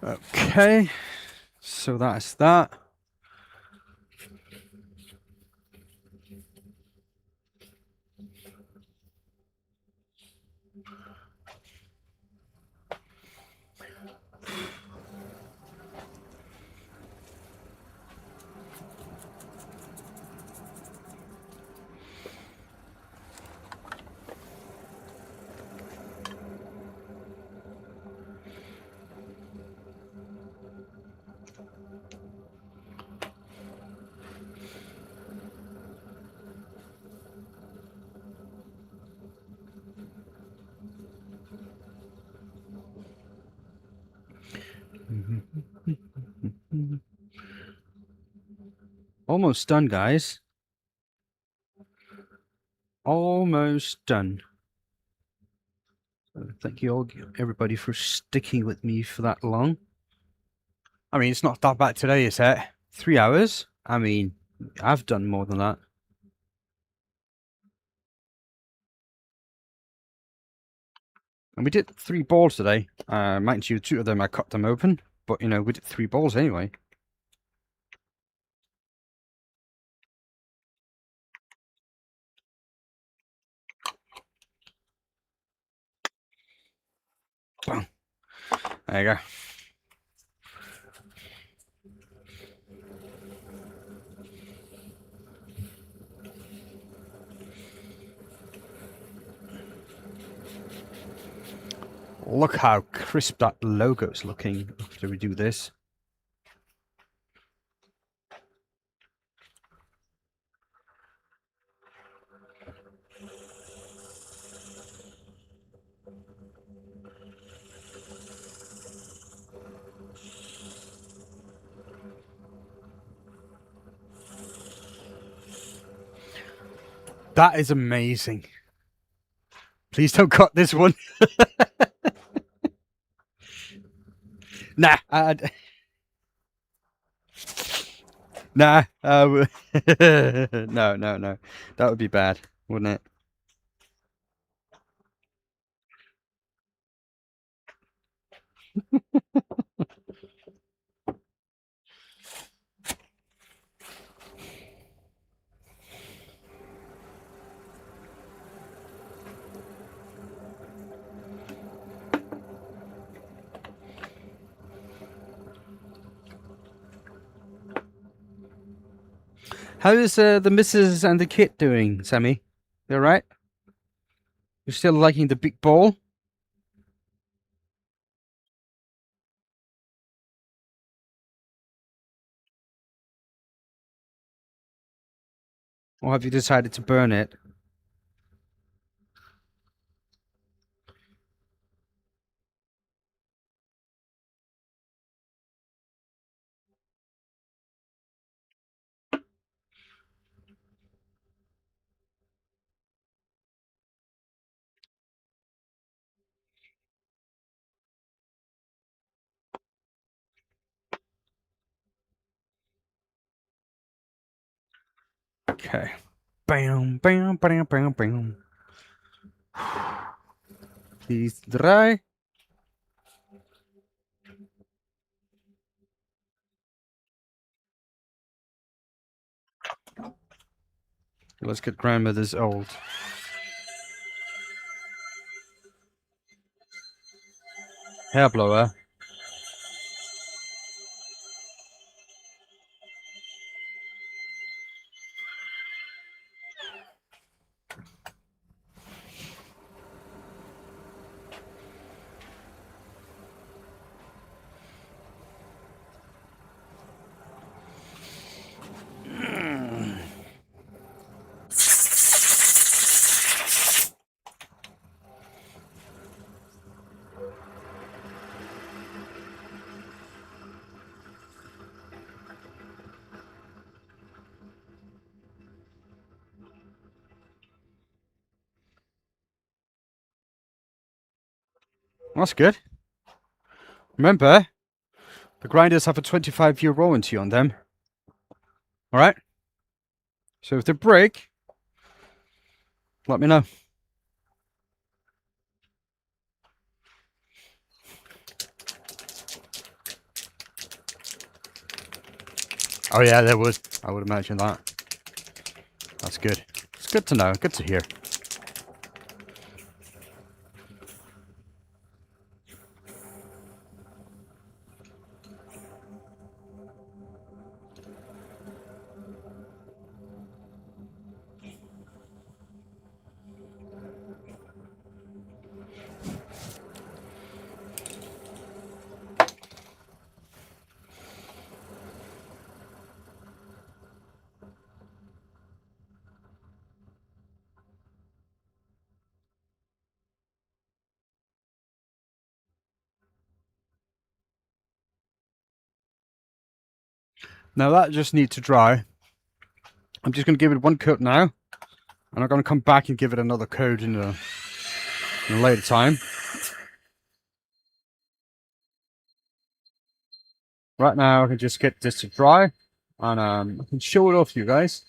Okay, so that's that. Almost done, guys. Almost done. Thank you all, everybody, for sticking with me for that long. I mean, it's not that bad today, is it? 3 hours? I mean, I've done more than that. And we did 3 balls today. Mind you, 2 of them I cut them open, but you know, we did 3 balls anyway. Boom. There you go. Look how crisp that logo's looking after we do this. That is amazing. Please don't cut this one. Nah. Nah. No, no, no. That would be bad, wouldn't it? How is the missus and the kit doing, Sammy? They alright? You're still liking the big ball? Or have you decided to burn it? Okay. Bam, bam, bam, bam, bam. Please dry. Let's get grandmother's old hair blower. That's good. Remember, the grinders have a 25-year warranty on them. Alright? So if they break, let me know. Oh yeah, there would. I would imagine that. That's good. It's good to know. Good to hear. Now that just needs to dry. I'm just going to give it one coat now. And I'm going to come back and give it another coat in a later time. Right now I can just get this to dry. And I can show it off to you guys.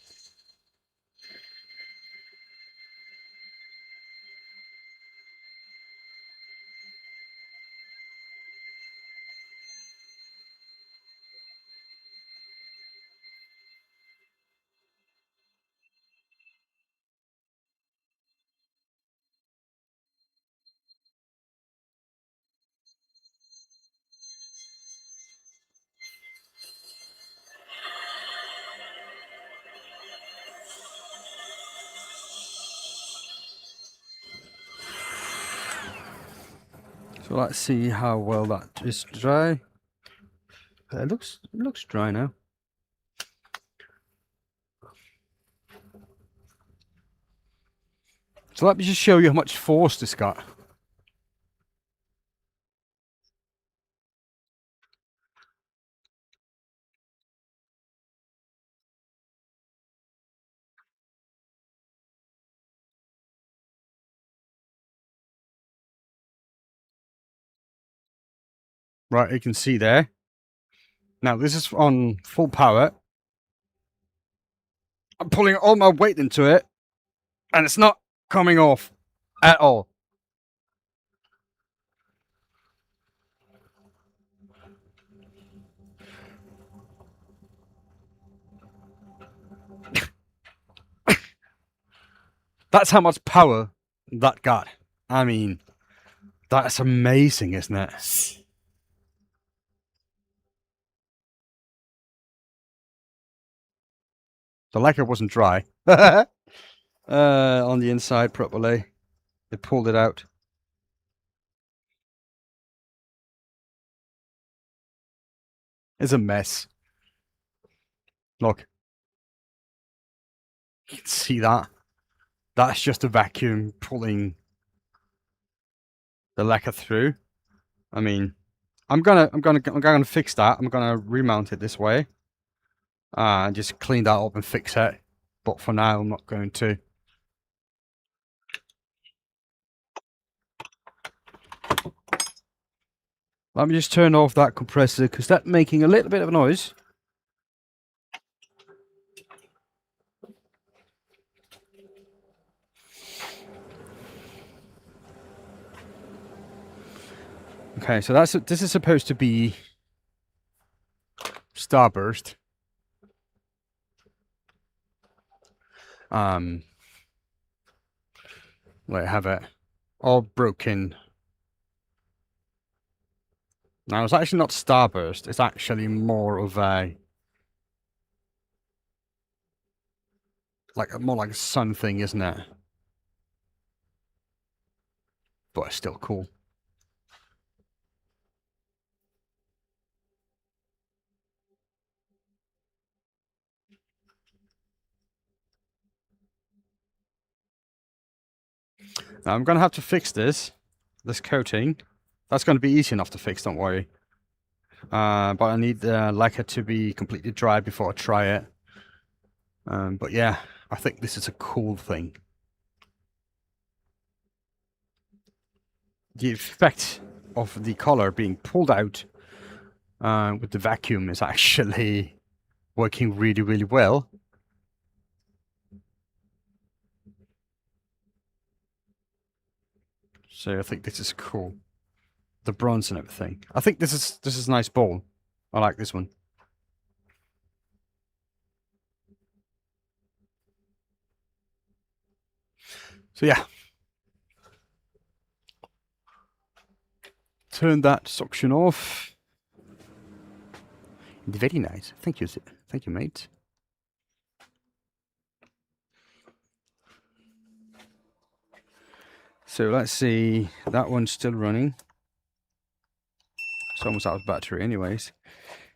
So let's see how well that is dry. It looks dry now. So let me just show you how much force this got. Right, you can see there. Now this is on full power. I'm pulling all my weight into it, and it's not coming off at all. That's how much power that got. I mean, that's amazing, isn't it? The lacquer wasn't dry on the inside properly. They pulled it out. It's a mess. Look. You can see that. That's just a vacuum pulling the lacquer through. I mean, I'm gonna fix that. I'm gonna remount it this way. And just clean that up and fix it. But for now, I'm not going to. Let me just turn off that compressor because that's making a little bit of a noise. Okay, so this is supposed to be starburst. Let I have it all broken. Now it's actually not starburst. It's actually more of a more like a sun thing, isn't it? But it's still cool. Now I'm going to have to fix this coating. That's going to be easy enough to fix, don't worry. But I need the lacquer to be completely dry before I try it. But yeah, I think this is a cool thing. The effect of the color being pulled out with the vacuum is actually working really, really well. So I think this is cool. The bronze and everything. I think this is a nice ball. I like this one. So yeah. Turn that suction off. Very nice. Thank you, mate. So let's see. That one's still running. It's almost out of battery anyways.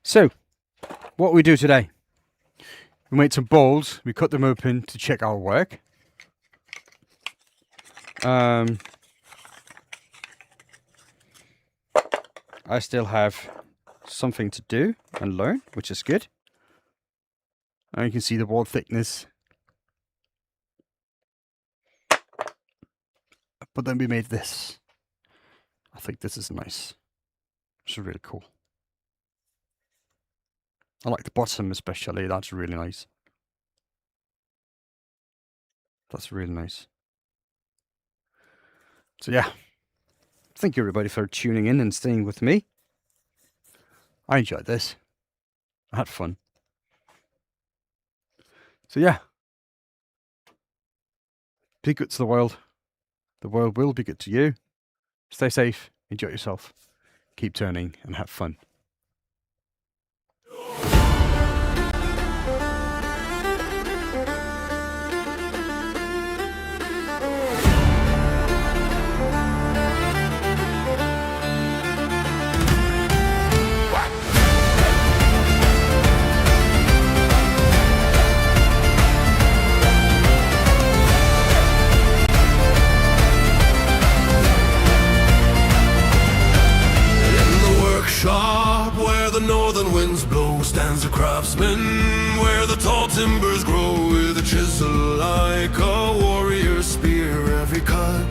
So, what we do today. We made some bowls. We cut them open to check our work. I still have something to do and learn, which is good. And you can see the wall thickness. But then we made this. I think this is nice. It's really cool. I like the bottom especially. That's really nice. That's really nice. So yeah. Thank you everybody for tuning in and staying with me. I enjoyed this. I had fun. So yeah. Be good to the world. The world will be good to you. Stay safe. Enjoy yourself. Keep turning and have fun. Where the northern winds blow stands a craftsman, where the tall timbers grow with a chisel like a warrior's spear. Every cut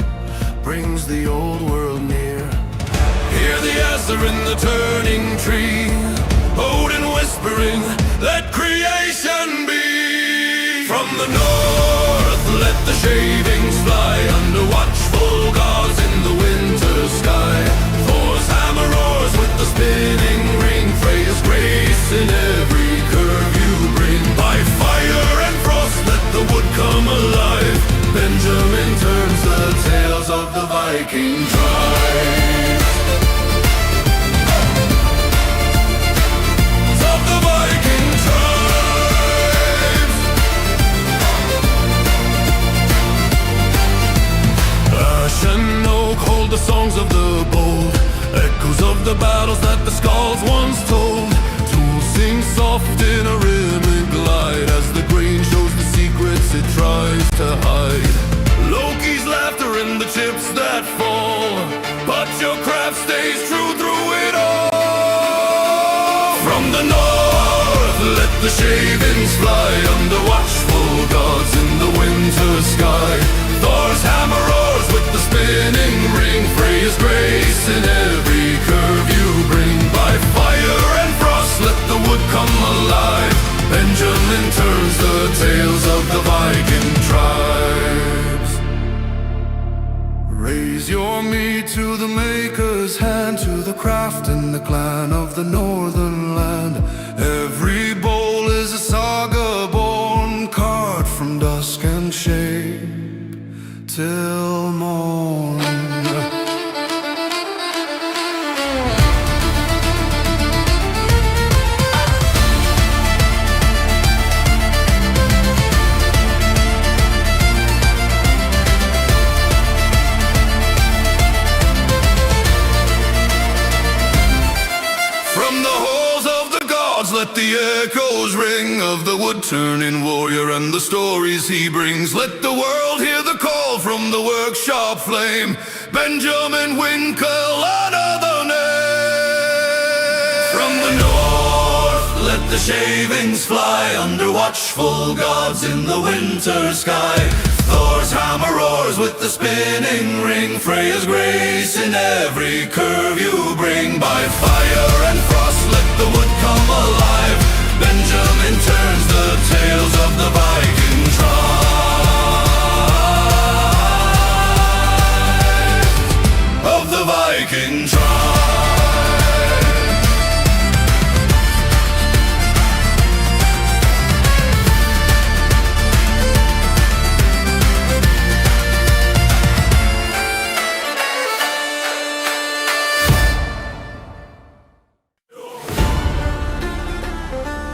brings the old world near. Hear the answer in the turning tree, Odin whispering, let creation be. From the north let the shavings fly under watchful gods in the winter sky. Thor's hammer roars with the spinning ring, Freya's grace in every curve you bring. By fire and frost let the wood come alive. Benjamin turns the tales of the Viking tribes. Of the Viking tribes. shavings fly under watchful gods in the winter sky. Thor's hammer roars with the spinning ring. Freya's grace in every curve you bring. By fire and frost let the wood come alive. Benjamin turns the tales of the Viking tribes. Raise your meat to the maker's hand, to the craft and the clan of the northern land. Every bowl is a saga born, carved from dusk and shade till morn. From the halls of the gods let the echoes ring of the wood-turning warrior and the stories he brings. Let the world hear the call from the workshop flame. Benjamin Winkle, another name. From the north let the shavings fly under watchful gods in the winter sky. Thor's hammer roars with the spinning ring. Freya's grace in every curve you bring. By fire and frost let the wood come alive. Benjamin turns the tales of the Viking tribe.